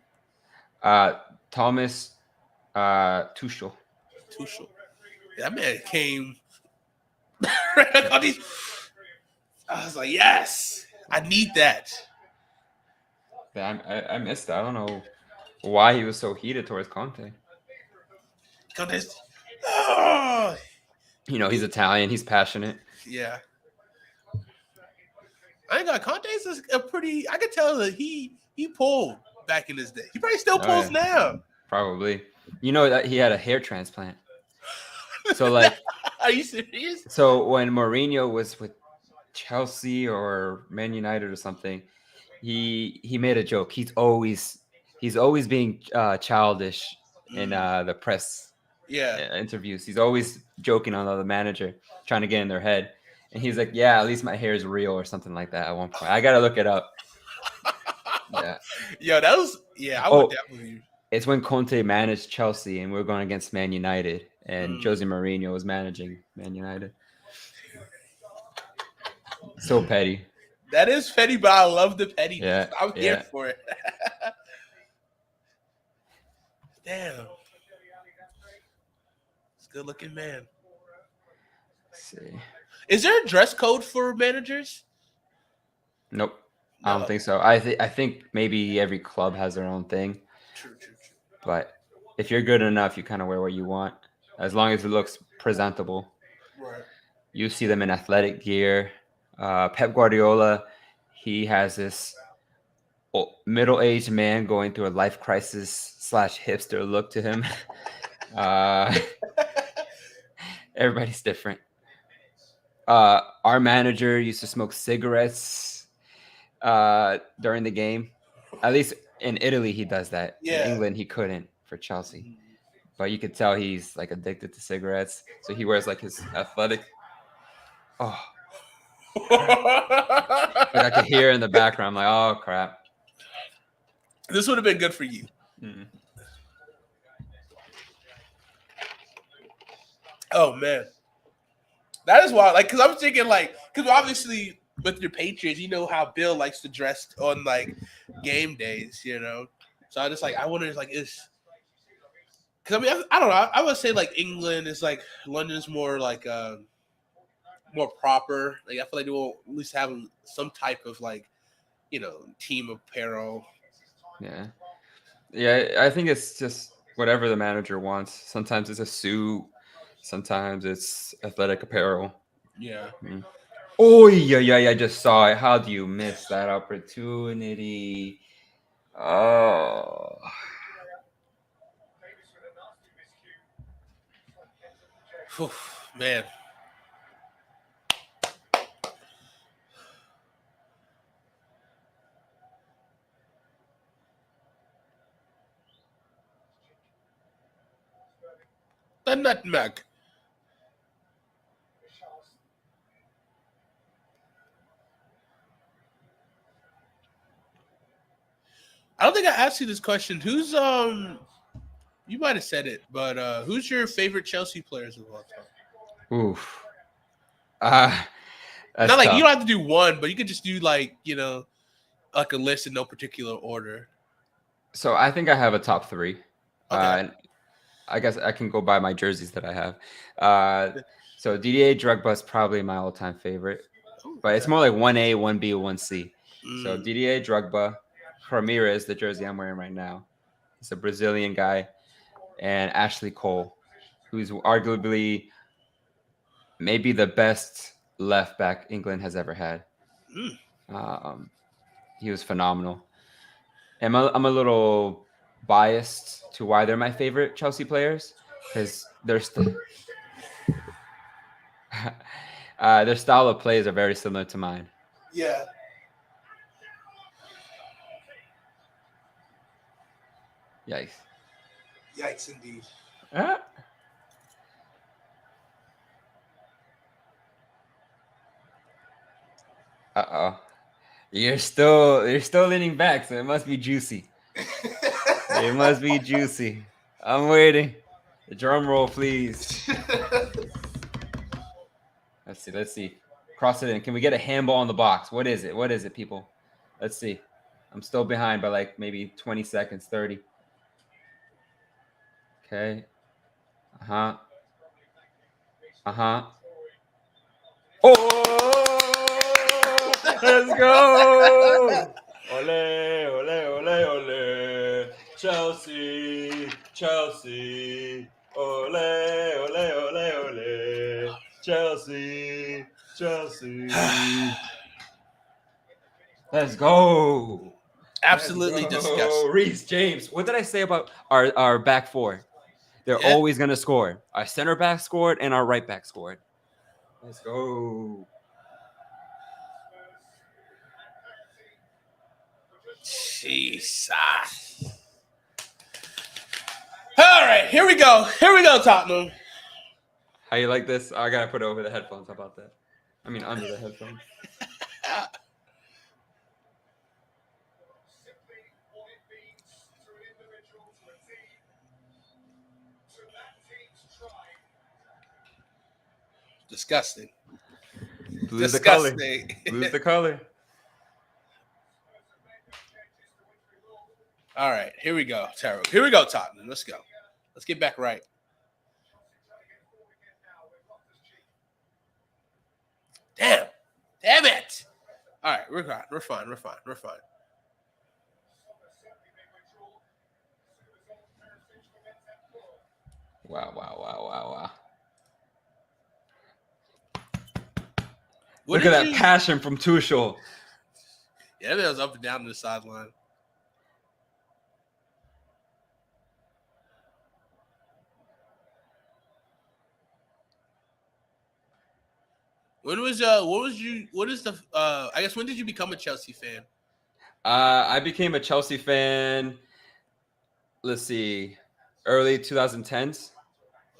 Thomas Tuchel.
That man came. I was like, yes, I need that.
Yeah, I missed that. I don't know why he was so heated towards Conte.
Oh.
He's Italian. He's passionate.
Yeah. I ain't got Conte's a pretty. I could tell that he pulled back in his day. He probably still pulls now.
Probably. You know that he had a hair transplant. So like,
are you serious?
So when Mourinho was with Chelsea or Man United or something, he made a joke. He's always being childish in the press interviews. He's always joking on the other manager, trying to get in their head. And he's like, yeah, at least my hair is real or something like that at one point. I got to look it up. Yeah.
Yo, that was, I would definitely.
It's when Conte managed Chelsea and we were going against Man United and Jose Mourinho was managing Man United. So petty.
That is petty, but I love the pettiness.
Yeah,
I'm here for it. Damn. It's a good looking man.
Let's see.
Is there a dress code for managers?
Nope. No. I don't think so. I think maybe every club has their own thing.
True.
But if you're good enough, you kind of wear what you want, as long as it looks presentable.
Right.
You see them in athletic gear. Pep Guardiola, he has this middle-aged man going through a life crisis / hipster look to him. Everybody's different. Our manager used to smoke cigarettes during the game. At least in Italy, he does that.
Yeah.
In England, he couldn't for Chelsea. But you could tell he's like addicted to cigarettes. So he wears like his athletic. Oh. Like I could hear in the background, like, oh crap.
This would have been good for you.
Mm-hmm.
Oh man, that is wild. Like, because I'm thinking, like, because obviously with your Patriots, you know how Bill likes to dress on like game days, you know. So I just like, I wonder, like, because I mean, I don't know. I would say like England is like London's more like more proper. Like I feel like they will at least have some type of like, team apparel.
Yeah. I think it's just whatever the manager wants. Sometimes it's a suit. Sometimes it's athletic apparel.
Yeah.
Oh, yeah, I just saw it. How do you miss that opportunity? Oh.
Whew, man. The nutmeg. I don't think I asked you this question. Who's you might have said it, but who's your favorite Chelsea players of all time?
Oof. That's
Not like
tough.
you don't have to do one, but you could just do like like a list in no particular order.
So I think I have a top 3.
Okay.
I guess I can go by my jerseys that I have. So Didier Drogba is probably my all-time favorite, but it's more like 1A, 1B, 1C. So Didier Drogba, Ramirez, the jersey I'm wearing right now. He's a Brazilian guy, and Ashley Cole, who's arguably maybe the best left back England has ever had. He was phenomenal. And I'm a little biased to why they're my favorite Chelsea players, because their style of plays are very similar to mine.
Yeah.
Yikes.
Yikes, indeed.
Uh-oh. You're still leaning back, so it must be juicy. It must be juicy. I'm waiting. The drum roll, please. Let's see. Cross it in. Can we get a handball in the box? What is it, people? Let's see. I'm still behind by like maybe 20 seconds, 30. Okay. Uh-huh. Oh! Let's go! Ole, ole, ole, ole. Chelsea. Ole, ole, ole, ole. Chelsea. Let's go.
Absolutely disgusting.
Reece James. What did I say about our back 4? They're always going to score. Our center back scored and our right back scored. Let's go.
Jesus. All right, here we go, Tottenham.
How you like this? I got to put it over the headphones. How about that? I mean, under the headphones.
Disgusting.
Blue's
Disgusting.
the color. Blue's the color.
All right, here we go, Taro. Here we go, Tottenham. Let's go. Let's get back right. Damn it. All right, we're fine.
Wow. Look at that passion from Tuchel.
Yeah, that was up and down to the sideline. When is the I guess when did you become a Chelsea fan?
I became a Chelsea fan, let's see, early 2010s.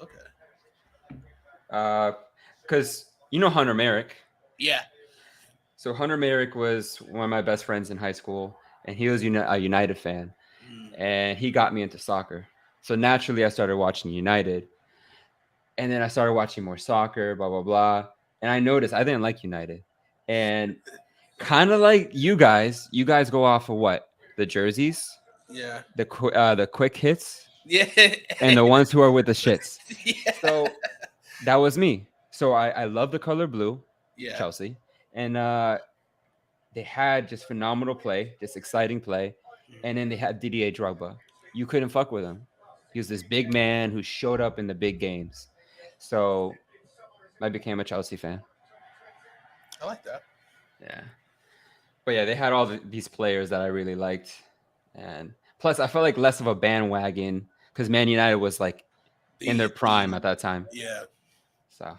Okay.
Because you know Hunter Merrick.
Yeah.
So Hunter Merrick was one of my best friends in high school, and he was a United fan, and he got me into soccer. So naturally, I started watching United, and then I started watching more soccer, blah, blah, blah. And I noticed I didn't like United. And kind of like you guys go off of what? The jerseys?
Yeah.
The quick hits?
Yeah.
And the ones who are with the shits.
Yeah.
So that was me. So I love the color blue,
yeah.
Chelsea. And they had just phenomenal play, just exciting play. And then they had Didier Drogba. You couldn't fuck with him. He was this big man who showed up in the big games. So I became a Chelsea fan.
I like that.
Yeah. But yeah, they had all these players that I really liked. And plus, I felt like less of a bandwagon because Man United was like in their prime at that time.
Yeah.
So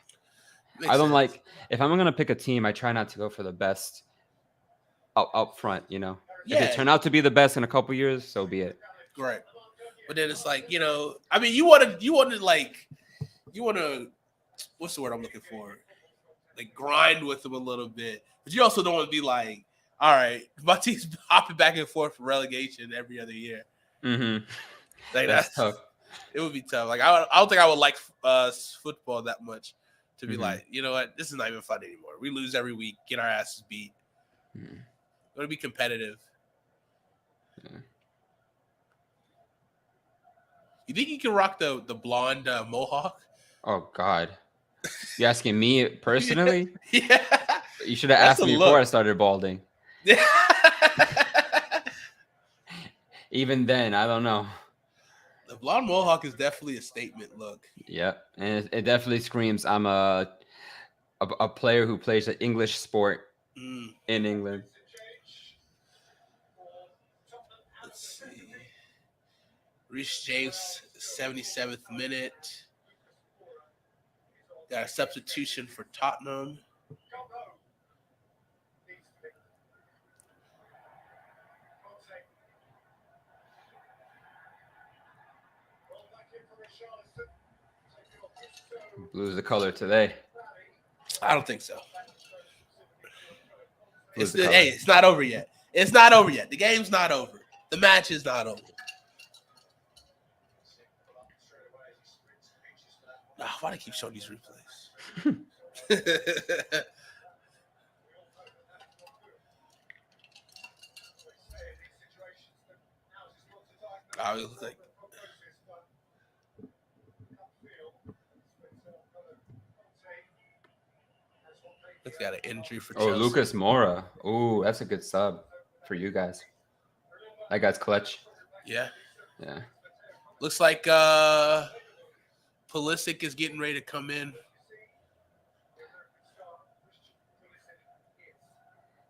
Makes
I don't
sense.
like, if I'm going to pick a team, I try not to go for the best up front, you know? If they
Yeah.
turn out to be the best in a couple years, so be it.
Right. But then it's like, I mean, you want to, what's the word I'm looking for? Like grind with them a little bit. But you also don't want to be like, all right, my team's hopping back and forth for relegation every other year.
Mm-hmm.
Like
That's tough.
It would be tough. Like I don't think I would like football that much to be like, you know what, this is not even fun anymore. We lose every week, get our asses beat. Going to be competitive.
Yeah.
You think you can rock the blonde mohawk?
Oh, God. You asking me personally?
Yeah.
You should have
That's
asked
a
me
look.
before I started balding.
Yeah.
Even then, I don't know.
The blonde mohawk is definitely a statement look.
Yep. And it definitely screams I'm a player who plays an English sport in England.
Let's see. Reece James, 77th minute. Got a substitution for Tottenham.
Blue's the color today.
I don't think so.
Blue's
It's not over yet. It's not over yet. The game's not over. The match is not over. Why do I keep showing these replays? I was like, he's got an injury for Chelsea.
Lucas Moura. Oh, that's a good sub for you guys. That guy's clutch.
Yeah.
Yeah.
Looks like Pulisic is getting ready to come in.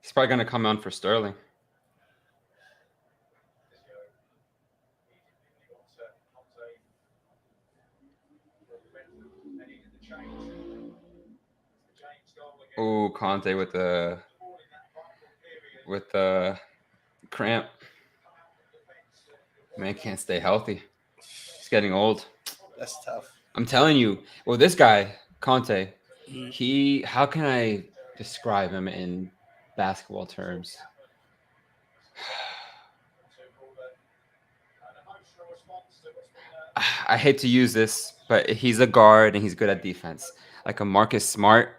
He's probably going to come on for Sterling. Oh, Conte with the cramp. Man can't stay healthy. He's getting old.
That's tough.
I'm telling you. Well, this guy, Conte, how can I describe him in basketball terms? I hate to use this, but he's a guard and he's good at defense. Like a Marcus Smart,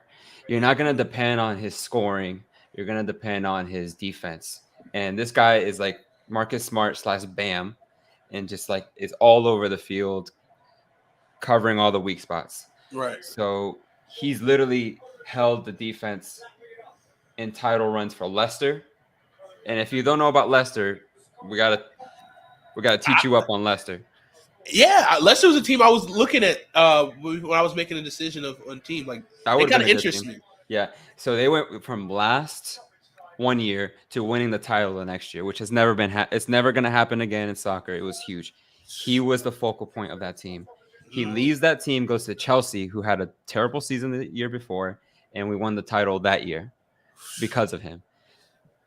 you're not going to depend on his scoring. You're going to depend on his defense. And this guy is like Marcus Smart / Bam, and just like is all over the field, covering all the weak spots.
Right.
So he's literally held the defense in title runs for Leicester. And if you don't know about Leicester, we gotta teach you up on Leicester.
Yeah, Leicester was a team I was looking at when I was making a decision on team. Like
That
they
would
kind of interest me.
Yeah. So they went from last one year to winning the title the next year, which has never been. It's never going to happen again in soccer. It was huge. He was the focal point of that team. He leaves that team, goes to Chelsea, who had a terrible season the year before, and we won the title that year because of him.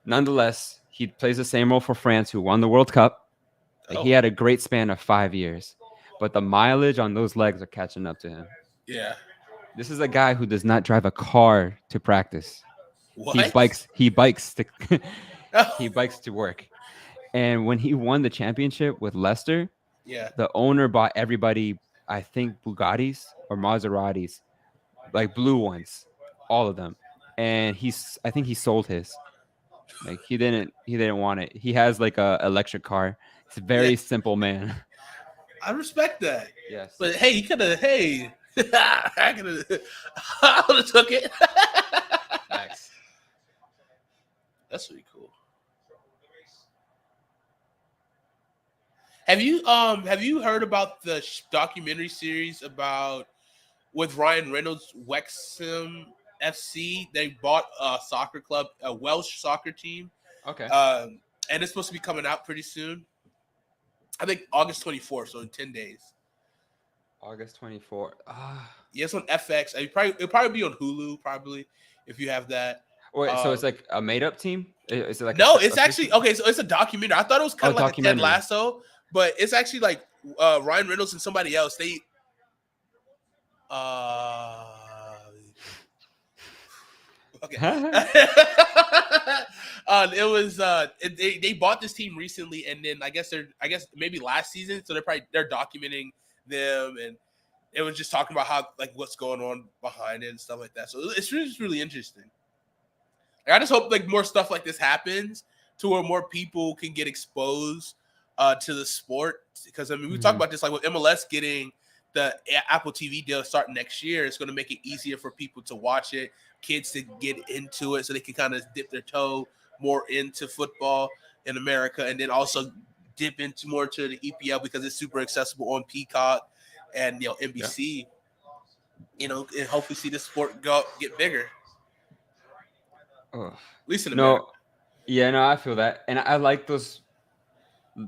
Nonetheless, he plays the same role for France, who won the World Cup. He had a great span of 5 years, but the mileage on those legs are catching up to him.
Yeah.
This is a guy who does not drive a car to practice.
What?
He bikes to work. And when he won the championship with Leicester, the owner bought everybody, I think, Bugattis or Maseratis, like blue ones, all of them. And I think he sold his. Like he didn't want it. He has like a electric car. He's a very simple man.
I respect that.
Yes.
But hey, he could have. Hey, I would have took it.
Nice.
That's really cool. Have you heard about the documentary series with Ryan Reynolds, Wexham FC. They bought a soccer club, a Welsh soccer team,
Okay.
and it's supposed to be coming out pretty soon. I think August 24th, so in 10 days.
August 24th.
Yeah, it's on FX. It'll probably be on Hulu, probably, if you have that.
Wait, so it's like a made-up team? Is it like
No,
a
it's actually okay. So it's a documentary. I thought it was kind of like a Ted
documentary.
Lasso, but it's actually like Ryan Reynolds and somebody else. They okay. It was they bought this team recently, and then I guess maybe last season. So they're documenting them, and it was just talking about how like what's going on behind it and stuff like that. So it's really interesting. I just hope like more stuff like this happens to where more people can get exposed to the sport. Because I mean, we talk about this like with MLS getting the Apple TV deal starting next year. It's going to make it easier for people to watch it, kids to get into it, so they can kind of dip their toe more into football in America, and then also dip into more to the EPL because it's super accessible on Peacock and NBC. And hopefully see this sport get bigger.
At
least in America.
I feel that, and I like those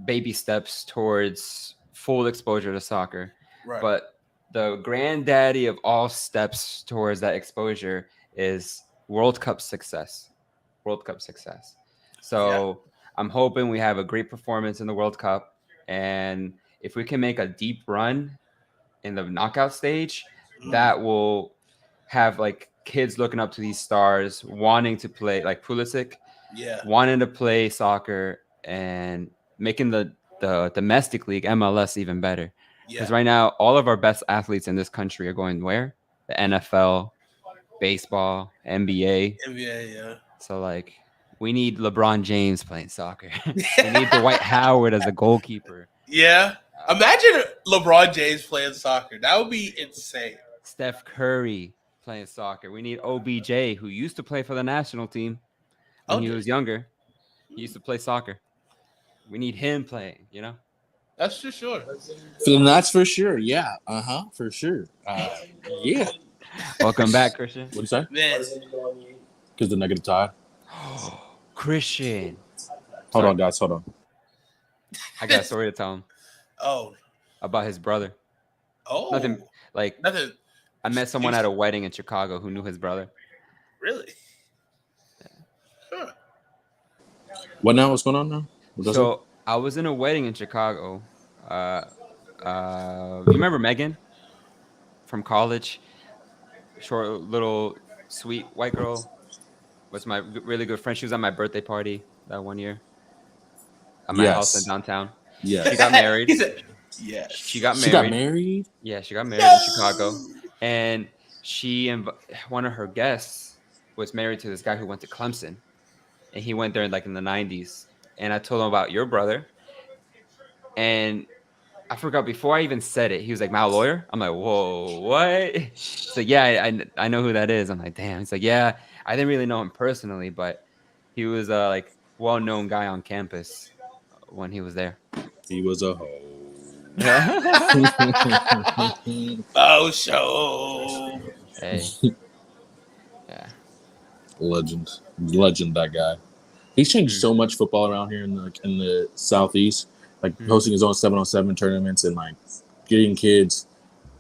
baby steps towards full exposure to soccer.
Right.
But the granddaddy of all steps towards that exposure is World Cup success. So I'm hoping we have a great performance in the World Cup, and if we can make a deep run in the knockout stage, that will have like kids looking up to these stars, wanting to play, like Pulisic, wanting to play soccer and making the domestic league MLS even better. Because right now, all of our best athletes in this country are going where? The NFL, baseball, NBA. So like, we need LeBron James playing soccer. We need Dwight Howard as a goalkeeper.
Yeah. Imagine LeBron James playing soccer. That would be insane.
Steph Curry playing soccer. We need OBJ, who used to play for the national team when he was younger. He used to play soccer. We need him playing,
That's for sure.
That's for sure. Yeah. For sure. Yeah.
Welcome back, Christian.
What do you say?
Man.
Because the negative tie.
Christian.
Hold on, guys. Hold on.
I got a story to tell him.
Oh.
About his brother.
Oh.
Nothing. I met someone at a wedding in Chicago who knew his brother.
Really?
Yeah.
Huh.
What now? What's going on now?
So I was in a wedding in Chicago. You remember Megan from college? Short, little, sweet white girl. Was my really good friend. She was at my birthday party that one year. At my house in downtown.
Yeah.
She got married.
Yes.
She got married.
She got married?
Yeah, she got married in Chicago. And one of her guests was married to this guy who went to Clemson. And he went there in the 90s. And I told him about your brother. And I forgot before I even said it. He was like, my lawyer? I'm like, whoa, what? He's like, yeah, I know who that is. I'm like, damn. He's like, yeah, I didn't really know him personally, but he was a well-known guy on campus when he was there.
He was a hoe.
Oh, show.
Hey. Yeah.
Legend, that guy. He's changed so much football around here in the Southeast, hosting his own 7-on-7 tournaments and getting kids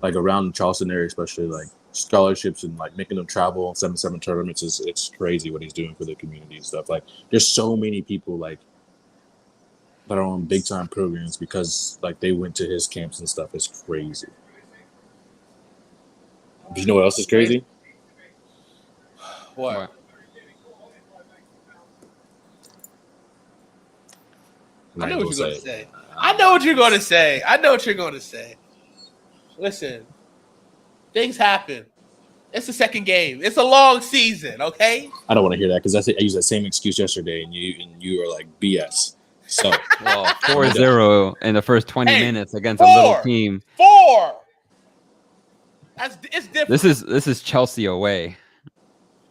around the Charleston area, especially scholarships and making them travel on 7-on-7 tournaments. It's crazy what he's doing for the community and stuff. There's so many people that are on big time programs because they went to his camps and stuff. It's crazy. Do you know what else is crazy?
What? I know what you're going to say. I know what you're going to say. Listen, things happen. It's the second game. It's a long season, okay?
I don't want to hear that because I used that same excuse yesterday, and you are like BS. So,
4-0 in the first 20 minutes against a little team.
4. It's different.
This is Chelsea away.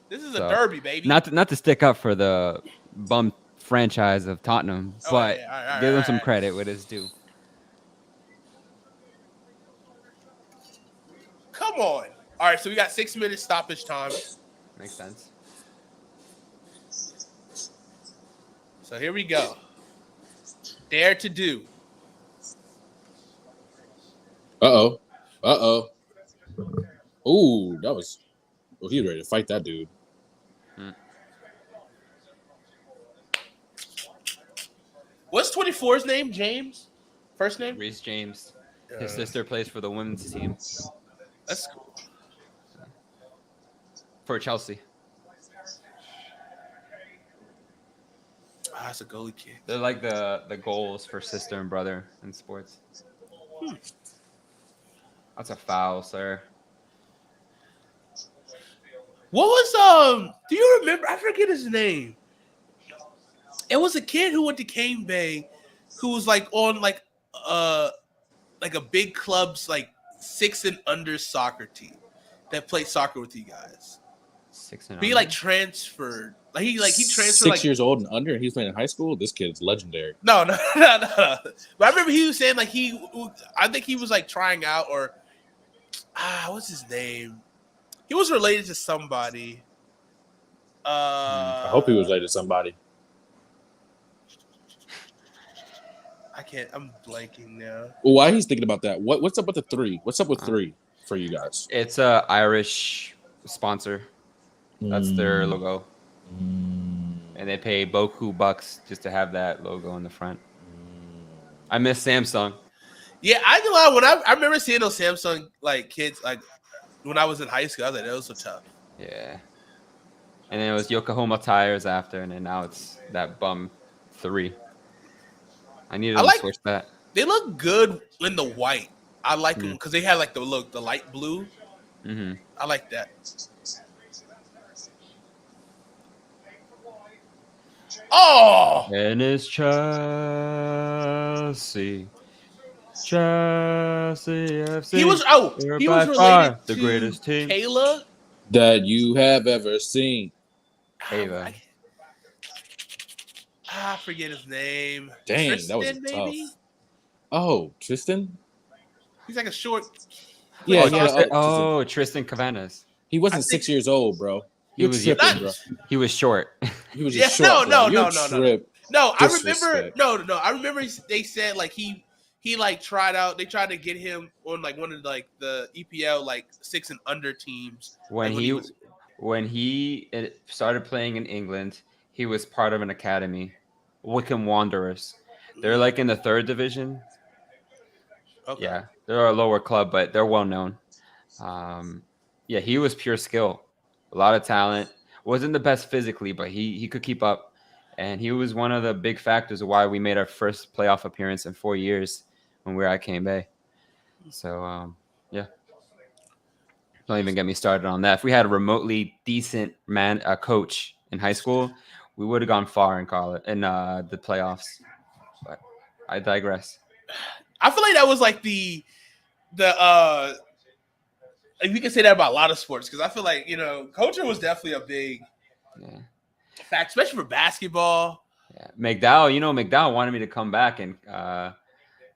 This is a derby, baby.
Not to stick up for the bum franchise of Tottenham, but give them some credit with his due.
Come on. All right, so we got 6 minutes stoppage time.
Makes sense.
So here we go. Dare to do.
Uh oh. Ooh, that was. Oh, he was ready to fight that dude.
What's 24's name? James? First name?
Reese James. His sister plays for the women's team
That's cool.
for Chelsea.
That's a goalie kick.
They're like the goals for sister and brother in sports. That's a foul, sir.
What was do you remember? I forget his name. It was a kid who went to Cane Bay who was like on like a big club's like 6 and under soccer team that played soccer with you guys.
6 and
He
under?
like transferred. He transferred
6
like
years old and under, and he's playing in high school. This kid's legendary.
No. But I remember he was saying like I think he was like trying out or what's his name? He was related to somebody.
I hope he was related to somebody.
I can't. I'm blanking now.
Well, why he's thinking about that? What's up with the 3? What's up with 3 for you guys?
It's a Irish sponsor. That's their logo. And they pay boku bucks just to have that logo in the front. I miss Samsung.
Yeah, I can lie. When I remember seeing those Samsung like kids like when I was in high school, I was like, that was so tough.
Yeah. And then it was Yokohama tires after, and then now it's that bum 3. I needed to switch that.
They look good in the white. I like them because they had like the light blue.
Mm-hmm.
I like that. Oh!
And it's Chelsea. Chelsea FC.
He was related
the
to
greatest team
Kayla
that you have ever seen.
Ava.
I forget his name.
Dang,
Tristan,
that was
maybe?
tough. Oh, Tristan?
He's like a short.
Yeah,
Tristan Cavanas.
He wasn't 6 years old, bro.
He was
tripping, bro.
He was short.
He was just short.
No. I remember they said like he like tried out. They tried to get him on like one of like the EPL like 6 and under teams.
When he started playing in England, he was part of an academy, Wycombe Wanderers. They're like in the 3rd division.
Okay.
Yeah, they're a lower club, but they're well known. Yeah, he was pure skill, a lot of talent. Wasn't the best physically, but he could keep up, and he was one of the big factors of why we made our first playoff appearance in 4 years when we were at Cane Bay. So yeah, don't even get me started on that. If we had a remotely decent coach in high school, we would have gone far in college in the playoffs. But I digress.
I feel like that was like the like we can say that about a lot of sports because I feel like culture was definitely a big fact, especially for basketball.
Yeah, McDowell wanted me to come back and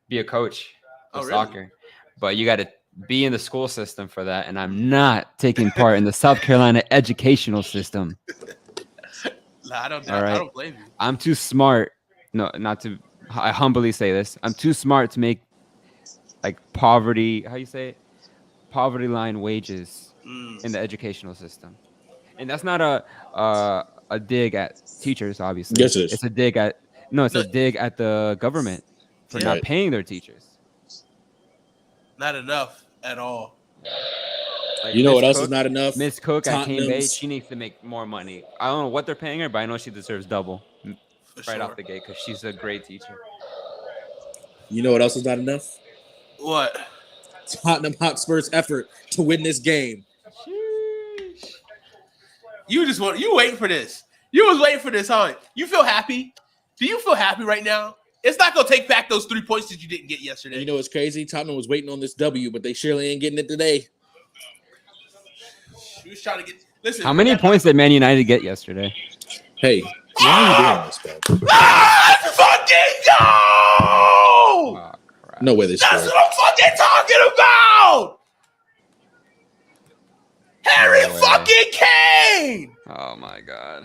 be a coach for soccer, but you got to be in the school system for that, and I'm not taking part in the South Carolina educational system.
I don't blame you.
I'm too smart. No, not to. I humbly say this. I'm too smart to make like poverty. How you say it? Poverty line wages in the educational system, and that's not a dig at teachers. Obviously,
yes, it is.
It's a dig at a dig at the government for not paying their teachers.
Not enough at all.
Like
you know what else is not enough?
Miss Cook at Cane Bay,
Tottenham's.
she needs to make more money. I don't know what they're paying her, but I know she deserves double off the gate because she's a great teacher.
You know what else is not enough?
What?
Tottenham Hotspur's effort to win this game.
You waiting for this. You was waiting for this, huh? You feel happy? Do you feel happy right now? It's not going to take back those 3 points that you didn't get yesterday.
You know what's crazy? Tottenham was waiting on this W, but they surely ain't getting it today.
He was trying to get. Listen.
How many points did Man United get yesterday?
Hey, why are you doing this, bro?
Let's fucking go!
Oh, crap.
No way they scored.
That's what I'm fucking talking about! Harry
No way.
fucking Kane!
Oh my god.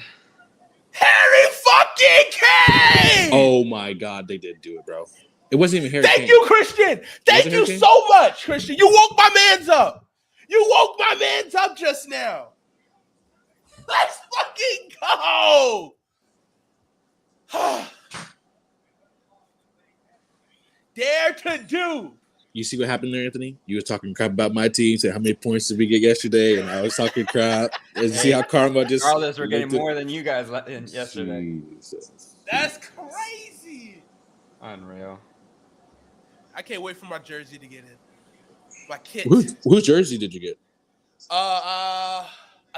Harry fucking Kane!
Oh my God, they did do it, bro. It wasn't even Harry
Thank
Kane.
you, Christian. Thank
it
you
Harry Kane?
so much, Christian. You woke my mans up. You woke my mans up just now. Let's fucking go. Dare to do.
You see what happened there, Anthony? You were talking crap about my team, saying how many points did we get yesterday, and I was talking crap. And you see how karma just.
Regardless, we're getting
looked at-
more than you guys yesterday.
Jesus.
That's crazy.
Unreal.
I can't wait for my jersey to get in. My kit.
Whose jersey did you get?
I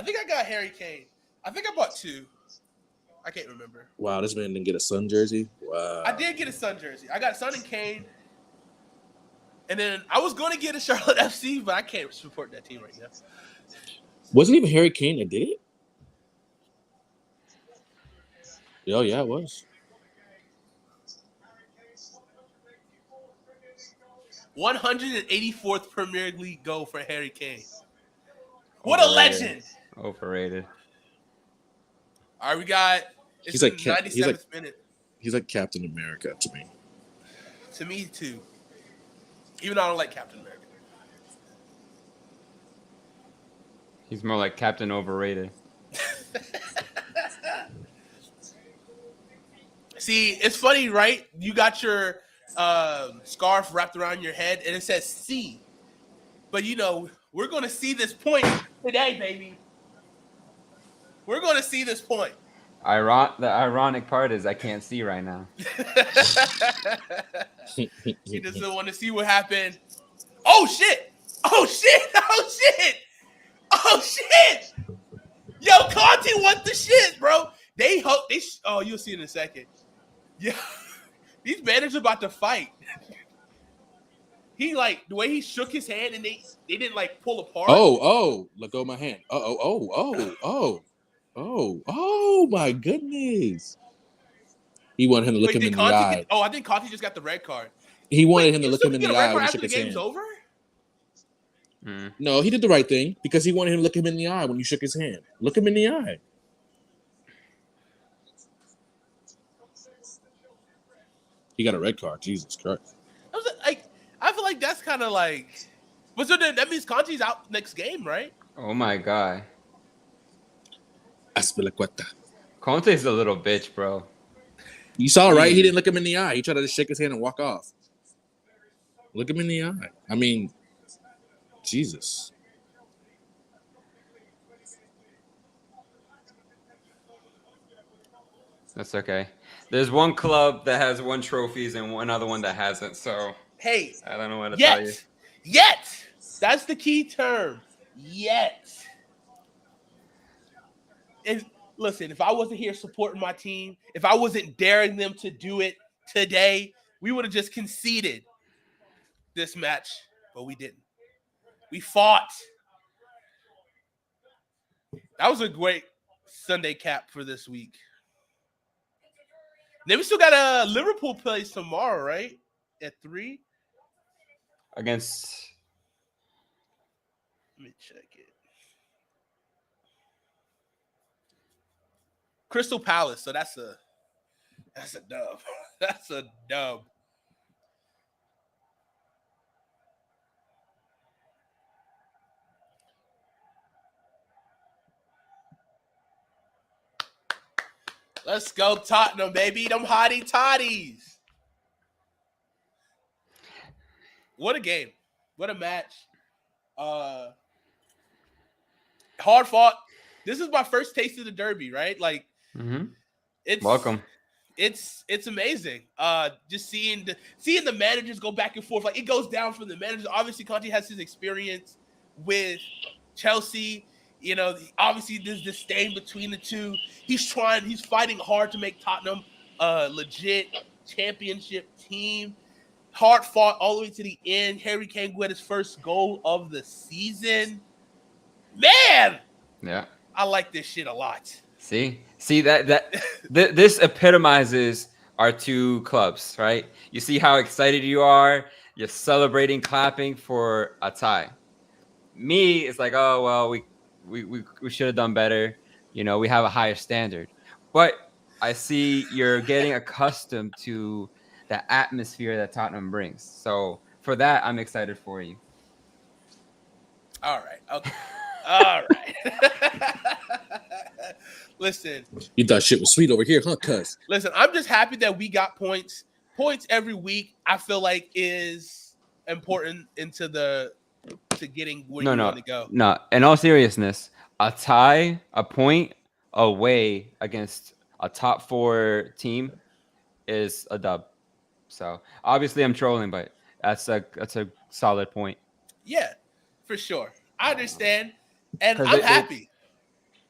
think I got Harry Kane. I think I bought 2. I can't remember.
Wow, this man didn't get a Sun jersey. Wow.
I did get a Sun jersey. I got Sun and Kane. And then I was going to get a Charlotte FC, but I can't support that team right now.
Wasn't even Harry Kane that did it? Oh, yeah, it was.
184th Premier League goal for Harry Kane. What a legend.
Overrated.
All right, we got
He's like
97th minute.
He's like Captain America to me.
To me, too. Even though I don't like Captain America.
He's more like Captain Overrated.
See, it's funny, right? You got your scarf wrapped around your head, and it says C. But, you know, we're going to see this point today, baby. We're going to see this point.
The ironic part is I can't see right now.
He doesn't want to see what happened. Oh, shit. Oh, shit. Oh, shit. Oh, shit. Yo, Conti wants the shit, bro. Oh, you'll see in a second. Yeah. These managers about to fight. He, like, the way he shook his hand and they didn't, like, pull apart.
Oh, let go of my hand. Oh, my goodness. He wanted him to look him in the eye.
I think Conti just got the red card.
He wanted him to look him in the eye when he shook his hand.
Over?
No, he did the right thing because he wanted him to look him in the eye when you shook his hand. Look him in the eye. He got a red card. Jesus Christ.
I feel like that's kind of like. But so that means Conti's out next game, right?
Oh my god.
Aspilicueta.
Conte's a little bitch, bro.
You saw, right? He didn't look him in the eye. He tried to just shake his hand and walk off. Look him in the eye. I mean, Jesus.
That's okay. There's one club that has 1 trophies and one other one that hasn't. So
hey,
I don't know what to tell you.
Yet. That's the key term. Yet. And listen, if I wasn't here supporting my team, if I wasn't daring them to do it today, we would have just conceded this match, but we didn't. We fought. That was a great Sunday cap for this week. Then we still got a Liverpool plays tomorrow, right? At 3?
Against.
Let me check it. Crystal Palace. So that's a dub. That's a dub. Let's go Tottenham, baby. Them hottie toddies. What a game. What a match. Hard fought. This is my first taste of the derby, right? Like, it's
welcome.
It's amazing. Just seeing the managers go back and forth. Like, it goes down from the managers. Obviously, Conte has his experience with Chelsea. You know, obviously there's this disdain between the two. He's fighting hard to make Tottenham a legit championship team. Hard fought all the way to the end. Harry Kane got his first goal of the season. Man,
yeah,
I like this shit a lot.
See that this epitomizes our two clubs, right? You see how excited you are. You're celebrating, clapping for a tie. Me, it's like, oh well, we should have done better. We have a higher standard. But I see you're getting accustomed to the atmosphere that Tottenham brings. So for that, I'm excited for you.
All right. Okay. All right. Listen,
You thought shit was sweet over here, huh, cuz?
I'm just happy that we got points. Points every week, I feel like is important to getting where you want to go.
No. In all seriousness, a tie, a point away against a top 4 team is a dub. So obviously I'm trolling, but that's a solid point.
Yeah, for sure. I understand, and I'm happy.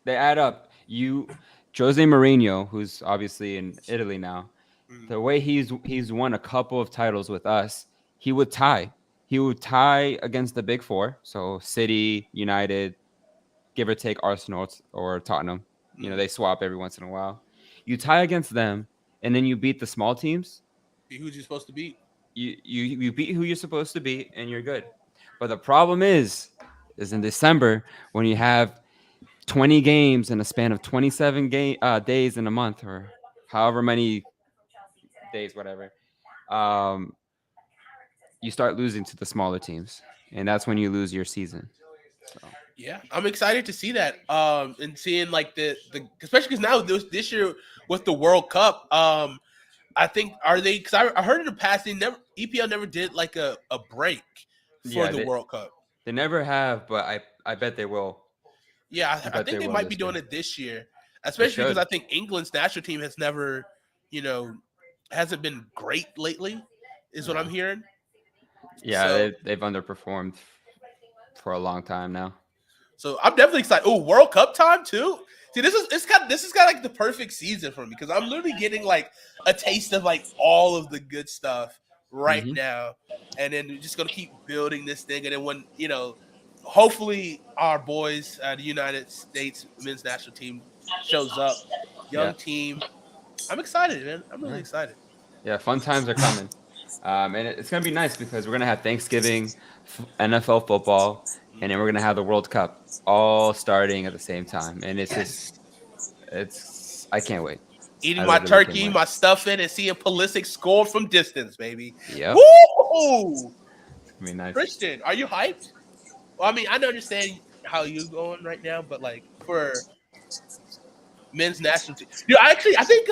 They add up. Jose Mourinho, who's obviously in Italy now, the way he's won a couple of titles with us, he would tie. He would tie against the big 4, so City, United, give or take Arsenal or Tottenham. They swap every once in a while. You tie against them, and then you beat the small teams.
Who's you supposed to beat?
You beat who you're supposed to beat, and you're good. But the problem is in December when you have 20 games in a span of 27 days in a month, or however many days, whatever. You start losing to the smaller teams, and that's when you lose your season. So.
Yeah, I'm excited to see that. And seeing like the especially because now this year with the World Cup, I think because I heard in the past EPL never did like a break for the World Cup.
They never have, but I bet they will.
Yeah, I think they might be doing it this year, especially because I think England's national team has never, hasn't been great lately, is what I'm hearing.
Yeah, so, they've underperformed for a long time now.
So I'm definitely excited. Oh, World Cup time too. See, this is kind of like the perfect season for me because I'm literally getting like a taste of like all of the good stuff right now, and then we're just gonna keep building this thing, and then when hopefully our boys, the United States men's national team, shows up, young team. I'm excited, man. I'm really excited.
Yeah, fun times are coming. And it's going to be nice because we're going to have Thanksgiving, NFL football, and then we're going to have the World Cup all starting at the same time. And it's I can't wait.
Eating my turkey, my stuffing, and seeing Pulisic score from distance, baby.
Yep.
Woo!
I mean, nice.
Christian, are you hyped? Well, I mean, I don't understand how you're going right now, but like for men's national team, I think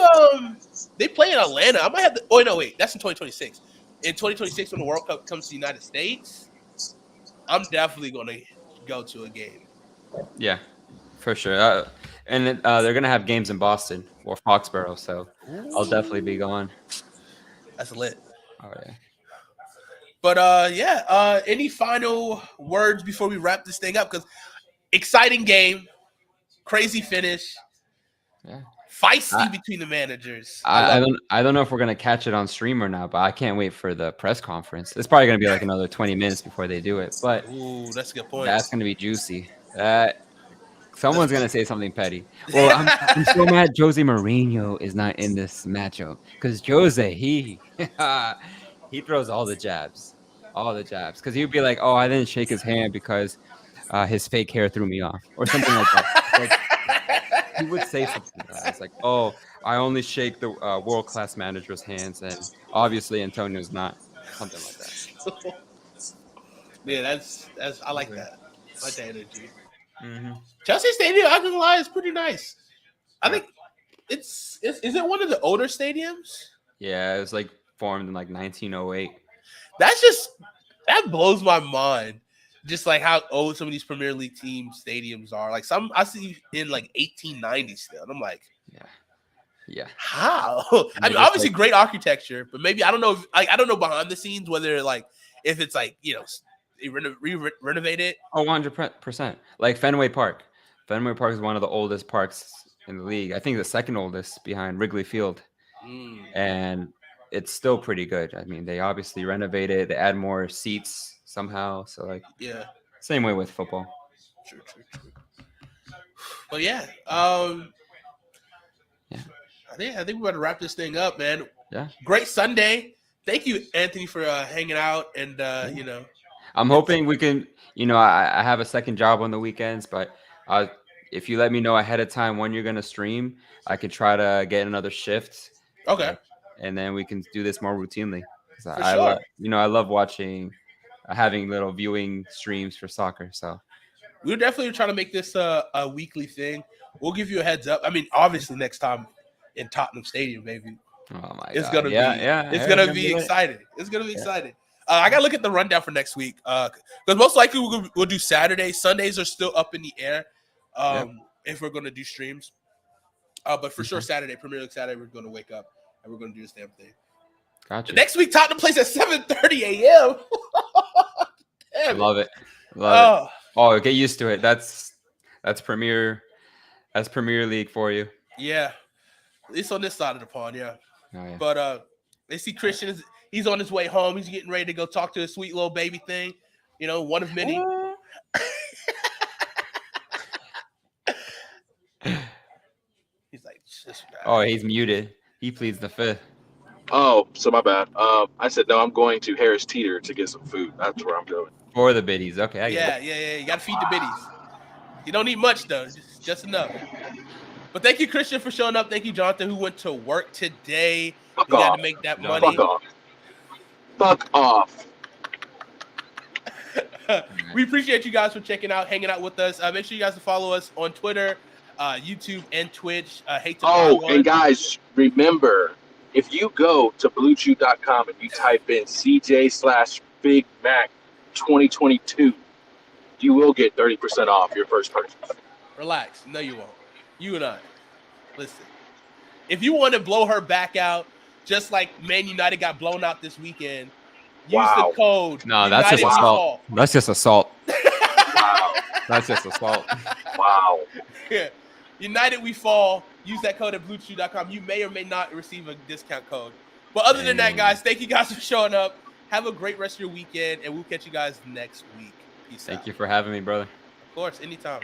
they play in Atlanta. I might have to. Oh no, wait, that's in 2026. In 2026, when the World Cup comes to the United States, I'm definitely going to go to a game.
Yeah, for sure. And they're going to have games in Boston or Foxborough, so I'll definitely be going.
That's lit.
Oh yeah.
But any final words before we wrap this thing up? Because exciting game, crazy finish, feisty between the managers.
I don't know if we're gonna catch it on stream or not, but I can't wait for the press conference. It's probably gonna be like another 20 minutes before they do it, but
that's a good point.
That's gonna be juicy. Someone's gonna say something petty. Well, I'm so mad Jose Mourinho is not in this matchup because Jose he throws all the jabs. Because he'd be like, "Oh, I didn't shake his hand because his fake hair threw me off," or something like that. Like, he would say something like that. It's like, "Oh, I only shake the world-class manager's hands, and obviously Antonio's not." Something like that.
Yeah, that's I like that. I like that energy. Chelsea Stadium, I'm not gonna lie, is pretty nice. I think is it one of the older stadiums?
Yeah, it was like formed in like 1908.
That blows my mind. Just like how old some of these Premier League team stadiums are. Like some I see in like 1890 still. And I'm like,
yeah.
How? I mean, obviously great architecture, but maybe I don't know if I don't know behind the scenes whether like if it's like renovate it.
Oh, 100%. Like Fenway Park. Fenway Park is one of the oldest parks in the league. I think the second oldest behind Wrigley Field. And it's still pretty good. I mean, they obviously renovated. They add more seats somehow. So like, same way with football.
True. But yeah, I think we're about to wrap this thing up, man.
Yeah.
Great Sunday. Thank you, Anthony, for hanging out and
I'm hoping we can. I have a second job on the weekends, but If you let me know ahead of time when you're gonna stream, I could try to get another shift.
Okay.
And then we can do this more routinely.
For sure.
I love watching, having little viewing streams for soccer. So
we're definitely trying to make this a weekly thing. We'll give you a heads up. I mean, obviously next time in Tottenham Stadium, baby.
oh my
It's
god,
it's gonna be exciting. It's gonna be exciting. I gotta look at the rundown for next week because most likely we'll do Saturday. Sundays are still up in the air if we're gonna do streams. But for sure, Saturday, Premier League Saturday, we're gonna wake up and we're gonna do this damn thing.
Gotcha.
The next week, Tottenham plays at 7:30 a.m.
Love it. Love it. Oh, get used to it. That's Premier League for you.
Yeah, at least on this side of the pond. Yeah.
Oh, yeah.
But they see Christian. He's on his way home. He's getting ready to go talk to his sweet little baby thing. You know, one of many. He's like,
oh, he's muted. He pleads the fifth.
Oh, so my bad. I said no. I'm going to Harris Teeter to get some food. That's where I'm going.
For the biddies. Okay.
Yeah. You got to feed the biddies. You don't need much, though. Just enough. But thank you, Christian, for showing up. Thank you, Jonathan, who went to work today.
Fuck
you
off.
got to make that money.
Fuck off. Fuck off.
We appreciate you guys for hanging out with us. Make sure you guys follow us on Twitter, YouTube, and Twitch.
And guys, remember, if you go to BlueChew.com and you type in CJ/Big Mac 2022, you will get 30% off your first purchase.
Relax. No, you won't. You and I. Listen. If you want to blow her back out, just like Man United got blown out this weekend, use the code.
No, that's just assault. That's just assault.
Wow.
That's just assault.
Wow.
Yeah. United we fall. Use that code at BlueChew.com. You may or may not receive a discount code. But other than that, guys, thank you guys for showing up. Have a great rest of your weekend, and we'll catch you guys next week. Peace out.
Thank you for having me, brother.
Of course, anytime.